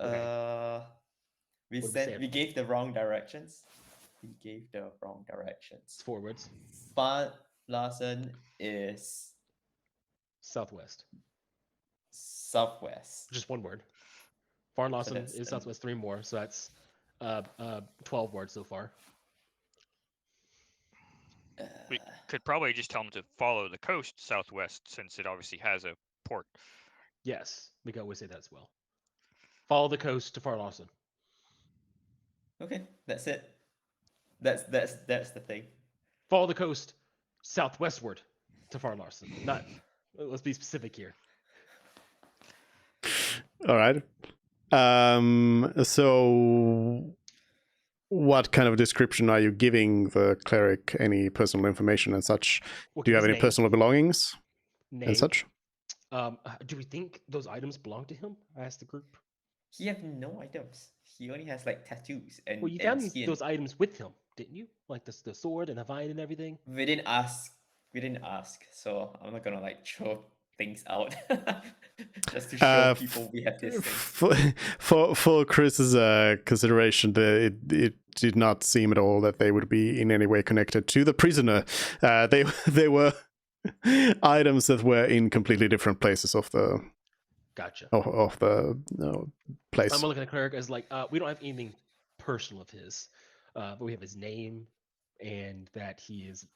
We What did we say? we gave the wrong directions. We gave the wrong directions. It's 4 words. Van Larsen is Southwest. southwest. Just 1 word. Farn Lawson that's is an- Southwest 3 more, so that's 12 words so far. We could probably just tell them to follow the coast southwest, since it obviously has a port. Yes, we can always say that as well. Follow the coast to Far Lawson. Okay, that's it. That's the thing. Follow the coast southwestward to Far Larson. Not. Let's be specific here. All right. So what kind of description are you giving the cleric? Any personal information and such? We'll Do you give have his any name. personal belongings Name. and such? Do we think those items belong to him? I asked the group. He have no items. He only has like tattoos and, Well, you and found skin. those items with him, didn't you? Like the sword and the vine and everything. We didn't ask. So I'm not gonna like throw things out just to show people we have this thing. For Chris's consideration, it did not seem at all that they would be in any way connected to the prisoner. They were items that were in completely different places of the Gotcha. of the place. I'm gonna look at the cleric as like, we don't have anything personal of his, but we have his name and that he is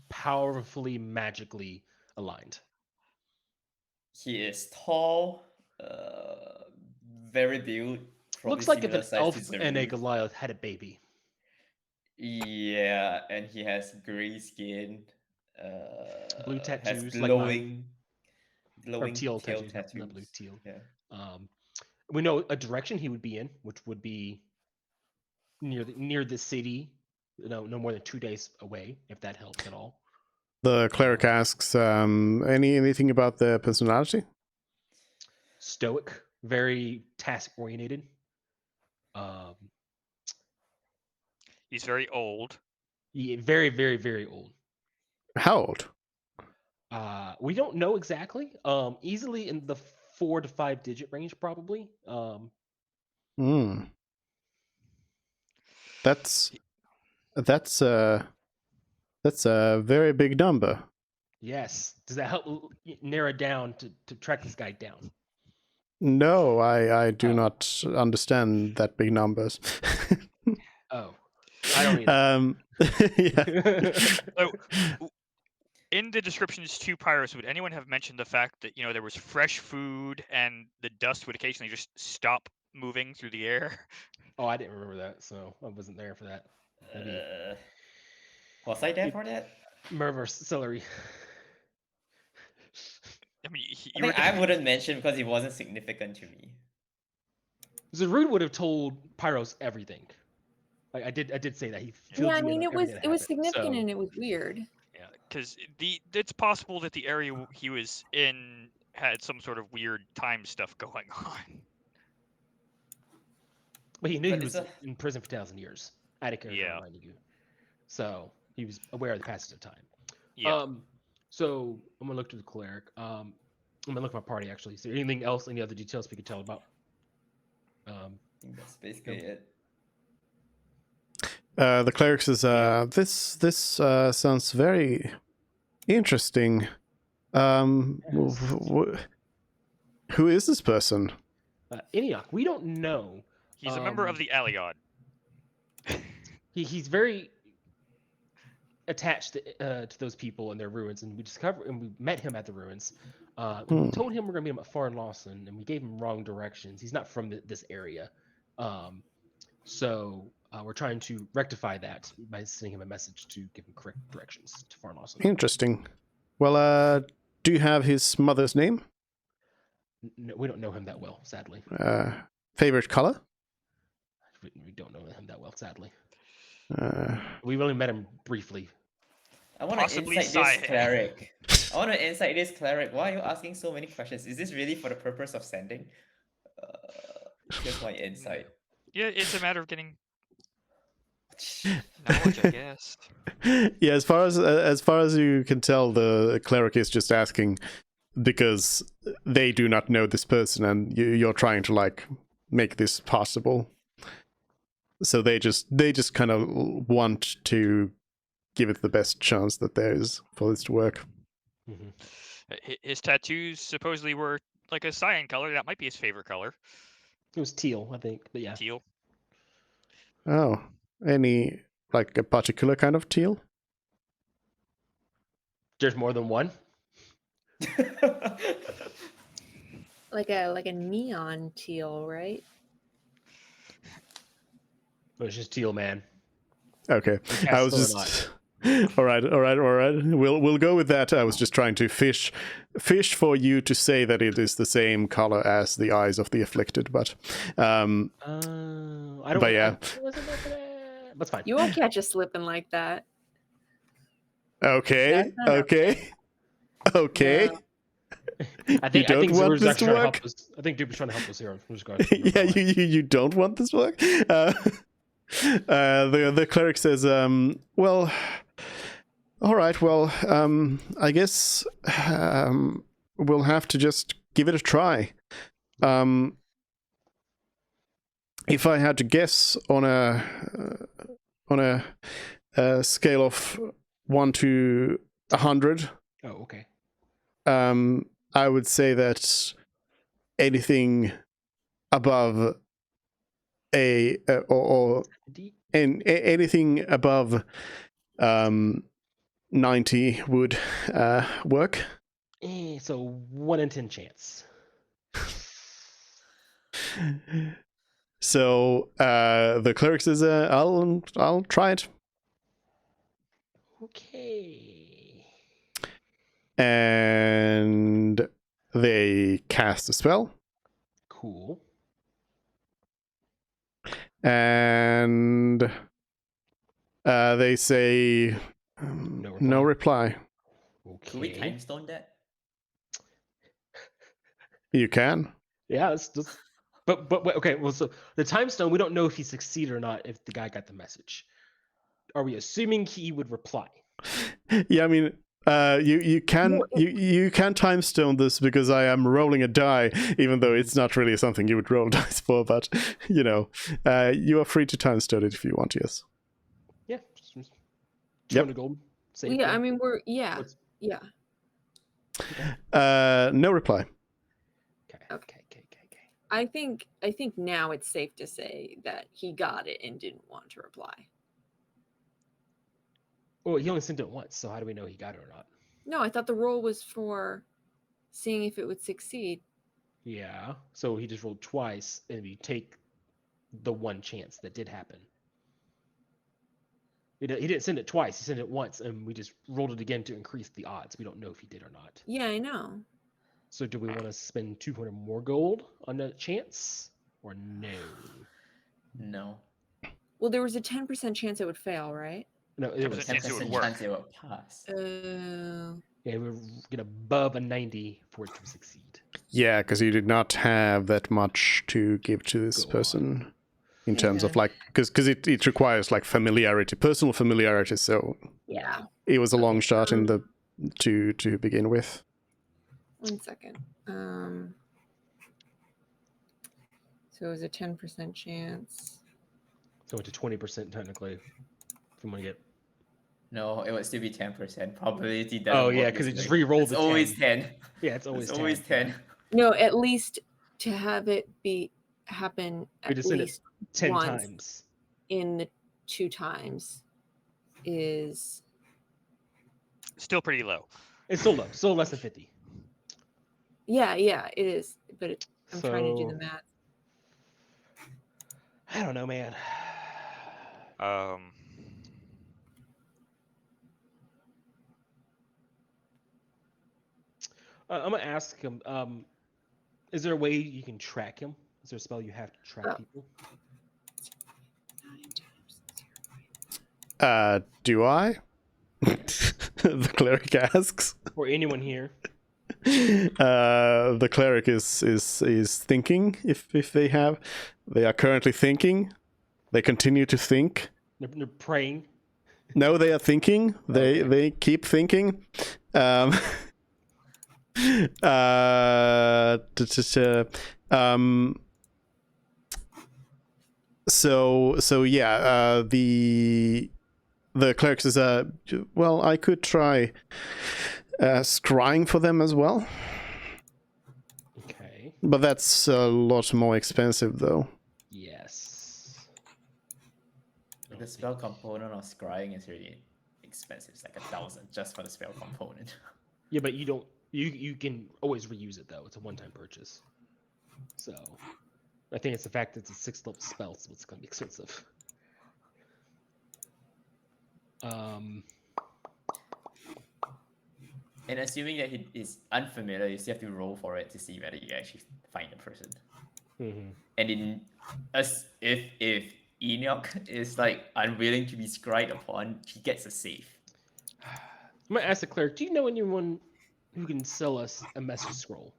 powerfully magically aligned. He is tall, very built. Looks probably like if an similar elf size to and a Zerun. Goliath had a baby. Yeah, and he has gray skin. Blue Has tattoos, like mine. glowing Or teal tail tattoos, not blue, teal. Yeah. We know a direction he would be in, which would be near the city. No more than 2 days away, if that helps at all. The cleric asks, anything about their personality? Stoic, very task oriented. He's very old. Very, very, very old. How old? We don't know exactly. Easily in the 4 to 5 digit range, probably. That's a very big number. Yes. Does that help narrow down to track this guy down? No, I do Oh. not understand that big numbers. Oh, I don't either. Yeah. So, in the descriptions to Pyrus, would anyone have mentioned the fact that there was fresh food and the dust would occasionally just stop moving through the air? Oh, I didn't remember that, so I wasn't there for that. Maybe. Was I there for that? Merver celery. I mean, I you were think I wouldn't mention because it wasn't significant to me. Zarud would have told Pyros everything. Like I did say that he filled Yeah, I you in mean on it was everything that significant happened. and it was weird. Yeah, because it's possible that the area he was in had some sort of weird time stuff going on. But he knew But he it's was a in prison for 2,000 years. Added character Yeah. reminding you. So he was aware of the passage of time. Yeah. So I'm gonna look to the cleric. I'm gonna look at my party actually. Is there anything else, any other details we could tell about? I think that's basically it. The cleric says, "This sounds very interesting. Yes. Who is this person?" Eniok, we don't know. He's a member of the Aliod. He's very attached to those people and their ruins, and we met him at the ruins. And we told him we're gonna meet him at Farn Lawson, and we gave him wrong directions. He's not from this area, so we're trying to rectify that by sending him a message to give him correct directions to Farn Lawson. Interesting. Well, do you have his mother's name? No, we don't know him that well, sadly. Favorite color? We don't know him that well, sadly. Uh, We've only met him briefly. I want to Possibly insight this Sai. cleric. I want to insight this cleric. Why are you asking so many questions? Is this really for the purpose of sending? Here's my insight. Yeah, it's a matter of getting knowledge, I guess. yeah, as far as you can tell, the cleric is just asking because they do not know this person, and you're trying to like make this possible. So they just kind of want to give it the best chance that there is for this to work. Mm-hmm. His tattoos supposedly were like a cyan color. That might be his favorite color. It was teal, I think, but yeah. Teal. Oh, any like a particular kind of teal? There's more than one. Like a neon teal, right? It was just teal, man. Okay, I was just all right. We'll go with that. I was just trying to fish for you to say that it is the same color as the eyes of the afflicted, but I don't. But yeah. That's fine. You won't catch us slipping like that. okay, That's not okay. I think don't want Zer's this actually to trying work? help us. I think Dupe is trying to help us here. I'm just going yeah, you don't want this work. The cleric says, well, all right, well, I guess we'll have to just give it a try. If I had to guess on a scale of 1 to 100, Oh, okay. I would say that anything above anything above 90 would work. So 1 in 10 chance. So the cleric says, I'll try it. Okay. And they cast a spell. Cool. And they say no reply. Okay. Can we time stone that? You can. Yeah, that's but okay. Well, so the time stone, we don't know if he succeeded or not. If the guy got the message, are we assuming he would reply? Yeah, I mean, you can time stone this because I am rolling a die, even though it's not really something you would roll dice for. But you know, you are free to time stone it if you want. Yes. Yeah. 200 Yep. gold. Yeah, I mean yeah. No reply. Okay. I think now it's safe to say that he got it and didn't want to reply. Well, he only sent it once, so how do we know he got it or not? No, I thought the roll was for seeing if it would succeed. Yeah. So he just rolled twice, and we take the one chance that did happen. He didn't send it twice. He sent it once, and we just rolled it again to increase the odds. We don't know if he did or not. Yeah, I know. So do we want to spend 200 more gold on that chance, or no? No. Well, there was a 10% chance it would fail, right? No, it was 10% chance it would 10% work. chance it will pass. Yeah, we're get above a 90 for it to succeed. Yeah, because you did not have that much to give to this Go on. person in terms of Okay. like, because it requires like familiarity, personal familiarity. So Yeah. it was a long shot in the to begin with. 1 second. So it was a 10% chance. So it's a 20% technically. If I'm gonna get. No, it would still be 10%. Probability doesn't Oh work yeah, this because it just way. re-rolled It's the always 10. 10. Yeah, it's always It's always 10. 10. No, at least to have it happen We at just send it least 10 once times. in the 2 times is Still pretty low. It's still low, still less than 50. yeah, it is. But I'm trying to do the So math. I don't know, man. I'm gonna ask him. Is there a way you can track him? Is there a spell you have to track Oh. people? 9 times 0. Do I? The cleric asks. Or anyone here? The cleric is thinking. If they are currently thinking. They continue to think. They're praying. No, they are thinking. Okay. They keep thinking. So yeah. The cleric says, well, I could try scrying for them as well, Okay. but that's a lot more expensive, though. Yes. The spell component of scrying is really expensive. It's like 1,000 just for the spell component. Yeah, but you don't. You can always reuse it though. It's a one-time purchase. So, I think it's the fact that it's a 6th-level spell, so it's gonna be expensive. And assuming that he is unfamiliar, you still have to roll for it to see whether you actually find the person. Mm-hmm. And if Enoch is like unwilling to be scried upon, he gets a save. I'm gonna ask the cleric. Do you know anyone who can sell us a message scroll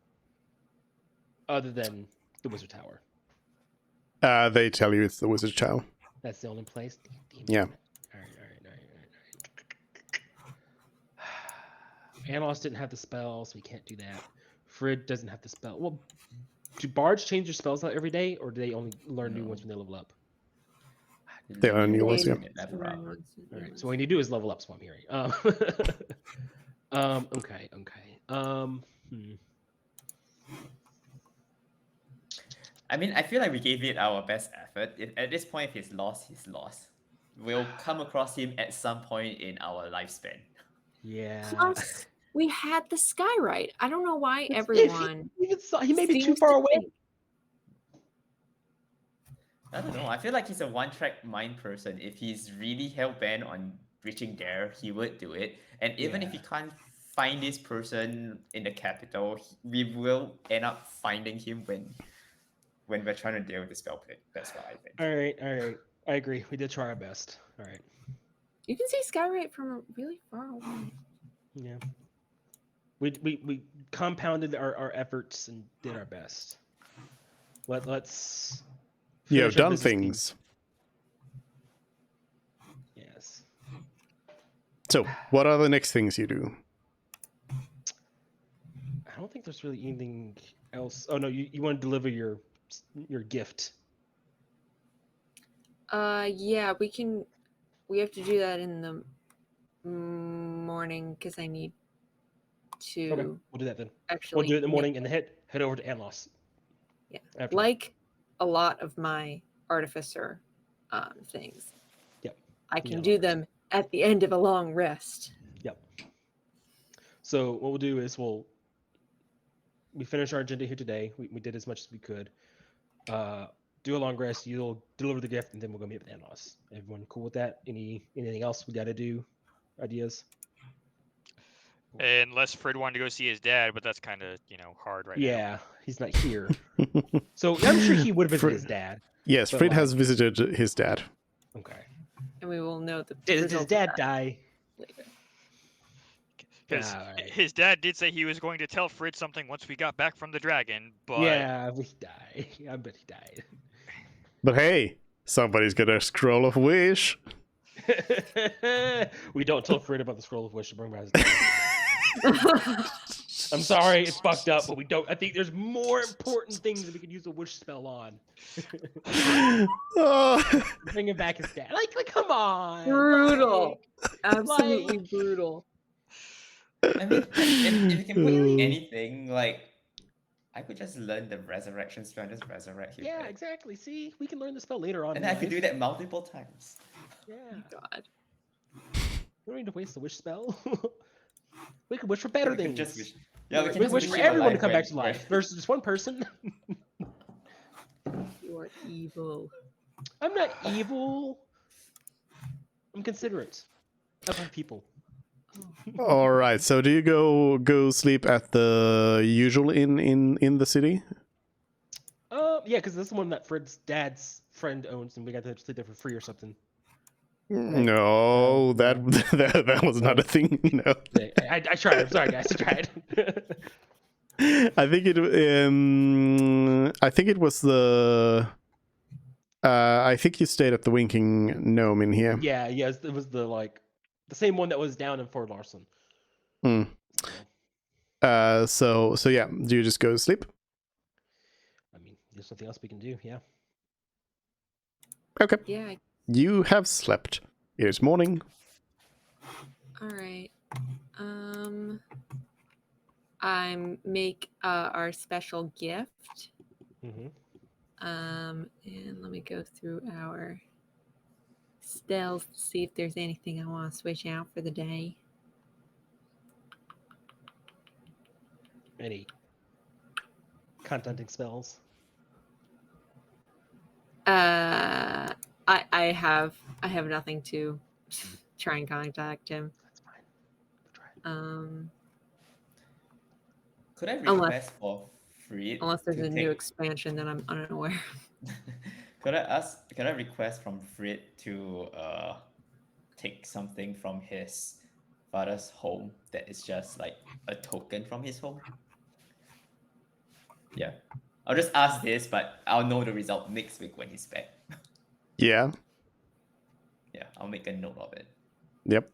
other than the Wizard Tower? They tell you it's the Wizard Chow. That's the only place. Damn it. Yeah. All right. Anos didn't have the spell, so we can't do that. Frid doesn't have the spell. Well, do bards change their spells out every day, or do they only learn new ones when they level up? They are new ones, yeah. Never up. All right. So what we need to do is level up. So I'm hearing. Okay. I mean, I feel like we gave it our best effort. At this point, if he's lost, he's lost. We'll come across him at some point in our lifespan. Yeah. Plus, we had the skyrite. I don't know why If everyone. he may be too seems far to away. think- I don't know. I feel like he's a one-track mind person. If he's really hell-bent on reaching there, he would do it. And even if he can't find this person in the capital, we will end up finding him when we're trying to deal with the spell plate. That's what I think. All right. I agree. We did try our best. All right. You can see skyrite from really far away. Yeah. We compounded our efforts and did our best. Let's. You have finish our done business deeds. things. Yes. So, what are the next things you do? I don't think there's really anything else. Oh no, you want to deliver your gift. Yeah, we have to do that in the morning because I need to Okay, we'll do that then. actually We'll do it in the make- morning and head over to Anlos. Yeah. After. Like a lot of my artificer things. Yep. I Yeah, can do them at the end of a long rest. Yep. So what we'll do is we finish our agenda here today. We did as much as we could. do a long rest. You'll deliver the gift, and then we'll go meet with Anlos. Everyone cool with that? Anything else we got to do? Ideas? Unless Fred wanted to go see his dad, but that's kind of hard right now. Yeah, he's not here. So I'm sure he would visit Fred- his dad. Yes, But, Fred like- has visited his dad. Okay. And we will know the Did his results of dad that die? later. Because Alright. his dad did say he was going to tell Fred something once we got back from the dragon, but Yeah, he died. I bet he died. But hey, somebody's got a scroll of wish. We don't tell Fred about the scroll of wish to bring back his dad. I'm sorry, it's fucked up, but we don't. I think there's more important things that we could use a wish spell on. Oh. Bringing back his dad. Like come on. Brutal. like- Absolutely Like- brutal. I mean, if you can put Uh. anything, like, I could just learn the resurrection spell and just resurrect him. yeah, right? exactly. See, we can learn the spell later on. And in then I could do life. that multiple times. Yeah. God. We don't need to waste the wish spell. We could wish for better We can things. just wish. Yeah, we can We just wish for him everyone to alive come back when- to life versus just one person. You are evil. I'm not evil. I'm considerate of my people. All right. So do you go sleep at the usual inn in the city? Yeah, because this is the one that Fred's dad's friend owns, and we got to sleep there for free or something. No, that was not a thing. No, Yeah, I tried. I'm sorry, guys. I tried. I think it was the. I think you stayed at the Winking Gnome in here. yeah, yes, it was the same one that was down in Fort Larson. Hmm. So, So yeah. Do you just go to sleep? I mean, there's nothing else we can do. Yeah. Okay. Yeah. You have slept. It is morning. All right. I make our special gift. Mm-hmm. And let me go through our spells to see if there's anything I want to switch out for the day. Any contenting spells? I have nothing to try and contact him. That's fine. We'll try. Could I Unless- request for Fred? Unless there's to a new take- expansion that I'm unaware. Could I request from Fred to take something from his father's home that is just like a token from his home? Yeah. I'll just ask this, but I'll know the result next week when he's back. Yeah. Yeah, I'll make a note of it. Yep.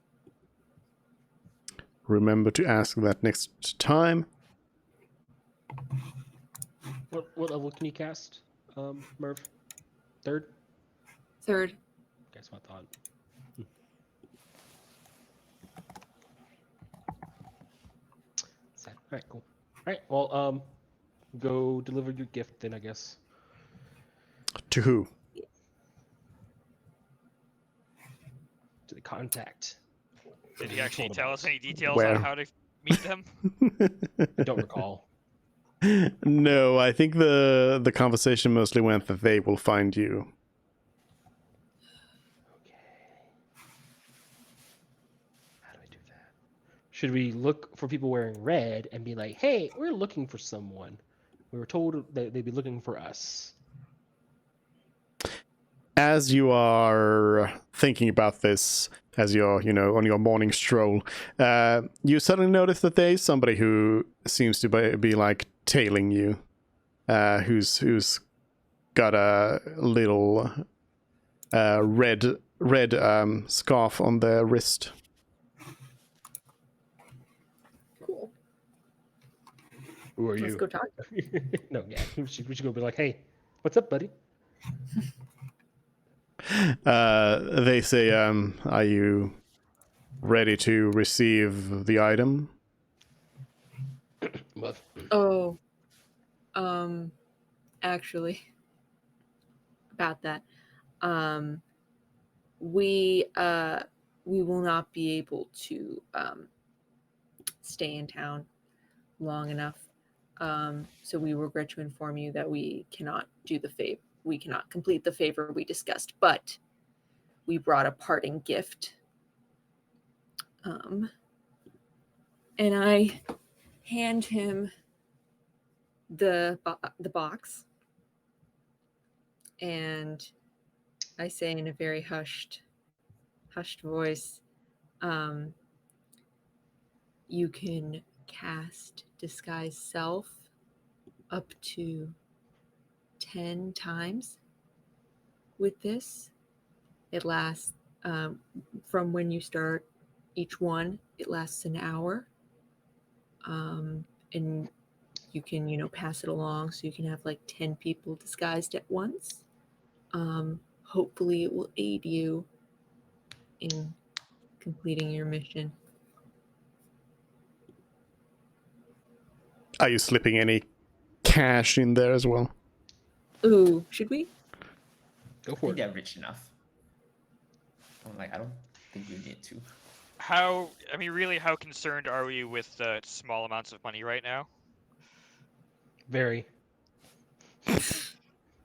Remember to ask that next time. What level can you cast, Merv? Third? Third. Guess what I thought. Sad. All right, cool. All right, well, go deliver your gift then, I guess. To who? To the contact. did he You actually told tell about. us any details Where? on how to meet them? I don't recall. No, I think the conversation mostly went that they will find you. Okay. How do I do that? Should we look for people wearing red and be like, hey, we're looking for someone? We were told that they'd be looking for us. As you are thinking about this, as you're, on your morning stroll, you suddenly notice that there is somebody who seems to be like tailing you, who's got a little red scarf on their wrist. Cool. Who are Let's you? go talk. No, yeah. We should go be like, hey, what's up, buddy? They say, are you ready to receive the item? Well, Oh, actually, about that, we will not be able to stay in town long enough. So we regret to inform you that we cannot do the we cannot complete the favor we discussed, but we brought a parting gift. And I hand him the box, and I say in a very hushed voice, you can cast Disguise Self up to 10 times with this. It lasts from when you start each one, it lasts an hour. And you can, pass it along, so you can have like 10 people disguised at once. Hopefully it will aid you in completing your mission. Are you slipping any cash in there as well? Ooh, should we? Go I for think it. they're rich enough. I'm like, I don't think you need to. Really, how concerned are we with small amounts of money right now? Very.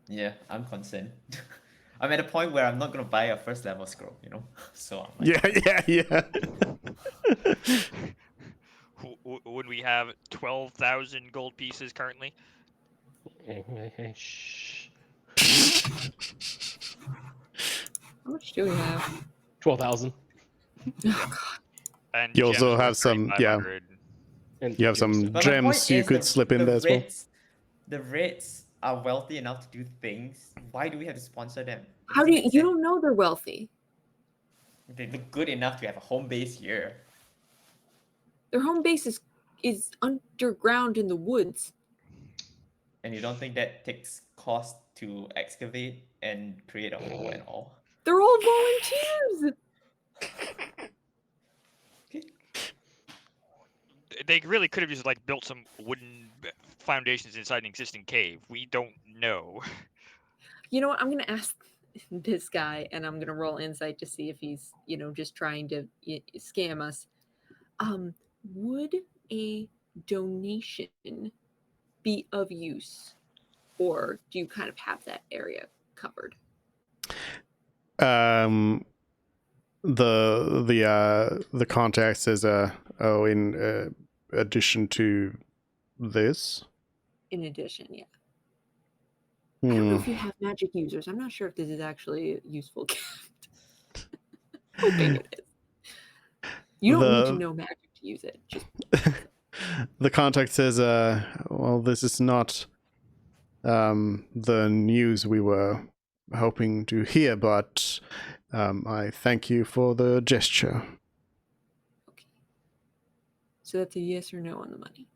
Yeah, I'm concerned. I'm at a point where I'm not gonna buy a first level scroll, So I'm like, Yeah. When we have 12,000 gold pieces currently? Hey, shh. How much do we have? 12,000. And You gems also worth have some, yeah. 3,500. And You have some gems. But my point gems you is could slip in the there as well. The Reds are wealthy enough to do things. Why do we have to sponsor them? It How doesn't do you make you sense. don't know they're wealthy? They look good enough to have a home base here. Their home base is underground in the woods. And you don't think that takes cost to excavate and create a hole and all? They're all volunteers. They really could have just built some wooden foundations inside an existing cave. We don't know. You know what? I'm gonna ask this guy, and I'm gonna roll insight to see if he's, just trying to scam us. Would a donation be of use, or do you kind of have that area covered? The contact says in addition to this. In addition, yeah. I don't Hmm. know if you have magic users. I'm not sure if this is actually a useful gift. Hoping it is. You don't need to know magic to use it. Just The contact says, well, this is not the news we were hoping to hear, but I thank you for the gesture. okay. So that's a yes or no on the money.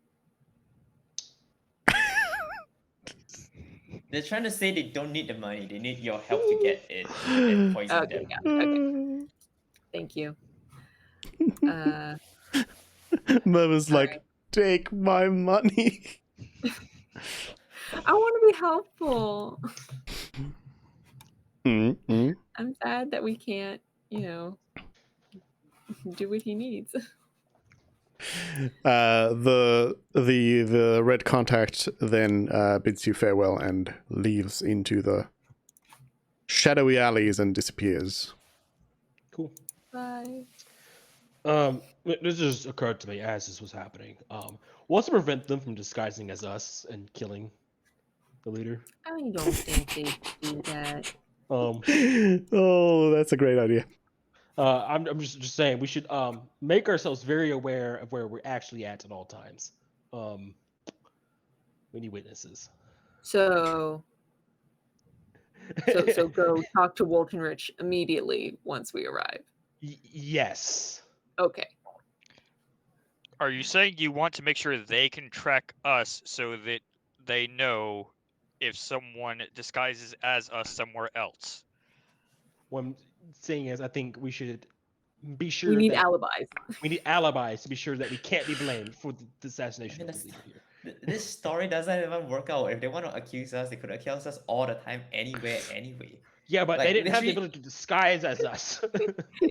They're trying to say they don't need the money. They need your help to get it and poison Okay, them. got it. Okay. Thank you. Merv was like, right. take my money. I want to be helpful. Mm-hmm. I'm sad that we can't, do what he needs. The red contact then bids you farewell and leaves into the shadowy alleys and disappears. Cool. Bye. This just occurred to me as this was happening. What's to prevent them from disguising as us and killing the leader? I don't think they do that. Oh, that's a great idea. I'm just saying we should make ourselves very aware of where we're actually at all times. We need witnesses. So go talk to Wolkenrich immediately once we arrive. Yes. Okay. Are you saying you want to make sure they can track us so that they know if someone disguises as us somewhere else? What I'm saying is, I think we should be sure We need that alibis. we need alibis to be sure that we can't be blamed for the assassination of the leader here. This story doesn't even work out. If they want to accuse us, they could accuse us all the time, anywhere, anyway. Yeah, but Like, they didn't have the literally- ability to disguise as us.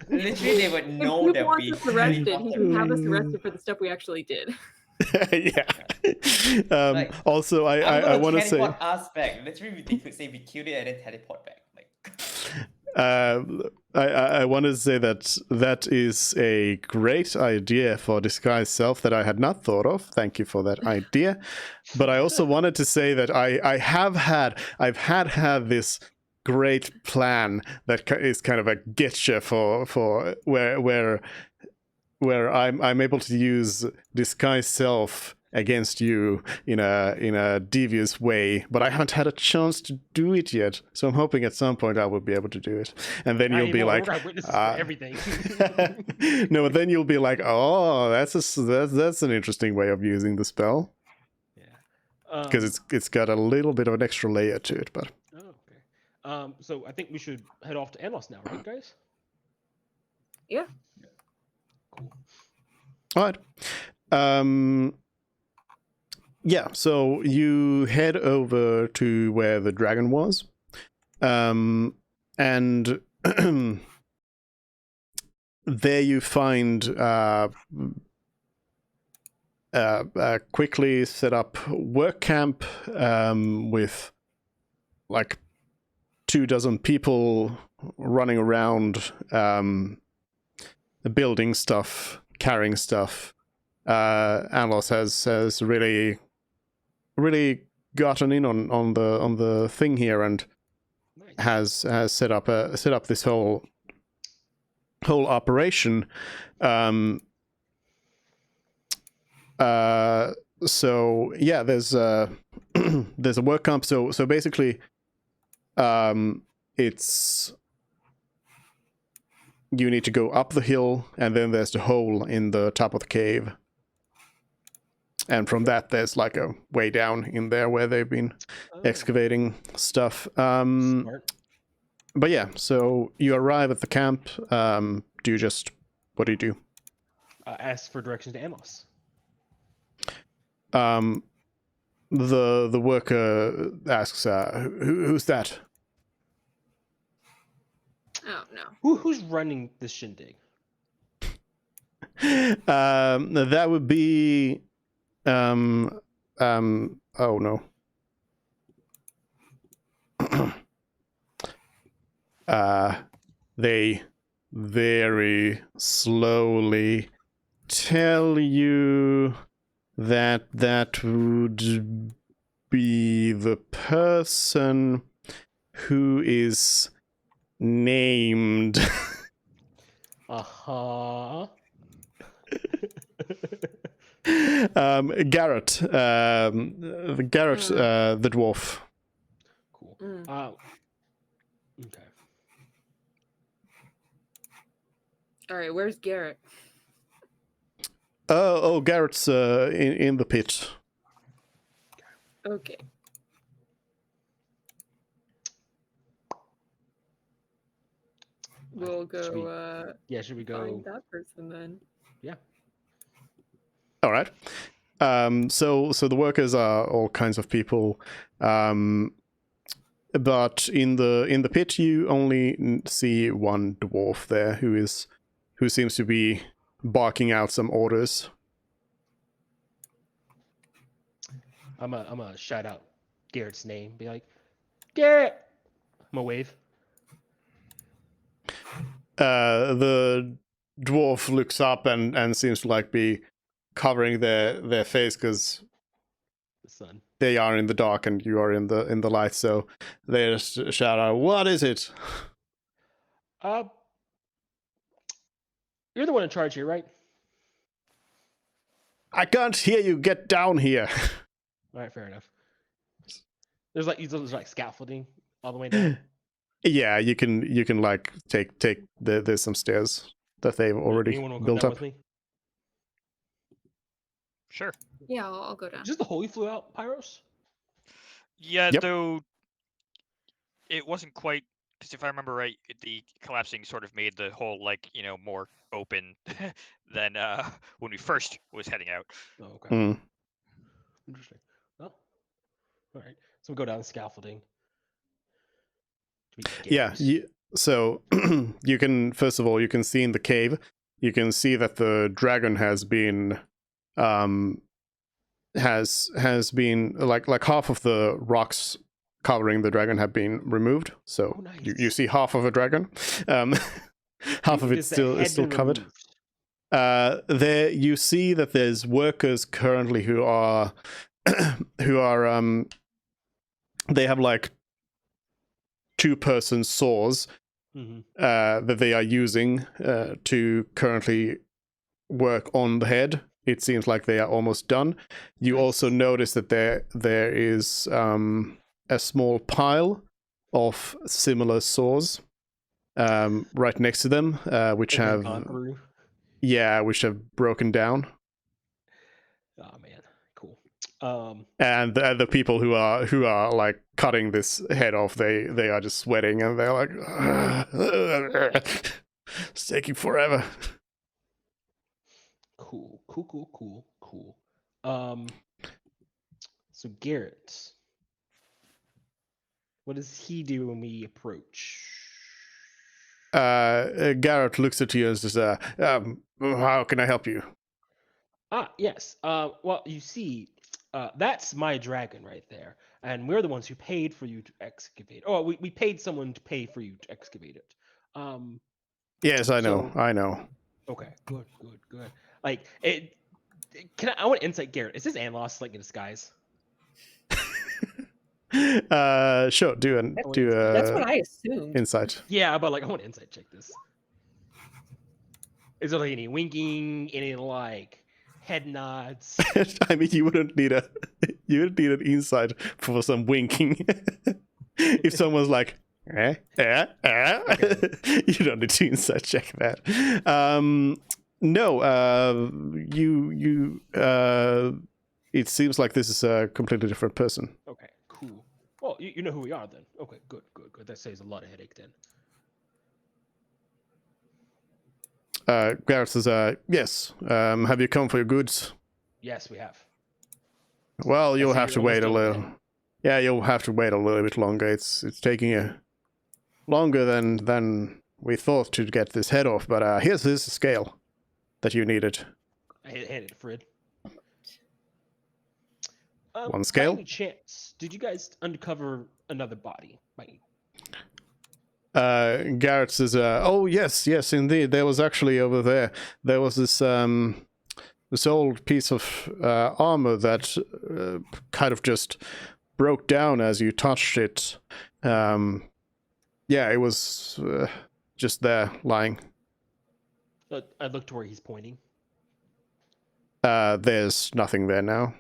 Literally, they would If know Luke that wants we us arrested, he can have us Mm. arrested for the stuff we actually did. Yeah. Like, Also, I want to say. teleport us back. Literally, they could say we killed it and then teleport back. Like, I want to say that that is a great idea for disguise self that I had not thought of. Thank you for that idea. But I also wanted to say that I've had this great plan that is kind of a getcha for where I'm able to use disguise self against you in a devious way, but I haven't had a chance to do it yet. So I'm hoping at some point I will be able to do it, and then you'll be like, we're witnesses for everything. no, but then you'll be like, oh, that's an interesting way of using the spell, Yeah. because it's got a little bit of an extra layer to it. But Oh, okay. So I think we should head off to Anlos now, right, guys? Yeah. Cool. all right. Yeah, so you head over to where the dragon was, and there you find a quickly set up work camp with like 24 people running around, building stuff, carrying stuff. Anlos has really gotten in on the thing here and Nice. has set up this whole operation. So yeah, there's a there's a work camp. So basically, it's you need to go up the hill, and then there's the hole in the top of the cave. And from that, there's like a way down in there where they've been Oh, excavating stuff. smart. But yeah, so you arrive at the camp. What do you do? Ask for directions to Anlos. The worker asks, "Who's that?" Oh no. Who's running this shindig? That would be, oh no. They very slowly tell you that would be the person who is named. Uh-huh. Garrett. Garrett, the dwarf. Cool. Mm. Okay. All right, where's Garrett? Oh, Garrett's in the pit. Okay. We'll Should we- go Should we find go? that person then. All right. So the workers are all kinds of people, but in the pit you only see one dwarf there who seems to be barking out some orders. I'm a shout out Garrett's name. Be like, Garrett. I'm gonna wave. The dwarf looks up and seems to like be covering their face because The sun. they are in the dark and you are in the light. So they just shout out, "What is it?" You're the one in charge here, right? "I can't hear you. Get down here." All right, fair enough. There's like scaffolding all the way down. Yeah, you can like take there's some stairs that they've already Anyone will come built down up. with me? Sure. Yeah, I'll go down. Is this the hole you flew out, Pyros? Yeah, Yep. though it wasn't quite, because if I remember right, the collapsing sort of made the hole like more open than when we first was heading out. Oh, okay. Mm. Interesting. Well, all right. So we go down the scaffolding. to meet Yeah. Garrett. So you can first of all you can see in the cave, you can see that the dragon has been has been like half of the rocks covering the dragon have been removed. So Oh, nice. you see half of a dragon. Um, half of it's Is the still head been covered. removed? There you see that there's workers currently who are they have like 2-person saws Mhm. that they are using to currently work on the head. It seems like they are almost done. You Nice. also notice that there is a small pile of similar saws right next to them, which That they've have gone through. which have broken down. Oh man, cool. And the people who are like cutting this head off, they are just sweating and they're like, it's taking forever. Cool. So Garrett, what does he do when we approach? Garrett looks at you and says, how can I help you? Yes. Well, you see, that's my dragon right there, and we're the ones who paid for you to excavate. Oh, we paid someone to pay for you to excavate it. Yes, I know. Okay, good. Like it. I want to insight Garrett. Is this Anlos like in disguise? Sure, That's what I assumed. insight. Yeah, but like I want to insight check this. Is there like any winking, any like head nods? I mean, you wouldn't need an insight for some winking. If someone's like, you don't need to insight check that. No, it seems like this is a completely different person. Okay, cool. Well, you know who we are then. Okay, good. That saves a lot of headache then. Gareth says, yes. Have you come for your goods? Yes, we have. Well, you'll see have to you're wait a almost done little. Yeah, you'll have to wait a little bit longer. It's taking you longer than we thought to get this head off. But here's this scale that you needed. I handed it to Fred. One scale? By any chance, did you guys uncover another body? Garrett says, "Oh yes, indeed. There was actually over there. There was this this old piece of armor that kind of just broke down as you touched it. Yeah, it was just there lying. I look to where he's pointing. There's nothing there now.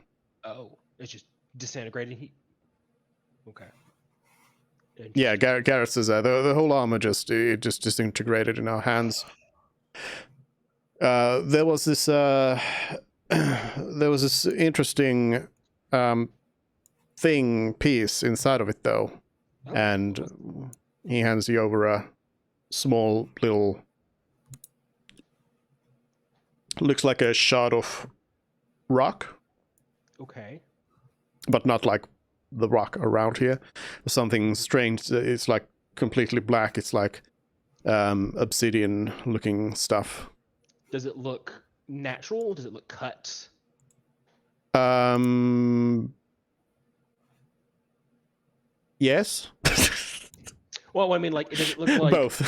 Oh, it's just disintegrated. Okay. Yeah, Garrett says the whole armor just disintegrated in our hands. There was this interesting piece inside of it though, Oh, and he hands you over a small little, looks like a shard of rock, okay. but not like the rock around here. Something strange. It's like completely black. It's like obsidian looking stuff. Does it look natural? Does it look cut? Yes. Well, I mean, like, does it look like Both.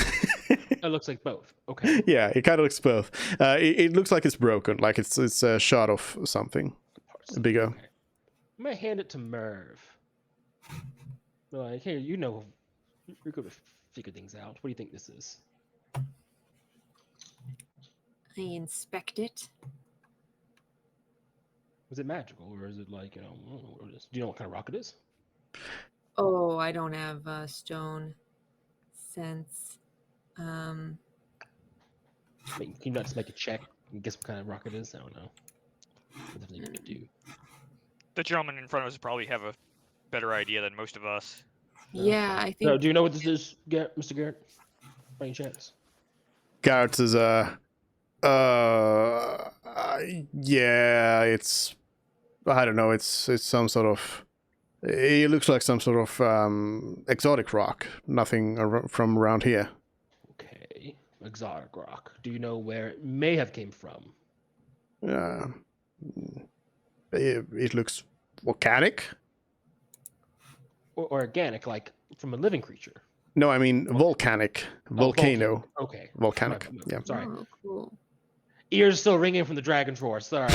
It looks like both. Okay. Yeah, it kind of looks both. It looks like it's broken, like it's a shot of something bigger. Okay. I'm gonna hand it to Merv. Like, hey, you're good to figure things out. What do you think this is? I inspect it. Was it magical, or is it like, I don't know what it is. Do you know what kind of rock it is? Oh, I don't have stone sense. Can you not just make a check and guess what kind of rock it is? I don't know. What does it do? The gentleman in front of us probably have a better idea than most of us. Yeah, I think. So, do you know what this is, Mr. Garrett? By any chance? Garrett says, yeah, it's, I don't know, it's some sort of, it looks like some sort of exotic rock. Nothing from around here. Okay, exotic rock. Do you know where it may have came from? it looks volcanic. Or organic, like from a living creature. No, I mean volcanic, volcano, Okay. volcanic. Yeah. Sorry. Oh, cool. Ears still ringing from the dragon's roar. Sorry.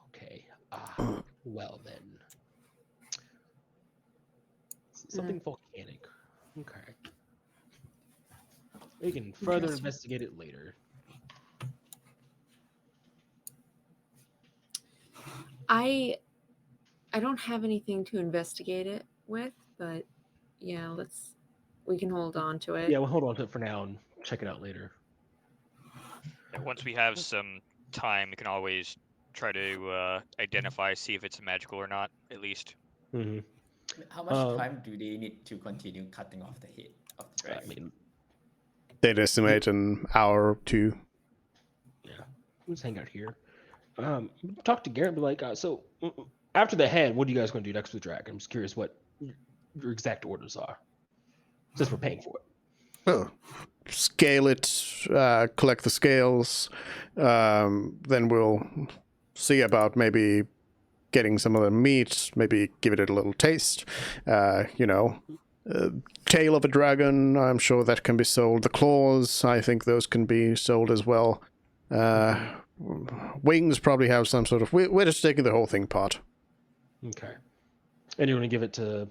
Okay. Well then. Something volcanic. Okay. We can further Interesting. investigate it later. I don't have anything to investigate it with, but yeah, we can hold on to it. Yeah, we'll hold on to it for now and check it out later. And once we have some time, we can always try to identify, see if it's magical or not, at least. Mm-hmm. How much time do they need to continue cutting off the head of the I dragon? mean, They'd estimate an hour or two. yeah, we'll just hang out here. Talk to Garrett and be like, so after the head, what are you guys going to do next with the dragon? I'm just curious what your exact orders are, since we're paying for it. Oh, scale it, collect the scales. Then we'll see about maybe getting some of the meat, maybe give it a little taste. Tail of a dragon, I'm sure that can be sold. The claws, I think those can be sold as well. Wings probably have some sort of... We're just taking the whole thing apart. Okay. And you're going to give it to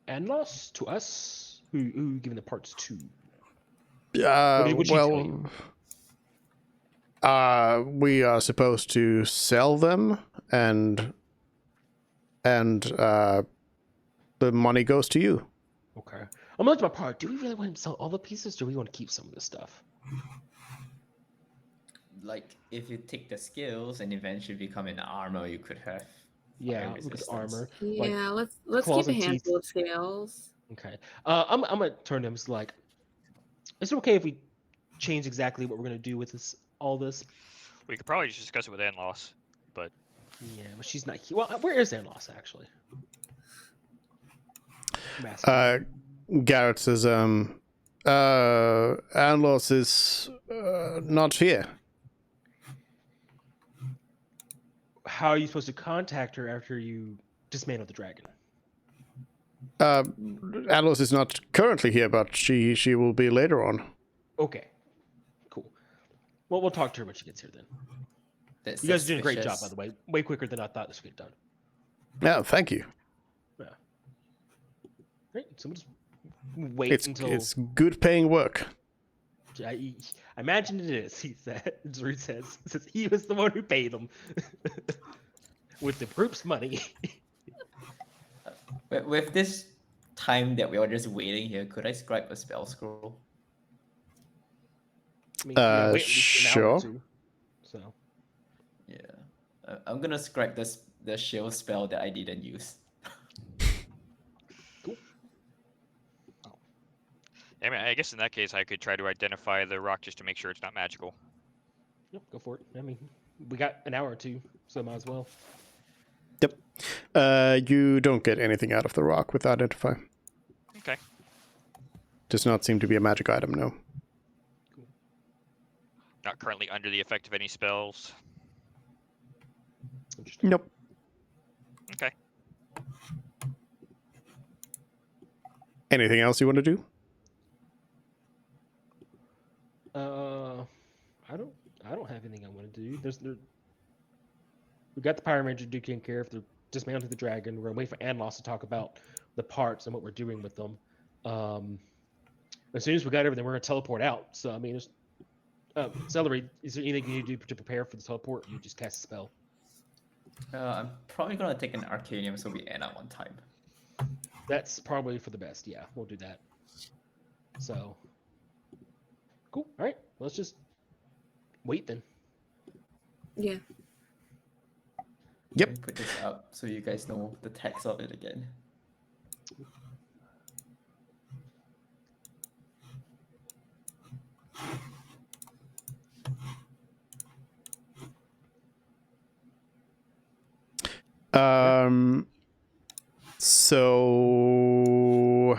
Anlos, to us? Who are you giving the parts to? What'd she tell you? We are supposed to sell them, and the money goes to you. Okay. I'm gonna look at my part. Do we really want to sell all the pieces? Or do we want to keep some of this stuff? Like, if you take the skills and eventually become an armor, you could have Yeah, fire look at resistance. armor. Yeah, Like, let's claws keep a and teeth. handful of scales. Okay. I'm gonna turn to him. It's like, is it okay if we change exactly what we're gonna do with all this? We could probably just discuss it with Anlos, but Yeah, but she's not here. Well, where is Anlos actually? I'm asking. Garrett says, Anlos is not here. How are you supposed to contact her after you dismantle the dragon? Anlos is not currently here, but she will be later on. Okay. Cool. Well, we'll talk to her when she gets here then. That's You guys are doing a great job, suspicious. by the way. Way quicker than I thought this would get done. Yeah, thank you. Great. So we'll just wait until. It's good paying work. I imagine it is. He said. He says he was the one who paid them with the group's money. With this time that we are just waiting here, could I scribe a spell scroll? I mean, yeah, wait at least an hour or sure. two, so Yeah. I'm gonna scribe the shield spell that I didn't use. cool. I mean, I guess in that case, I could try to identify the rock just to make sure it's not magical. Yep, go for it. I mean, we got an hour or two, so might as well. Yep. You don't get anything out of the rock with identify. Okay. Does not seem to be a magic item, no. Not currently under the effect of any spells. Interesting. Nope. Okay. Anything else you want to do? I don't have anything I want to do. We got the Power Ranger taken care of. They're dismantling the dragon. We're gonna wait for Anlos to talk about the parts and what we're doing with them. As soon as we got everything, we're gonna teleport out. So I mean, Celery, is there anything you need to do to prepare for the teleport? You just cast a spell. I'm probably gonna take an Arcanium so we end up on time. That's probably for the best. Yeah, we'll do that. So, cool. All right, let's just wait then. Yeah. Yep. Let me put this up so you guys know the text of it again. So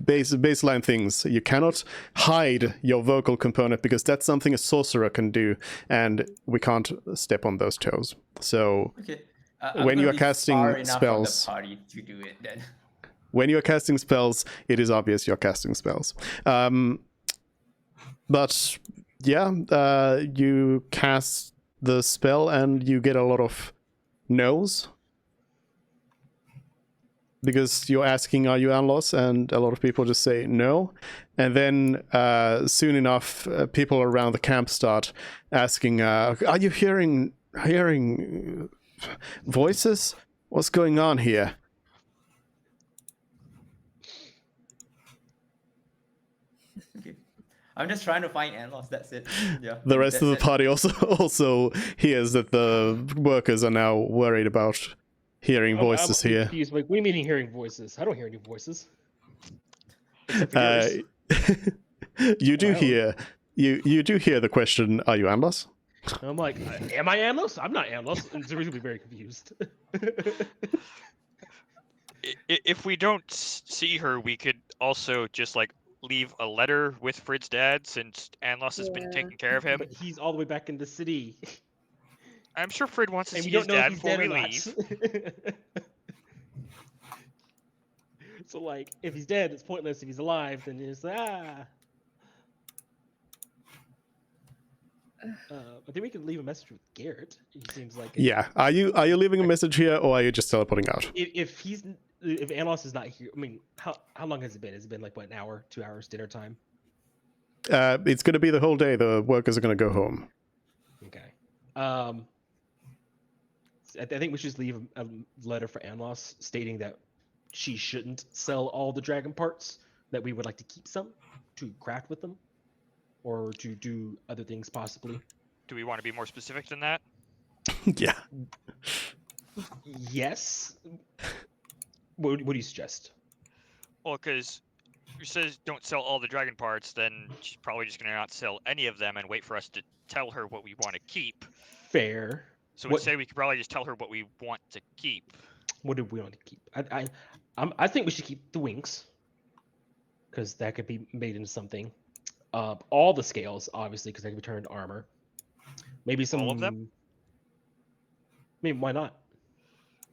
baseline things. You cannot hide your vocal component because that's something a sorcerer can do, and we can't step on those toes. So Okay. When I'm you gonna are be casting far enough from the spells- party to do it then. when you are casting spells, it is obvious you're casting spells. But yeah, you cast the spell and you get a lot of no's. Because you're asking, are you Anlos? And a lot of people just say no. And then soon enough, people around the camp start asking, are you hearing voices? What's going on here? Okay. I'm just trying to find Anlos, that's it. Yeah. The rest of the that's it. party also hears that the workers are now worried about hearing voices I'm here. confused. Like, what do you mean hearing voices? I don't hear any voices. Except for yours. You do Wow. hear you do hear the question, are you Anlos? I'm like, am I Anlos? I'm not Anlos. And Zuri's gonna be very confused. If we don't see her, we could also just like leave a letter with Frid's dad, since Anlos has been Yeah. taking care of him. But he's all the way back in the city. I'm sure Frid wants to And see we his don't know if dad he's before dead or we not. leave. So, like, if he's dead, it's pointless. If he's alive, then it's I think we could leave a message with Garrett. He seems like Yeah. Are you leaving a message here, or are you just teleporting out? if Anlos is not here, I mean, how long has it been? Has it been like what, an hour, 2 hours, dinner time? It's going to be the whole day. The workers are going to go home. Okay. I think we should just leave a letter for Anlos stating that she shouldn't sell all the dragon parts, that we would like to keep some to craft with them, or to do other things possibly. Do we want to be more specific than that? Yeah. Yes. What do you suggest? Well, because she says don't sell all the dragon parts, then she's probably just going to not sell any of them and wait for us to tell her what we want to keep. Fair. So What- instead, we could probably just tell her what we want to keep. What do we want to keep? I think we should keep the wings, because that could be made into something. All the scales, obviously, because they can be turned into armor. Maybe some. All of them? I mean, why not?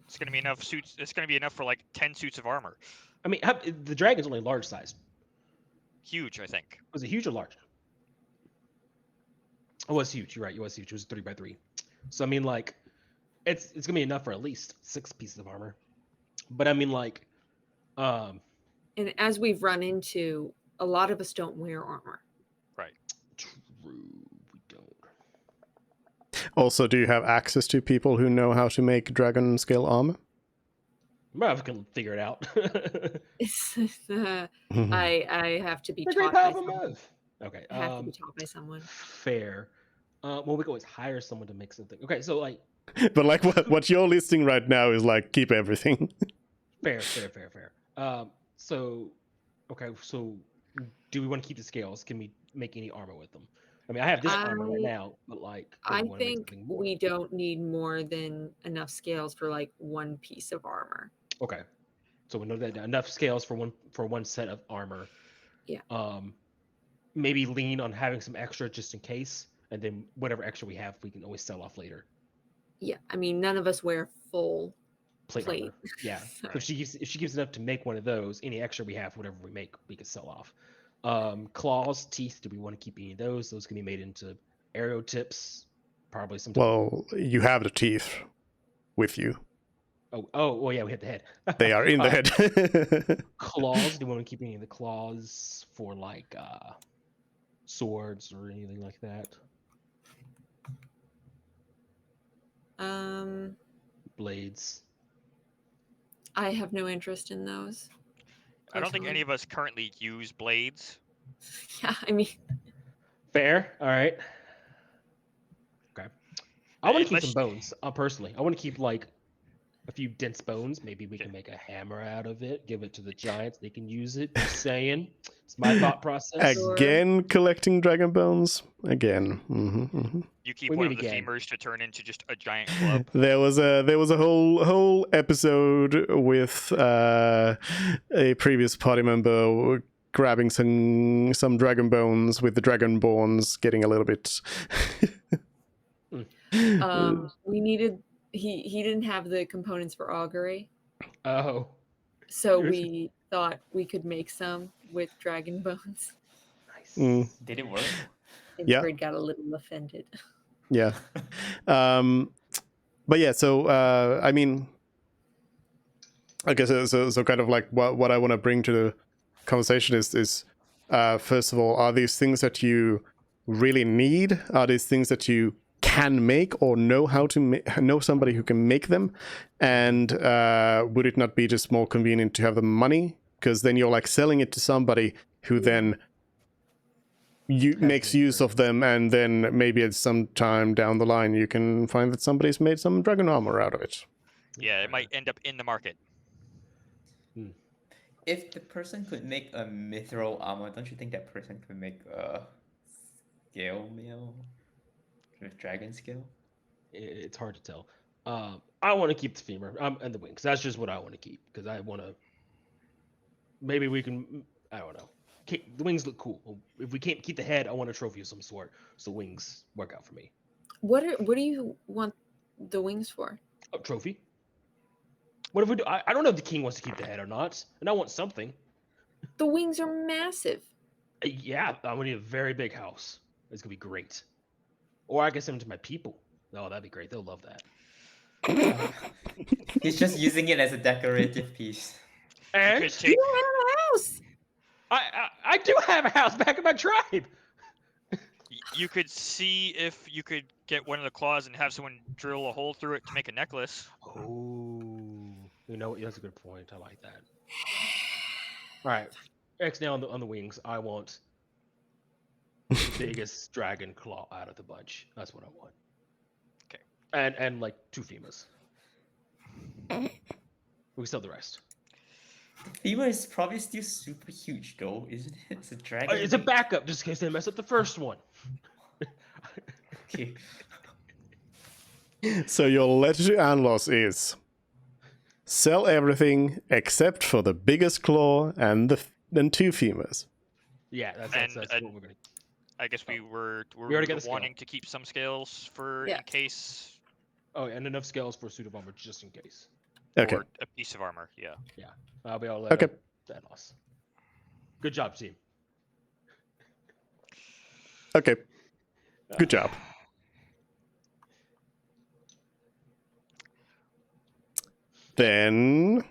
It's going to be enough suits. It's going to be enough for like 10 suits of armor. I mean, the dragon's only large size. Huge, I think. Was it huge or large? It was huge. You're right. It was huge. It was 3x3. So I mean, like, it's gonna be enough for at least 6 pieces of armor. But I mean, like, And as we've run into, a lot of us don't wear armor. true, we don't. Also, do you have access to people who know how to make dragon scale armor? But I can figure it out. I have to be The great taught by power of someone. love. Okay. I have to be taught by someone. Fair. Well, we can always hire someone to make something. Okay, so like, But like what you're listing right now is like keep everything. fair. So, okay, so do we want to keep the scales? Can we make any armor with them? I mean, I have this armor right now, but like, do we I wanna make think something more? we don't need more than enough scales for like one piece of armor. Okay, so we know that enough scales for one set of armor. Yeah. Maybe lean on having some extra just in case, and then whatever extra we have, we can always sell off later. Yeah, I mean, none of us wear full Plate plate. armor. Yeah. So if she gives enough to make one of those, any extra we have, whatever we make, we can sell off. Claws, teeth. Do we want to keep any of those? Those can be made into arrow tips, probably some. Well, you have the teeth with you. Well, yeah, we had the head. They are in the head. Claws. Do we want to keep any of the claws for like swords or anything like that? Blades. I have no interest in those. I don't think personally. any of us currently use blades. Yeah, I mean, Fair. All right. Okay. I want to keep Unless- some bones. Personally, I want to keep like a few dense bones. Maybe we can make a hammer out of it. Give it to the giants. They can use it. Just saying. It's my thought process. Again, collecting dragon bones. Again. You keep We one meet of the again. femurs to turn into just a giant club. There was a whole episode with a previous party member grabbing some dragon bones with the dragonborns getting a little bit. We needed. He didn't have the components for augury, Oh, so Yes. we thought we could make some with dragon bones. nice. Did it work? And Yeah. Fred got a little offended. Yeah. But yeah, so I mean, okay, so kind of like what I want to bring to the conversation is first of all, are these things that you really need? Are these things that you can make or know how to know somebody who can make them? And would it not be just more convenient to have the money? Because then you're like selling it to somebody who then makes use of them, and then maybe at some time down the line you can find that somebody's made some dragon armor out of it. Yeah, it might end up in the market. If the person could make a mithril armor, don't you think that person could make a scale mail with dragon scale? It's hard to tell. I want to keep the femur and the wings. That's just what I want to keep because I want to. Maybe we can. I don't know. The wings look cool. If we can't keep the head, I want a trophy of some sort. So wings work out for me. What do you want the wings for? A trophy. What if we do? I don't know if the king wants to keep the head or not, and I want something. The wings are massive. Yeah, I'm gonna need a very big house. It's gonna be great. Or I can send them to my people. Oh, that'd be great. They'll love that. He's just using it as a decorative piece. And You could You take, don't have a house. I do have a house back in my tribe. you could see if you could get one of the claws and have someone drill a hole through it to make a necklace. Oh, you know what? That's a good point. I like that. All right, X now on the wings. I want the biggest dragon claw out of the bunch. That's what I want. Okay. And like 2 femurs. We can sell the rest. Femur is probably still super huge though, isn't it? It's a dragon. It's a backup just in case they mess up the first one. Okay. So your letter to Anlos is sell everything except for the biggest claw and 2 femurs. Yeah, that's And, what we're gonna. I guess we were already got the wanting to keep some scales for Yeah. in case, Oh, and enough scales for a suit of armor just in case. Okay. or a piece of armor. Yeah. I'll be all Okay. that loss. Good job, team. Okay. Good job. Then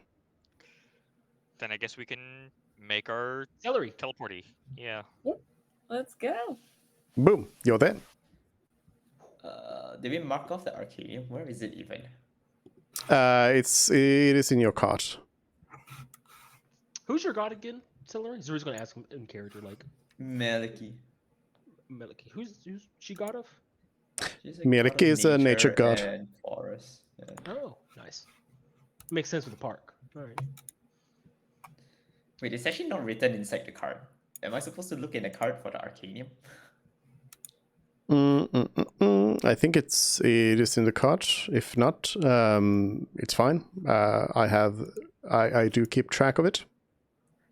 Then I guess we can make our Celery. teleporty. Yeah. Let's go. boom, you're there. Did we mark off the Arcanium? Where is it even? It is in your cart. Who's your god again, Celery? Zuri's gonna ask him in character, like Maliki. Meliki. Who's she god of? She's Maliki god of is a nature god. And forest. Yeah. Oh, nice. Makes sense with the park. All right. Wait, it's actually not written inside the card. Am I supposed to look in the card for the Arcanium? I think it is in the cart. If not, it's fine. I do keep track of it.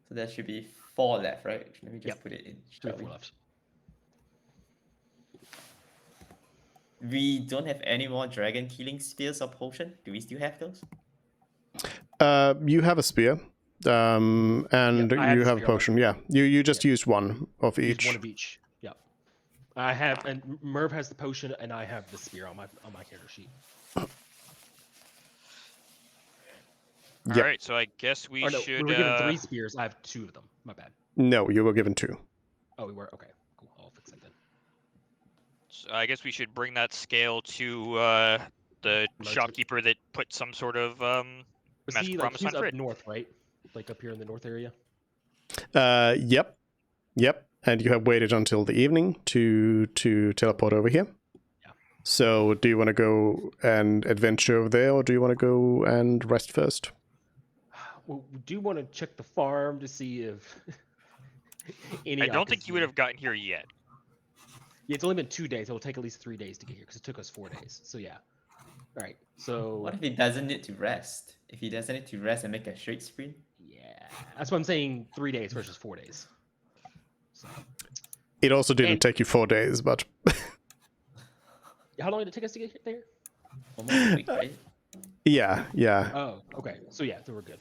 So there should be 4 left, right? Let me just Yep. put it in. 3 shall or 4 we? left. We don't have any more dragon killing spears or potion. Do we still have those? You have a spear, and Yep, I have you a have a spear. potion. Yeah, you just use one of Use each. one of each. Yep. I have, and Merv has the potion, and I have the spear on my character sheet. All Yep. right. So I guess we Or no, should. we were given 3 spears. I have 2 of them. My bad. No, you were given 2. Oh, we were okay. Cool. I'll fix that then. So I guess we should bring that scale to the Merchant. shopkeeper that put some sort of But Master see, like Promise he's on up Fred. north, right? Like up here in the north area. Yep. And you have waited until the evening to teleport over here. So, do you want to go and adventure over there, or do you want to go and rest first? Well, we do want to check the farm to see if any. I don't think you would have gotten here yet. Yeah, it's only been 2 days. It will take at least 3 days to get here because it took us 4 days. So yeah. All right. So What if he doesn't need to rest? If he doesn't need to rest and make a straight sprint? yeah, that's what I'm saying. 3 days versus 4 days. So It also didn't And- take you 4 days, but how long did it take us to get there? Almost a week, right? yeah. Oh, okay. So yeah, so we're good.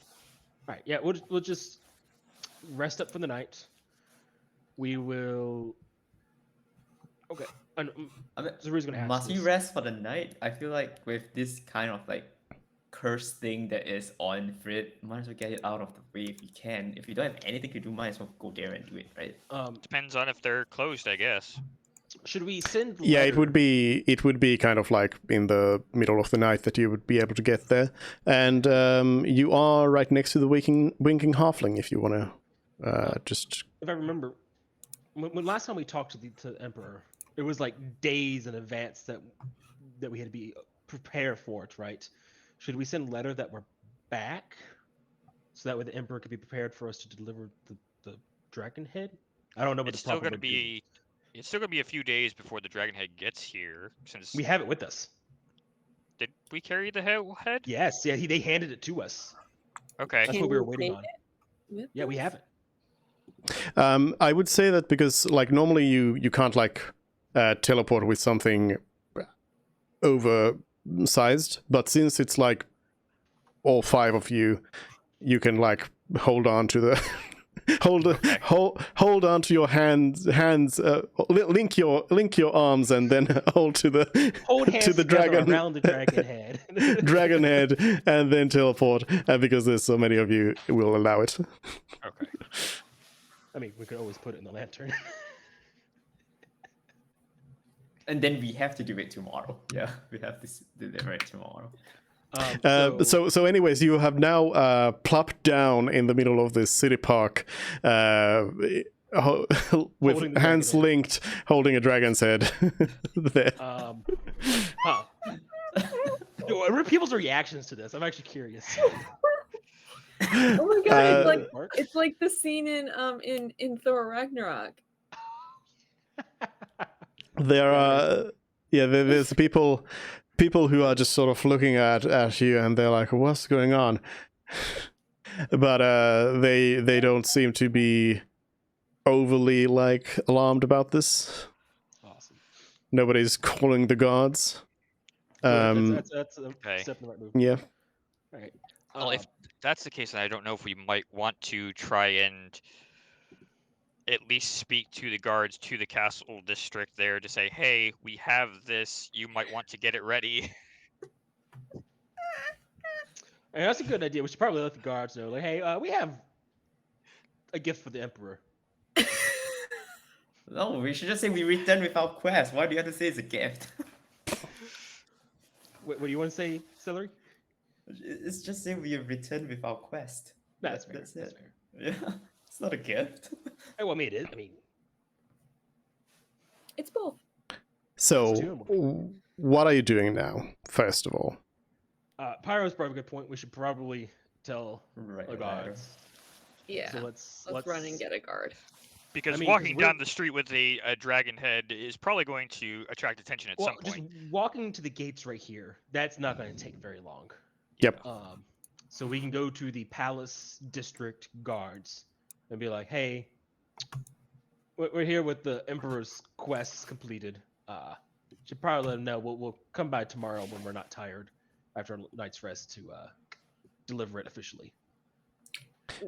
All right. Yeah, we'll just rest up for the night. We will. Okay. I mean, Zuri's gonna ask must you this. rest for the night? I feel like with this kind of like cursed thing that is on Frit, might as well get it out of the way if you can. If you don't have anything to do, might as well go there and do it, right? Depends on if they're closed, I guess. Should we send? Yeah, it would letter- be kind of like in the middle of the night that you would be able to get there, and you are right next to the winking halfling if you want to just. If I remember, when last time we talked to the Emperor, it was like days in advance that we had to be prepared for it, right? Should we send a letter that we're back, so that way the Emperor could be prepared for us to deliver the dragon head? I don't know what It's the still proper gonna would be. be a few days before the dragon head gets here. Since We have it with us. did we carry the head? Yes, yeah. They handed it to us. Okay. That's Can what we were we waiting take on. With Yeah, we us? have it. I would say that because like normally you can't like teleport with something oversized, but since it's like all 5 of you, you can like hold on to the hold on to your hands link your arms and then hold to the Hold hands to the together dragon around the dragon head. dragon head and then teleport, because there's so many of you, it will allow it. Okay. I mean, we could always put it in the lantern. And then we have to do it tomorrow. Yeah, we have to deliver it tomorrow. So anyways, you have now plopped down in the middle of this city park with Holding the hands dragon head. linked, holding a dragon's head. There. Huh. What are people's reactions to this? I'm actually curious. Oh my god, Uh, it's like the scene in Thor Ragnarok. There are there's people who are just sort of looking at you and they're like, what's going on? But they don't seem to be overly like alarmed about this. Awesome. Nobody's calling the guards. That's a Okay. step in the right move. Yeah. All right. Well, if that's the case, then I don't know if we might want to try and at least speak to the guards to the castle district there to say, hey, we have this. You might want to get it ready. And that's a good idea. We should probably let the guards know, like, hey, we have a gift for the Emperor. No, we should just say we returned with our quest. Why do you have to say it's a gift? What do you want to say, Celery? It's just say we have returned with our quest. That's fair. That's That's it. fair. Yeah, it's not a gift. Hey, well, I mean, it is. I mean, It's both. So Let's do 'em. what are you doing now, first of all? Pyro's probably a good point. We should probably tell Right. the guards. Yeah. So let's run and get a guard. Because mean, 'cause walking we're- down the street with a dragon head is probably going to attract attention at Well, some just point. walking to the gates right here, that's not going to take very long. Yep. So we can go to the palace district guards and be like, hey, we're here with the Emperor's quests completed. Should probably let them know. We'll come by tomorrow when we're not tired after a night's rest to deliver it officially.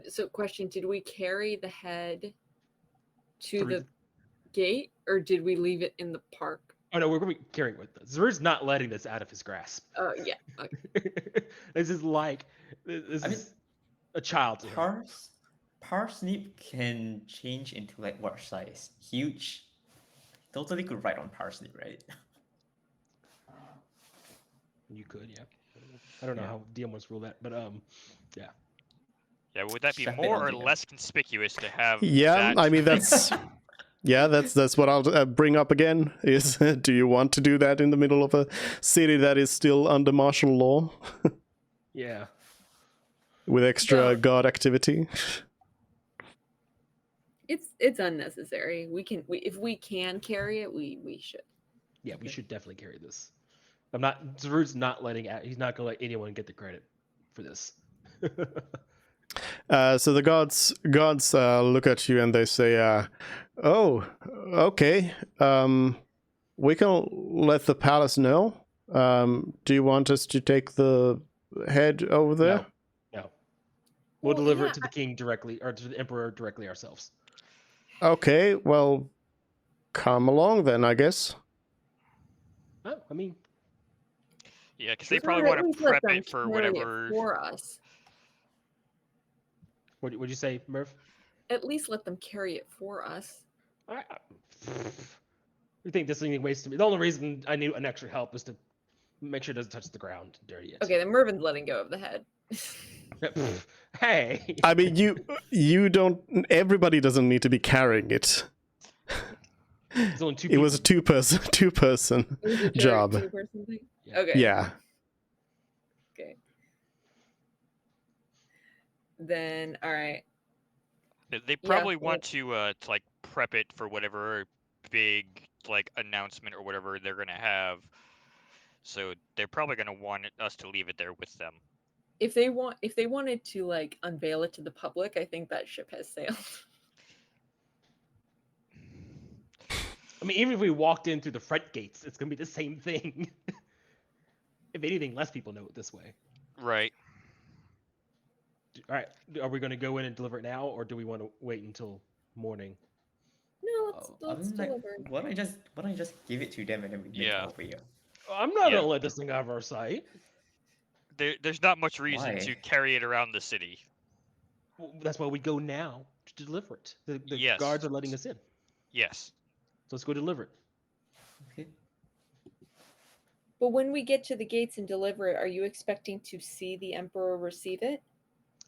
So, question: did we carry the head to Through the gate, or did we leave it in the park? Oh no, we're going to be carrying it with us. Zer's not letting this out of his grasp. Yeah. Okay. This is like this I mean, is a child to him. Parsnip can change into like what size? Huge. Totally could ride on Parsnip, right? You could, yeah. I don't know Yeah. how DM wants to rule that, but yeah. Yeah, would that be Strap it more or onto him. less conspicuous to have? Yeah, that I mean that's Yeah, that's what I'll bring up again. Is do you want to do that in the middle of a city that is still under martial law Yeah. with extra No. guard activity? It's unnecessary. If we can carry it, we should. Yeah, we should definitely carry this. I'm not. Zarud's not letting. He's not gonna let anyone get the credit for this. So the gods look at you and they say, "Oh, okay. We can let the palace know. Do you want us to take the head over there?" No, no. We'll Well, deliver yeah, it to the king directly, or to the emperor directly ourselves. Okay, well, come along then, I guess. Oh, I mean, Yeah, because they Or probably at want to least let prep them it for carry it whatever. for us. what'd you say, Murph? At least let them carry it for us. You think this thing wastes me? The only reason I need an extra help is to make sure it doesn't touch the ground dirty yet. Okay, then Mervin's letting go of the head. Hey. I mean, you don't. Everybody doesn't need to be carrying it. There's only two It was a people. two person It was a job. two-person thing. Yeah. Okay. Yeah. Okay. Then all right. They probably want to like prep it for whatever big like announcement or whatever they're gonna have. So they're probably gonna want us to leave it there with them. If they wanted to like unveil it to the public, I think that ship has sailed. I mean, even if we walked in through the front gates, it's gonna be the same thing. If anything, less people know it this way. Right. All right, are we gonna go in and deliver it now, or do we want to wait until morning? No, Oh, let's I'm like, deliver it. why don't I just give it to them and then we make Yeah. our way up? I'm not Yeah. gonna let this thing out of our sight. There's not much reason Why? to carry it around the city. Well, that's why we go now to deliver it. The Yes. guards are letting us in, Yes. so let's go deliver it. Okay. But when we get to the gates and deliver it, are you expecting to see the emperor receive it?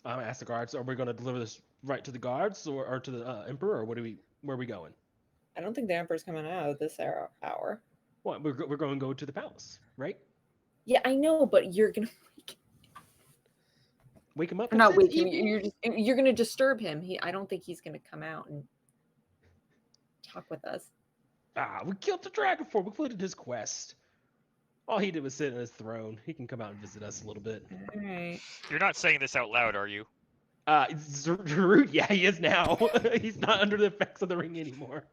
I'm gonna ask the guards: are we gonna deliver this right to the guards or to the emperor, or where are we going? I don't think the emperor's coming out at this hour. Well, we're going to go to the palace, right? Yeah, I know, but you're gonna Wake him up. or not It's wake him. evening. You're gonna disturb him. I don't think he's gonna come out and talk with us. We killed the dragon before. We completed his quest. All he did was sit on his throne. He can come out and visit us a little bit. All right. You're not saying this out loud, are you? Zarud, yeah, he is now. He's not under the effects of the ring anymore.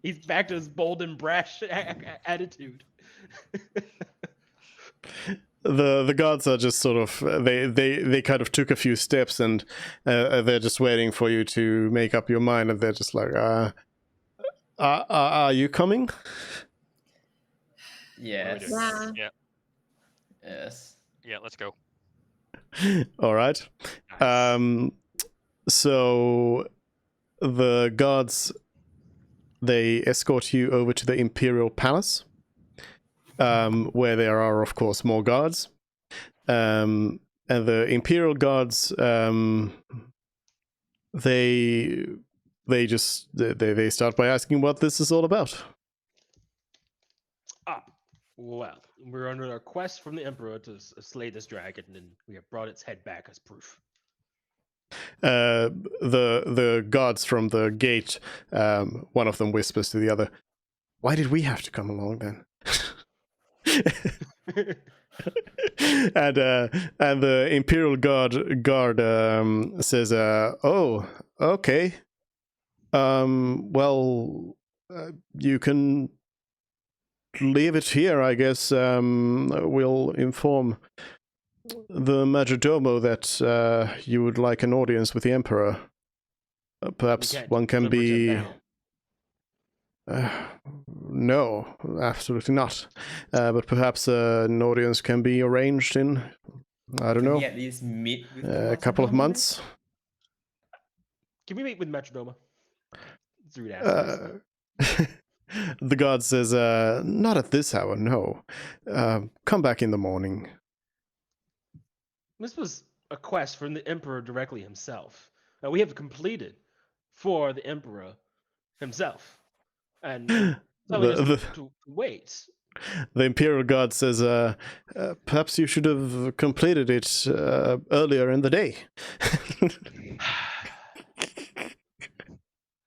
He's back to his bold and brash attitude. The gods are just sort of they kind of took a few steps and they're just waiting for you to make up your mind, and they're just like, are you coming? Yes. Yeah. Yeah. Yes. Yeah. Let's go. All right. Nice. So the guards, they escort you over to the Imperial Palace, where there are, of course, more guards. And the Imperial guards, they start by asking what this is all about. Well, we're under our quest from the Emperor to slay this dragon, and we have brought its head back as proof. The guards from the gate, one of them whispers to the other, "Why did we have to come along then?" and the Imperial guard says, "Oh, okay. Well, you can leave it here, I guess. We'll inform the Majordomo that you would like an audience with the Emperor. Perhaps can't one can deliver it be." now. No, absolutely not. But perhaps an audience can be arranged in, I don't Can know, we at least meet with the a couple of Master months. Can we meet with Metrodoma? Zarud asks. The god says, "Not at this hour, no. Come back in the morning." This was a quest from the Emperor directly himself. We have completed for the Emperor himself. and the, telling us the, to wait. the Imperial Guard says, perhaps you should have completed it earlier in the day.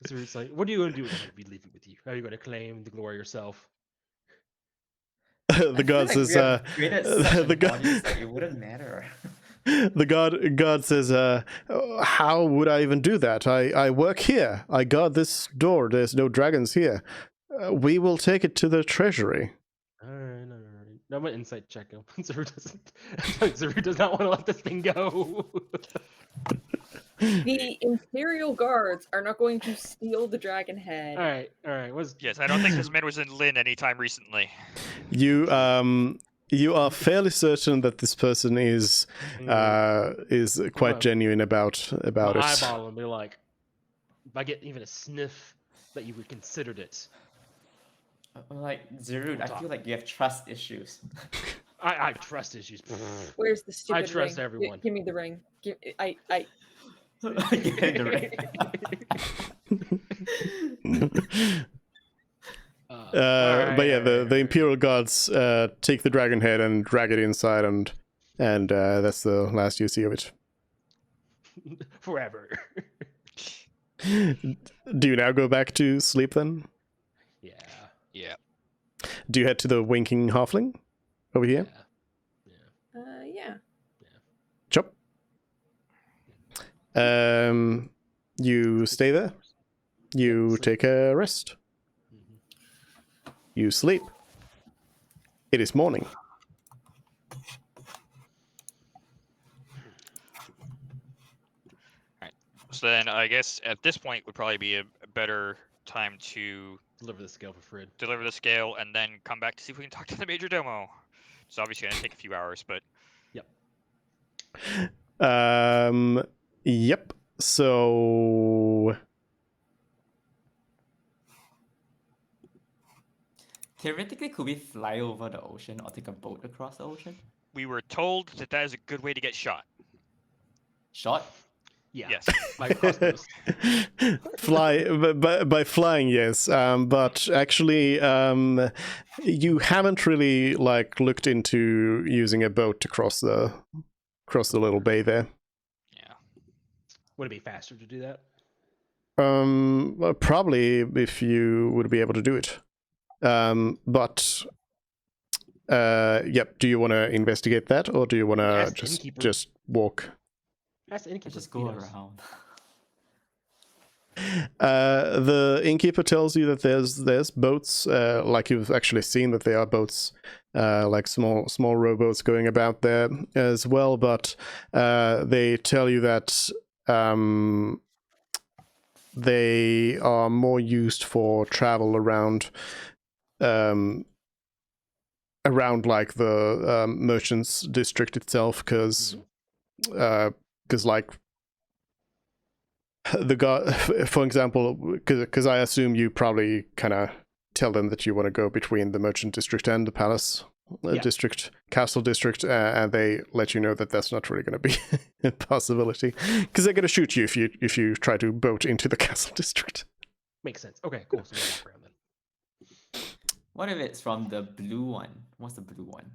So it's like, what are you going to do? I'm like, we leave it with you. How are you going to claim the glory yourself? The I God feel like says, we have created such the a God, bodies that it wouldn't matter. the God says, how would I even do that? I work here. I guard this door. There's no dragons here. We will take it to the treasury. All right. No, I'm an insight check. Zuru does not want to let this thing go. The Imperial Guards are not going to steal the dragon head. All right. Yes, I don't think this man was in Lynn anytime recently. You are fairly certain that this person is quite genuine about it. Eyeball and be like, if I get even a sniff that you would considered it. I'm like, Zerud, I feel like you have trust issues. I have trust issues. Where's the stupid ring? trust everyone. Give me the ring. I Get the ring. But yeah, the Imperial Guards take the dragon head and drag it inside, and that's the last you see of it. Forever. Do you now go back to sleep then? Yeah. Yeah. Do you head to the winking halfling over here? yeah. Chop. You stay there. You take a rest. You sleep. It is morning. So then I guess at this point would probably be a better time to Deliver the scale for Frid. deliver the scale and then come back to see if we can talk to the major domo. It's obviously going to take a few hours, but Yep. So Theoretically, could we fly over the ocean or take a boat across the ocean? we were told that that is a good way to get shot. Shot? Yeah. Yes. By crossbows. by flying, yes. But actually, you haven't really looked into using a boat to cross the little bay there. Yeah. Would it be faster to do that? Well, probably if you would be able to do it. But yep. Do you want to investigate that, or do you want to Ask the innkeeper. just walk? Ask the innkeeper. Just he go knows. around. The innkeeper tells you that there's boats. Like you've actually seen that there are boats, like small rowboats going about there as well. But they tell you that they are more used for travel around like the merchants district itself, because like the guy, for example, because I assume you probably kind of tell them that you want to go between the merchant district and the palace district, castle district, and they let you know that that's not really going to be a possibility, because they're going to shoot you if you try to boat into the castle district. Makes sense. Okay, cool. So we'll walk around then. What if it's from the blue one? What's the blue one?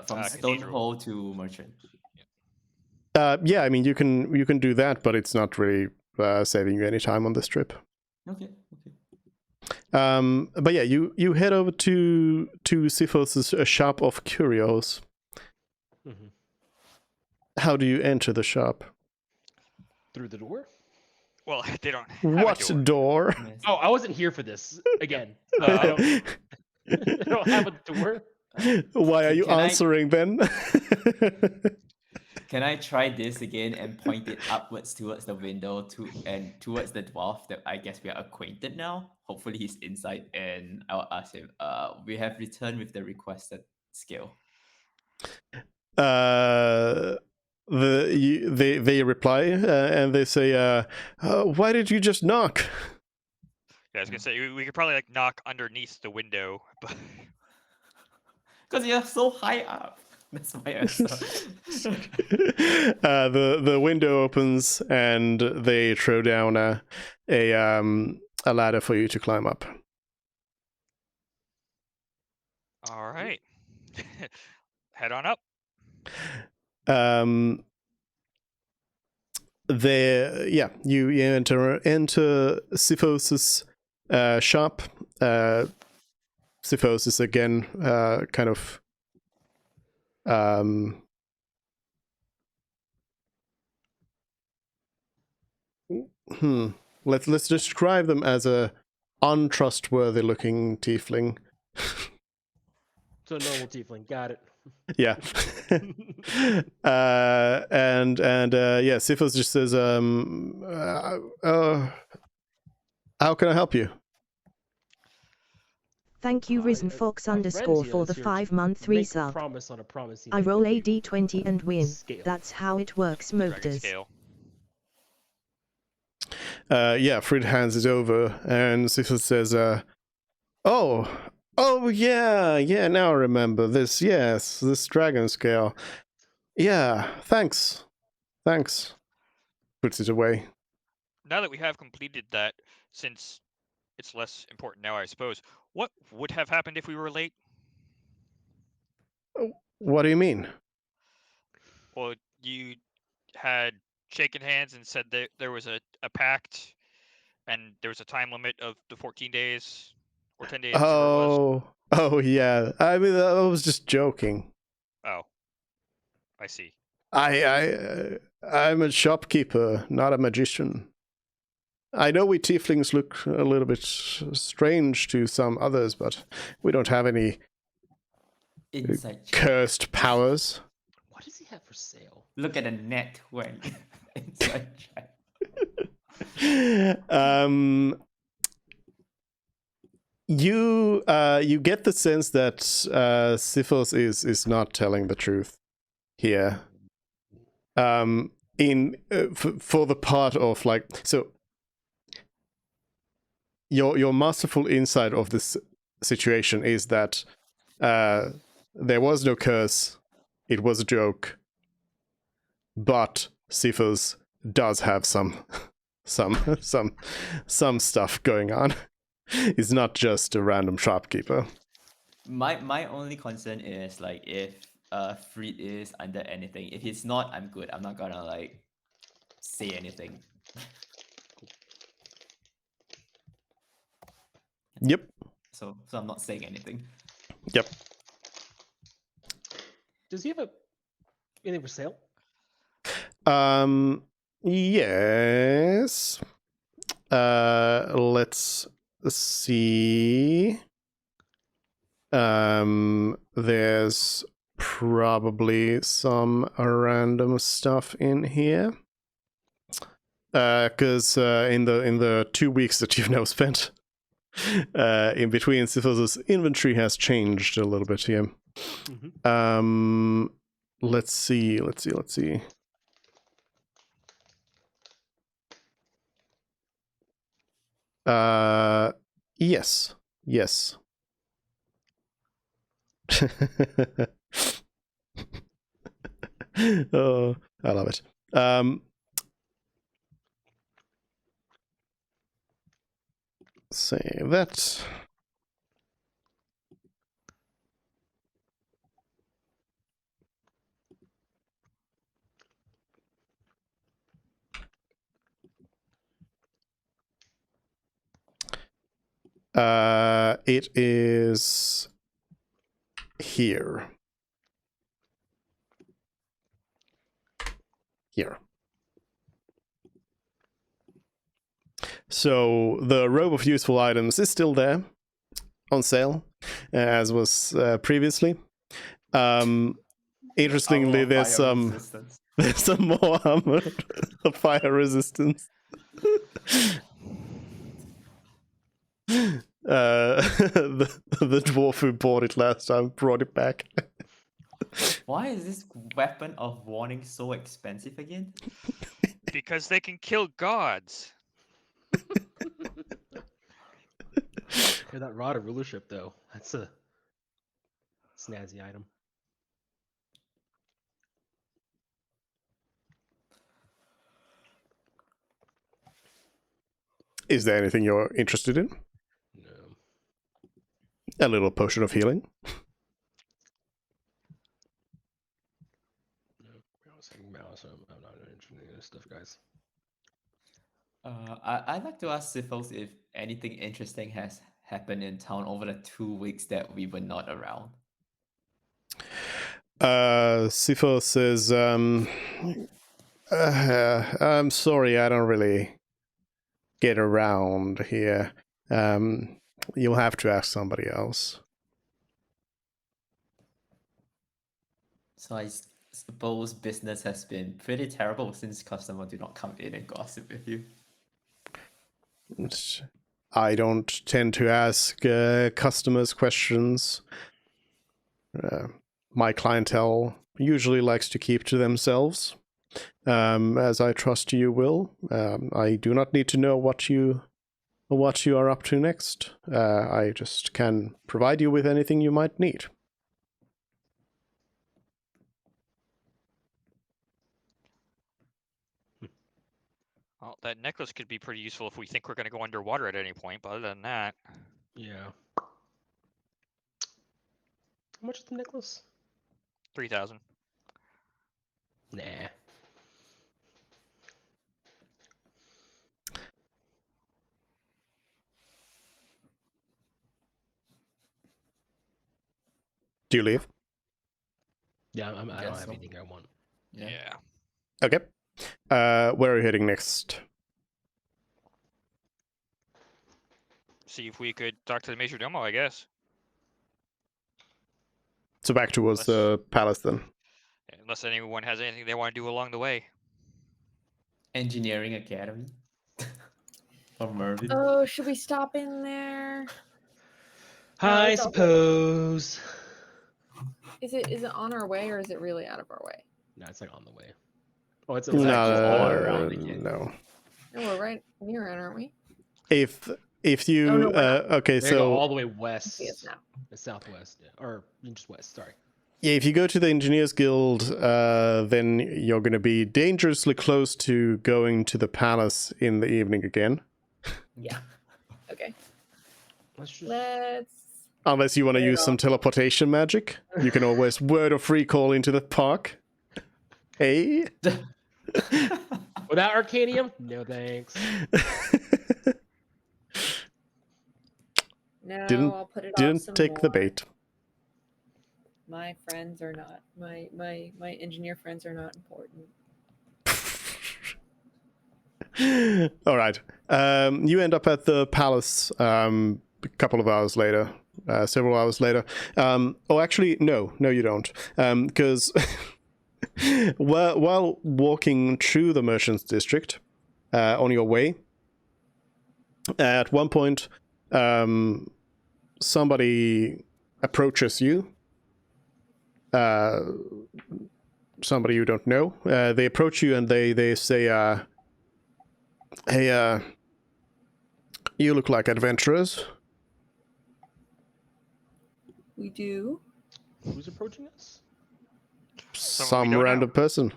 From Cathedral. Stonehole to Merchant. Yeah, I mean you can do that, but it's not really saving you any time on this trip. Okay. But yeah, you head over to Sifos' shop of curios. Mhm. How do you enter the shop? Through the door? Well, they don't have What a door. door? Yes. Oh, I wasn't here for this again. So I don't have a door. Why are you Can I- answering then? Can I try this again and point it upwards towards the window and towards the dwarf that I guess we are acquainted now? Hopefully he's inside, and I'll ask him. We have returned with the requested skill. They reply and they say, "Why did you just knock?" Yeah, I was gonna say we could probably knock underneath the window, but Because you're so high up. That's my answer. The window opens and they throw down a ladder for you to climb up. All right. Head on up. There, yeah, you enter Siphos's shop. Siphos is again kind of let's describe them as a untrustworthy looking tiefling. So normal tiefling, got it. Yeah. And yeah, Siphos just says, how can I help you? Thank you, Risen Fox underscore for the 5-month resub. Promise on a promise. he I made roll with a you. d20 and win. Scale. That's how it works, Dragon Mobders. scale. Yeah, Frid hands it over, and Siphos says, oh yeah, now I remember this. Yes, this dragon scale. Yeah, thanks. Puts it away. Now that we have completed that, since it's less important now, I suppose, what would have happened if we were late? What do you mean? Well, you had shaken hands and said that there was a pact and there was a time limit of the 14 days or 10 days, whichever it was. Oh yeah. I mean, I was just joking. Oh, I see. I'm a shopkeeper, not a magician. I know we tieflings look a little bit strange to some others, but we don't have any Inside check. cursed powers. What does he have for sale? Look at the net when inside check. You get the sense that Siphos is not telling the truth here. For the part of like, so your masterful insight of this situation is that there was no curse, it was a joke, but Siphos does have some stuff going on. He's not just a random shopkeeper. My only concern is like if Fried is under anything. If he's not, I'm good. I'm not gonna like say anything. Yep. So I'm not saying anything. Yep. Does he have anything for sale? Yes. Let's see. There's probably some random stuff in here. Because in the 2 weeks that you've now spent in between, Siphos' inventory has changed a little bit here. Mm-hmm. Let's see. Yes. Oh, I love it. Save that. It is here. Here. So the robe of useful items is still there on sale, as was previously. Interestingly, Armor there's fire some resistance. there's some more armor of fire resistance. The dwarf who bought it last time brought it back. Why is this weapon of warning so expensive again? Because they can kill gods. Hear that rod of rulership though. That's a snazzy item. Is there anything you're interested in? No. A little potion of healing. stuff, guys. I'd like to ask Sifos if anything interesting has happened in town over the 2 weeks that we were not around. Sifo says, I'm sorry, I don't really get around here. You'll have to ask somebody else. So I suppose business has been pretty terrible since customers do not come in and gossip with you. I don't tend to ask customers questions. My clientele usually likes to keep to themselves, as I trust you will. I do not need to know what you are up to next. I just can provide you with anything you might need. Well, that necklace could be pretty useful if we think we're going to go underwater at any point, but other than that... Yeah. How much is the necklace? 3,000. Nah. Do you leave? Yeah, I don't Guess have so. anything I want. Yeah. Okay. Where are you heading next? See if we could talk to the Major Domo, I guess. So back towards the palace then. Unless anyone has anything they want to do along the way. Engineering Academy? Or Mervin? Oh, should we stop in there? I it's all- suppose. Is it on our way or is it really out of our way? No, it's like on the way. Oh, it's It's actually all around No, again. no. No, we're right near it, aren't we? If you Oh, no, we're not. okay, They go all so the way west. Yes, now. Southwest. Yeah. Or just west, sorry. yeah, if you go to the Engineers Guild, then you're going to be dangerously close to going to the palace in the evening again. Yeah. Okay. Let's Let's. Unless you want to Fair use some enough. teleportation magic, you can always word of recall into the park. Hey. Without Arcanium? No thanks. No, Didn't- I'll put it off Didn't some take the more. bait. My friends are not. My engineer friends are not important. All right. You end up at the palace a couple of hours later, several hours later. Oh, actually, no, you don't. Because while walking through the merchants district on your way, at one point, somebody approaches you. Somebody you don't know. They approach you and they say, "Hey, you look like adventurers." We do. Who's approaching us? Someone we Some don't random person.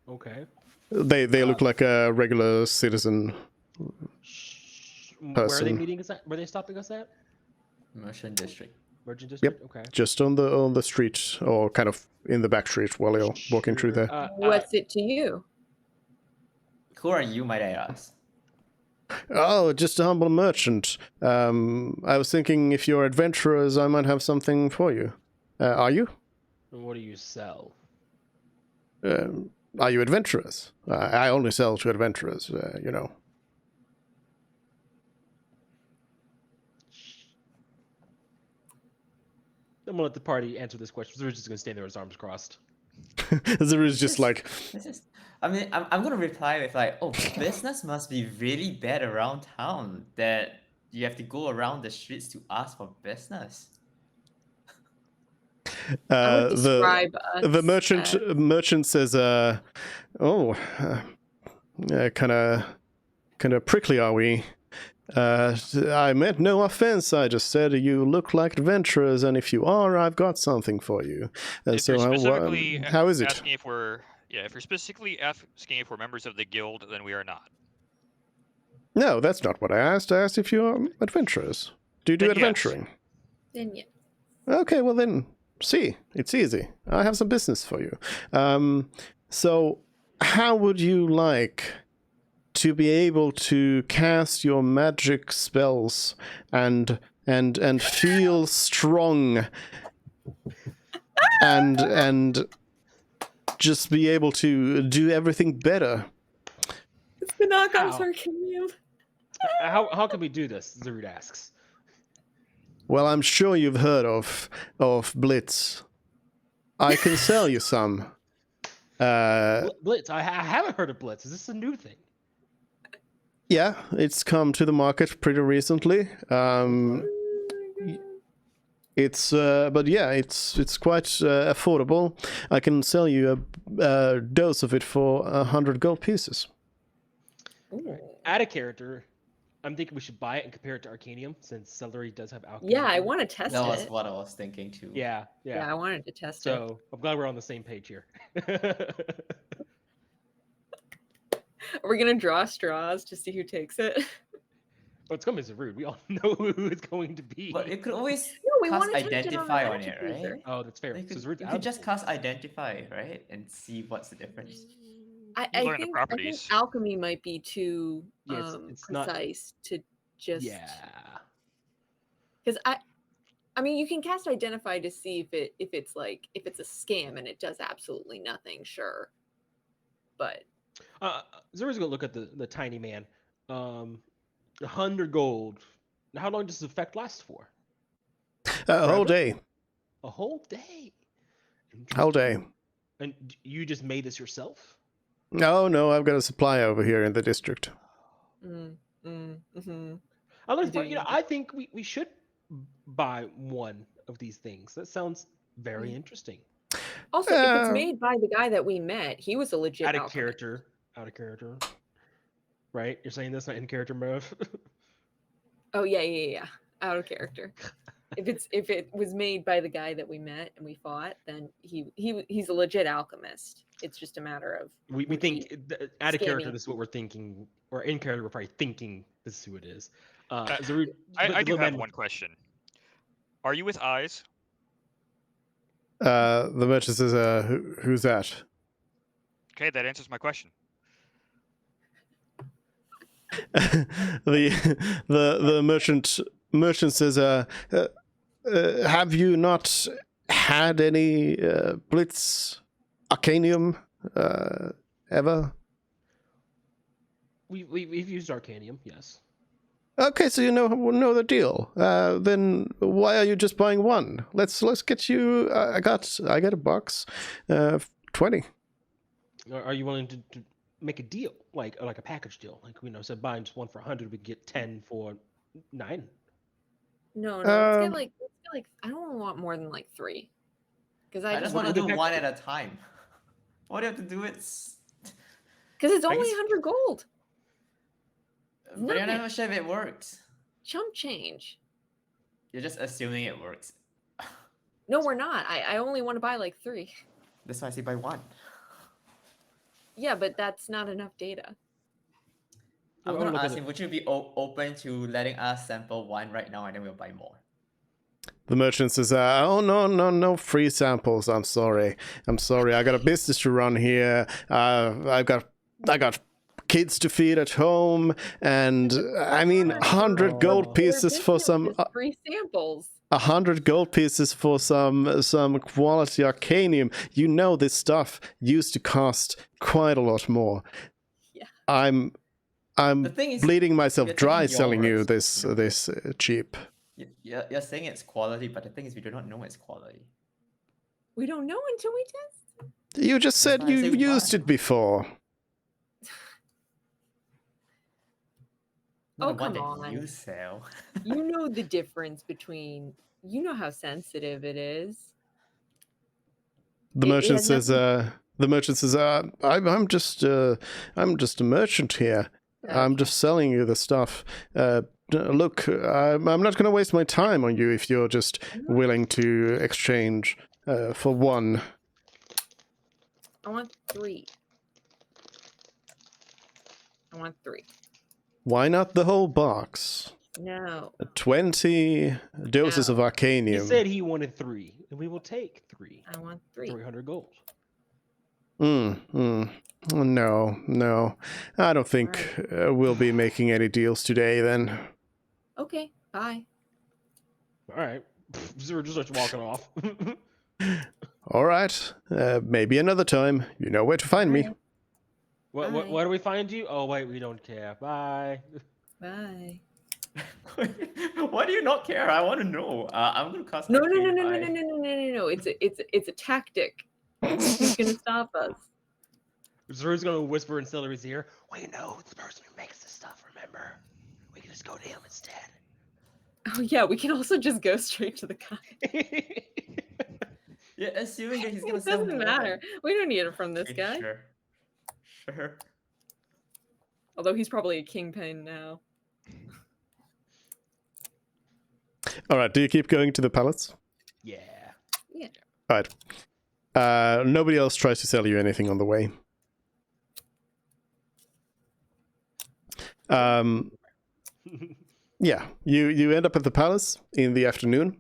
Okay. They look like a regular citizen. Where are they Person. meeting us at? Where are they stopping us at? Merchant District. Merchant District? Okay. Just on the street, or kind of in the back street while you're walking through Sure. there. What's it to you? Who are you, might I ask? Oh, just a humble merchant. I was thinking if you're adventurers, I might have something for you. Are you? What do you sell? Are you adventurers? I only sell to adventurers, you know. I'm gonna let the party answer this question. So we're just gonna stand there with his arms crossed. There is just like, This is, I mean, I'm gonna reply with like, oh, business must be really bad around town that you have to go around the streets to ask for business. I would describe the us merchant says, kind of prickly are we? I meant no offense. I just said you look like adventurers, and if you are, I've got something for you. If So you're specifically how is it? asking if we're if you're specifically asking if we're members of the guild, then we are not. No, that's not what I asked. I asked if you are adventurers. Do you do Then yes. adventuring? Then yeah. Okay, well then, see, it's easy. I have some business for you. So how would you like to be able to cast your magic spells and feel strong and just be able to do everything better? It's the knockoff How? Arcanium. How can we do this? Zerud asks. Well, I'm sure you've heard of Blitz. I can sell you some. Blitz. I haven't heard of Blitz. Is this a new thing? Yeah, it's come to the market pretty recently. It's but yeah, it's quite affordable. I can sell you a dose of it for 100 gold pieces. Ooh. Add a character. I'm thinking we should buy it and compare it to Arcanium, since Celery does have alchemy. Yeah, I want to test That was it. what I was thinking too. Yeah. Yeah, I wanted to test it. So I'm glad we're on the same page here. Are we gonna draw straws to see who takes it? But it's going to be Zerud. We all know who it's going to be. But you could always No, we cast want to test it on identify a on magic it, right? user. Oh, that's fair. You could, So Zerud's you out could of just the cast identify, right, and see what's the difference. I You learn the think, I think properties. alchemy might be too Yeah, it's not- precise to just. Yeah. Because I mean, you can cast identify to see if it's a scam and it does absolutely nothing. Sure, but Zerud's going to look at the tiny man. 100 gold. Now, how long does this effect last for? A whole Forever? day. A whole day. Whole day. And you just made this yourself? No, I've got a supply over here in the district. mm-hmm. I learned, Do you know, you? I think we should buy one of these things. That sounds very interesting. Also, if it's made by the guy that we met, he was a legit Out of alchemist. Out of character. Right? You're saying that's not in character, Merv? Oh yeah. Out of character. If it was made by the guy that we met and we fought, then he's a legit alchemist. It's just a matter of we would think he- out of character scamming. this is what we're thinking, or in character we're probably thinking this is who it is. Zerud, I do little have man- one question. Are you with eyes? The merchant says, who's that? Okay, that answers my question. the merchant says, have you not had any Blitz Arcanium ever? We've used Arcanium, yes. Okay, so you know the deal. Then why are you just buying one? Let's get you. I got a box, 20. Are you willing to make a deal, like a package deal? Like, you know, so buying just one for 100, we get 10 for 9. No, let's Um, get like I don't want more than like 3. Because I I just just want to do do pack- one at a time. What do you have to do it? because it's I only guess- 100 gold. But you're Nothing. not sure if it works. Chump change. You're just assuming it works. No, we're not. I only want to buy like 3. That's why I say buy one. Yeah, but that's not enough data. I'm Well, gonna look at ask it. him, would you be open to letting us sample one right now and then we'll buy more? The merchant says, oh, no free samples. I'm sorry. I got a business to run here. I got kids to feed at home. And I mean, 100 gold Oh. pieces Their for business some... is free samples. 100 gold pieces for some quality Arcanium. You know this stuff used to cost quite a lot more. Yeah. I'm The thing is, bleeding myself you're dry taking your selling you risk. this cheap. You're saying it's quality, but the thing is we do not know it's quality. We don't know until we test. You just That's said why I you say used one. it before. Not Oh, the one come that on. you sell. You know the difference between. You know how sensitive it is. The It merchant has says, I'm just a merchant here. I'm Okay. just selling you the stuff. Look, I'm not going to waste my time on you if you're just willing to exchange for one. I want 3. I want 3. Why not the whole box? No. 20 doses No. of He Arcanium. said he wanted 3, and we will take 3. I want 3. 300 gold. No. I don't think we'll be making any deals today then. Okay, bye. All right. Zero just starts walking off. All right. Maybe another time. You know where to find me. What Bye. where do we find you? Oh wait, we don't care. Bye. Bye. Why do you not care? I want to know. I'm gonna cast No. Arcane Eye. It's a tactic. He's gonna stop us. Zeru's gonna whisper in Celery's ear. We know the person who makes this stuff. Remember, we can just go to him instead. Oh yeah, we can also just go straight to the guy. Yeah, assuming that he's gonna It sell doesn't more. matter. We don't need it from this Okay, guy. Sure. Although he's probably a kingpin now. All right. Do you keep going to the palace? Yeah. All right. Nobody else tries to sell you anything on the way. Yeah, you end up at the palace in the afternoon,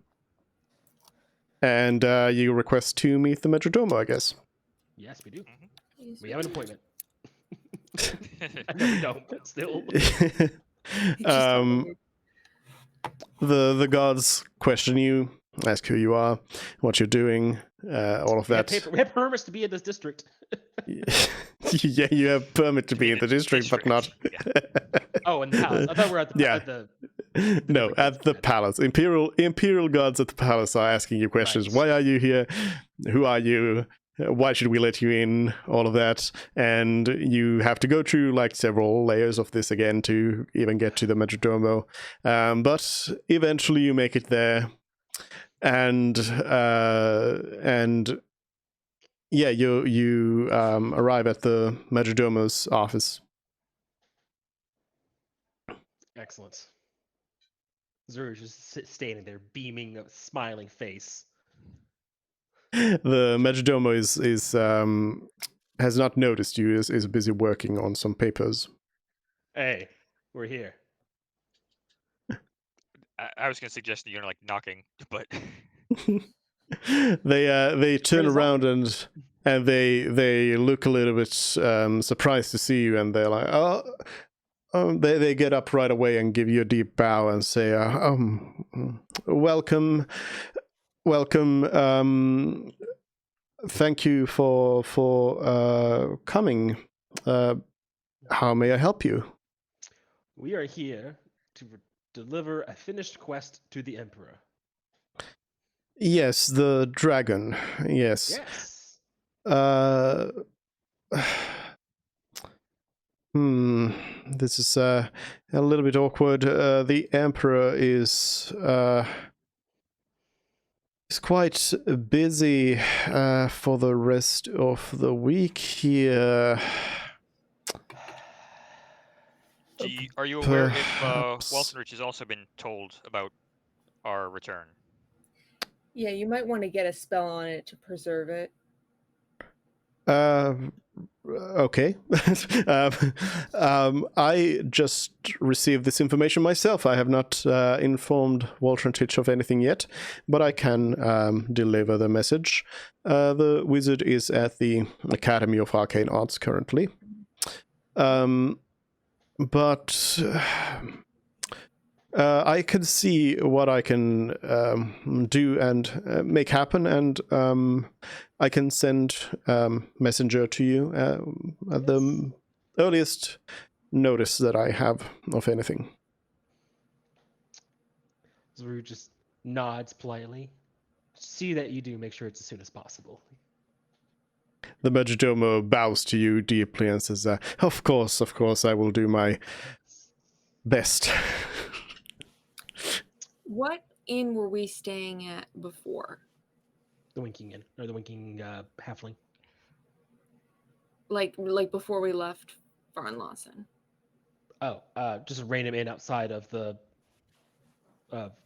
and you request to meet the Majordomo, I guess. Yes, we do. Yes, We have an appointment. No, we don't. But still. The guards question you, ask who you are, what you're doing, all of that. We have permits to be in this district. Yeah, you have permit to be in the district, but not. Oh, in the palace. I thought we were at the. Yeah. At the No, at the palace. Imperial guards at the palace are asking you questions. Right. Why are you here? Who are you? Why should we let you in? All of that. And you have to go through like several layers of this again to even get to the Majordomo. But eventually you make it there. And yeah, you arrive at the Majordomo's office. Excellent. Zeru's just standing there, beaming, a smiling face. The Majordomo is has not noticed you, is busy working on some papers. Hey, we're here. I was gonna suggest that you're like knocking, but They turn Turn us around and they look a little bit surprised to see you, and they're like, they get up right away and give you a deep bow and say, welcome. Thank you for coming. How may I help you? We are here to deliver a finished quest to the Emperor. Yes, the dragon. Yes. Yes. This is a little bit awkward. The Emperor is quite busy for the rest of the week here. are you aware if Perhaps. Waltonrich has also been told about our return? Yeah, you might want to get a spell on it to preserve it. Okay. I just received this information myself. I have not informed Waltonrich of anything yet, but I can deliver the message. The wizard is at the Academy of Arcane Arts currently. But I can see what I can do and make happen, and I can send messenger to you at the earliest notice that I have of anything. Zeru just nods politely. See that you do. Make sure it's as soon as possible. The Majordomo bows to you deeply and says, of course, I will do my best. What inn were we staying at before? The Winking Inn, or the Winking Halfling. Like before we left Farnlawson. Oh, just a random inn outside of the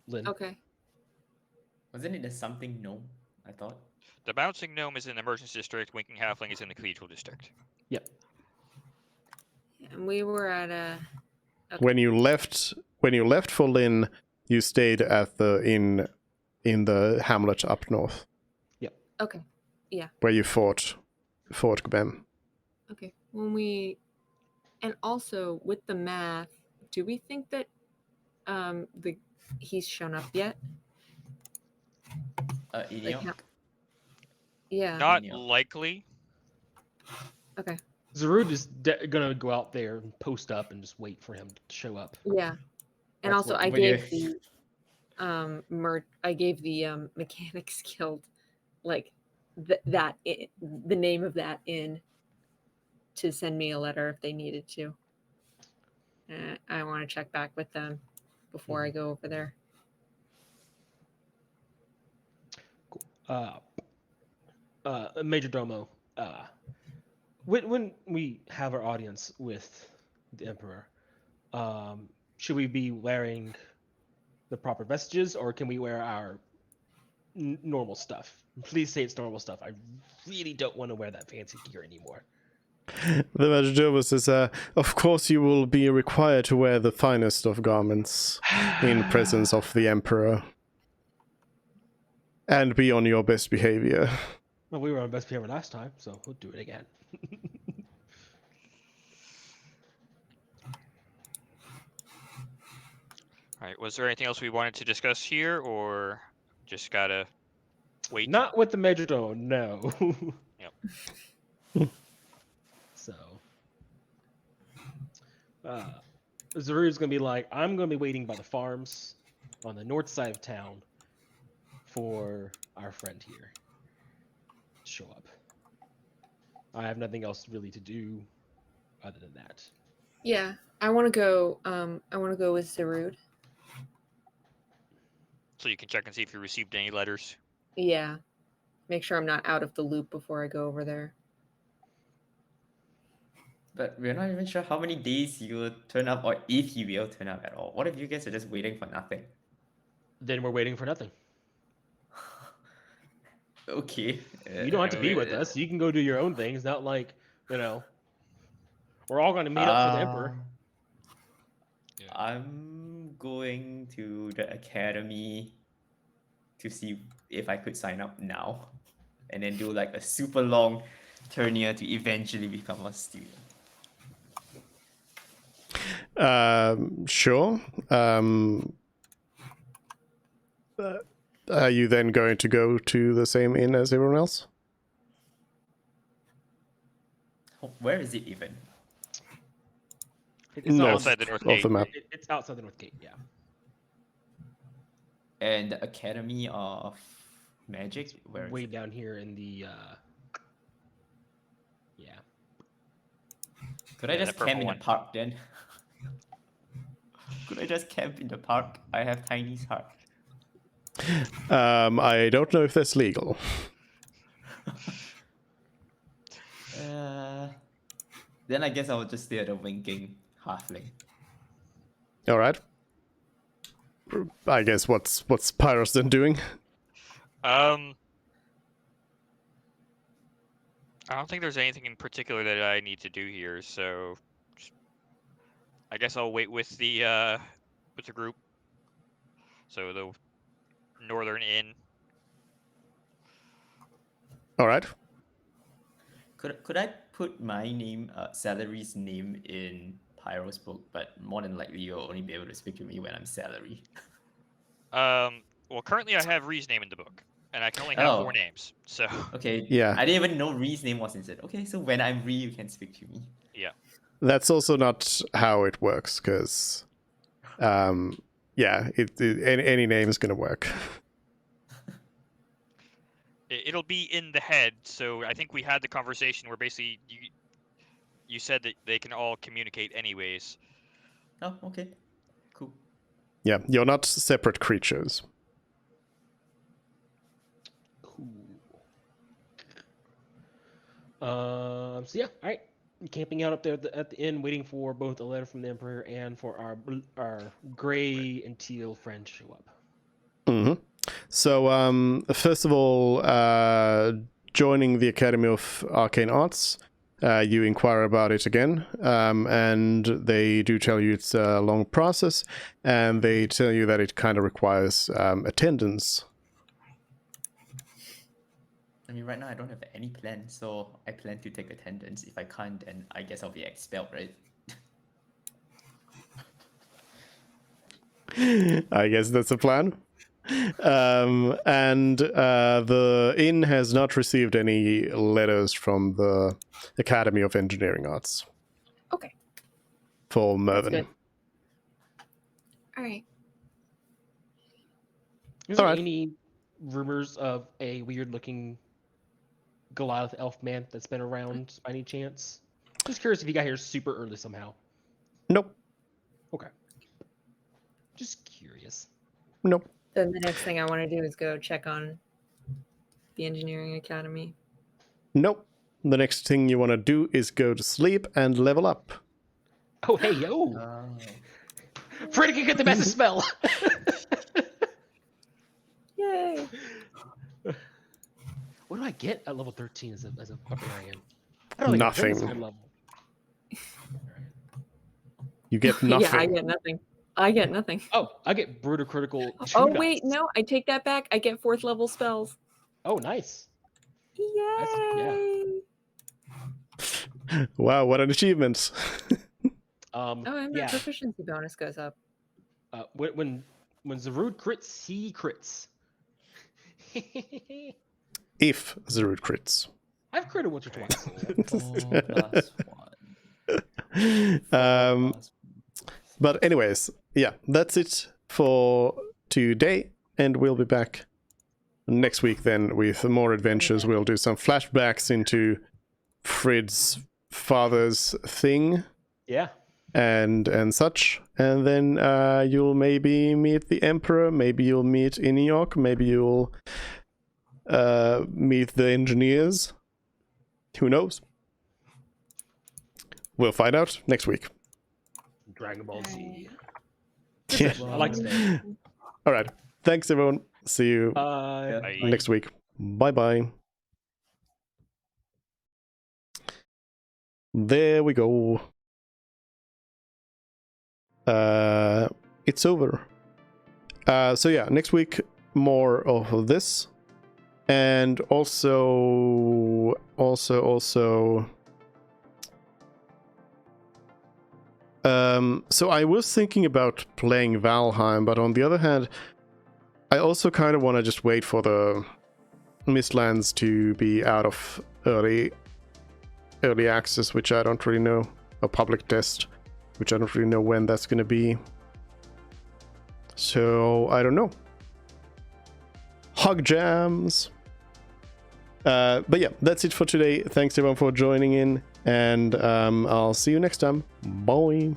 Lynn. Okay. Wasn't it a something gnome? I thought. The Bouncing Gnome is in the Merchants District. Winking Halfling is in the Cathedral District. Yep. And we were at a. Okay. When you left for Lynn, you stayed at the inn in the hamlet up north. Okay. Where you fought Gbem. Okay. And also with the math, do we think that he's shown up yet? Enio? Yeah. Not Lyvernia. likely. Okay. Zarud is gonna go out there and post up and just wait for him to show up. Yeah. And That's also, what- I what do you- gave the Mechanics Guild like the name of that inn to send me a letter if they needed to. I want to check back with them before I go over there. Major Domo. When we have our audience with the Emperor, should we be wearing the proper vestiges, or can we wear our normal stuff? Please say it's normal stuff. I really don't want to wear that fancy gear anymore. The Majordomo says, of course you will be required to wear the finest of garments in presence of the Emperor. And be on your best behavior. Well, we were on best behavior last time, so we'll do it again. All right. Was there anything else we wanted to discuss here, or just gotta wait? Not with the Major Domo, no. Yep. So, Zaru's gonna be like, I'm gonna be waiting by the farms on the north side of town for our friend here to show up. I have nothing else really to do other than that. Yeah, I want to go. I want to go with Zarud. So you can check and see if you received any letters. Yeah, make sure I'm not out of the loop before I go over there. But we're not even sure how many days he will turn up, or if he will turn up at all. What if you guys are just waiting for nothing? Then we're waiting for nothing. Okay. You don't have to be with us. You can go do your own thing. It's not like, we're all going to meet up for the Emperor. I'm going to the academy to see if I could sign up now, and then do like a super long tourney to eventually become a student. Sure. Are you then going to go to the same inn as everyone else? Where is it even? It's North outside the North of the Gate. map. It's outside the North Gate, yeah. And the Academy of Magic? Where is Way it? down here in the, yeah. Could I Yeah, just that camp in purple the park then? Could I just camp in the park? I have Tiny's heart. I don't know if that's legal. Then I guess I will just stay at the winking halfling. All right. I guess what's Pyros then doing? I don't think there's anything in particular that I need to do here, so I guess I'll wait with the group. So the Northern Inn. All right. Could I put my name, Salary's name in Pyro's book? But more than likely, you'll only be able to speak to me when I'm Salary. Well, currently I have Ree's name in the book, and I can only have Oh. 4 names. So Okay. Yeah. I didn't even know Ree's name was inside. Okay, so when I'm Ree, you can speak to me. yeah. That's also not how it works, because, yeah, any name is going to work. It'll be in the head. So I think we had the conversation where basically you said that they can all communicate anyways. Oh, okay. Cool. Yeah, you're not separate creatures. Cool. So yeah, all right. Camping out up there at the inn, waiting for both a letter from the Emperor and for our gray and teal friend to show up. Mm-hmm. So, first of all, joining the Academy of Arcane Arts, you inquire about it again, and they do tell you it's a long process, and they tell you that it kind of requires attendance. mean, right now I don't have any plan, so I plan to take attendance. If I can't, then I guess I'll be expelled, right? I guess that's the plan. And the inn has not received any letters from the Academy of Engineering Arts. Okay. For That's Mervyn. good. All right. Is there Alright. any rumors of a weird-looking Goliath elf man that's been around by any chance? Just curious if you got here super early somehow. Nope. Okay. Just curious. Nope. Then the next thing I want to do is go check on the engineering academy. Nope. The next thing you want to do is go to sleep and level up. Oh, hey, yo! Oh. Freddy can get the massive spell! Yay! What do I get at level 13 as a barbarian? I don't think I've been this Nothing. high level. You get Yeah, nothing. I get nothing. I get nothing. Oh, I get brutal critical. Oh two wait, dice. no, I take that back. I get 4th level spells. Oh, nice. Yay! yeah. Wow, what an achievement. Oh, and my Yeah. proficiency bonus goes up. When Zarud crits, he crits. If Zarud crits. I've critted once or twice. 4+1. +1. But anyways, yeah, that's it for today. And we'll be back next week then with more adventures. We'll do some flashbacks into Frid's father's thing Yeah. and such. And then you'll maybe meet the Emperor, maybe you'll meet Iniok, maybe you'll meet the engineers. Who knows? We'll find out next week. Dragon Ball Z. Yeah. I like to All right. Thanks, everyone. See you Bye. next week. Bye-bye. There we go. It's over. So yeah, next week more of this. And also so I was thinking about playing Valheim, but on the other hand, I also kind of want to just wait for the Mistlands to be out of early access, which I don't really know, or public test, which I don't really know when that's going to be. So I don't know. Hug jams. But yeah, that's it for today. Thanks everyone for joining in, and I'll see you next time. Bye.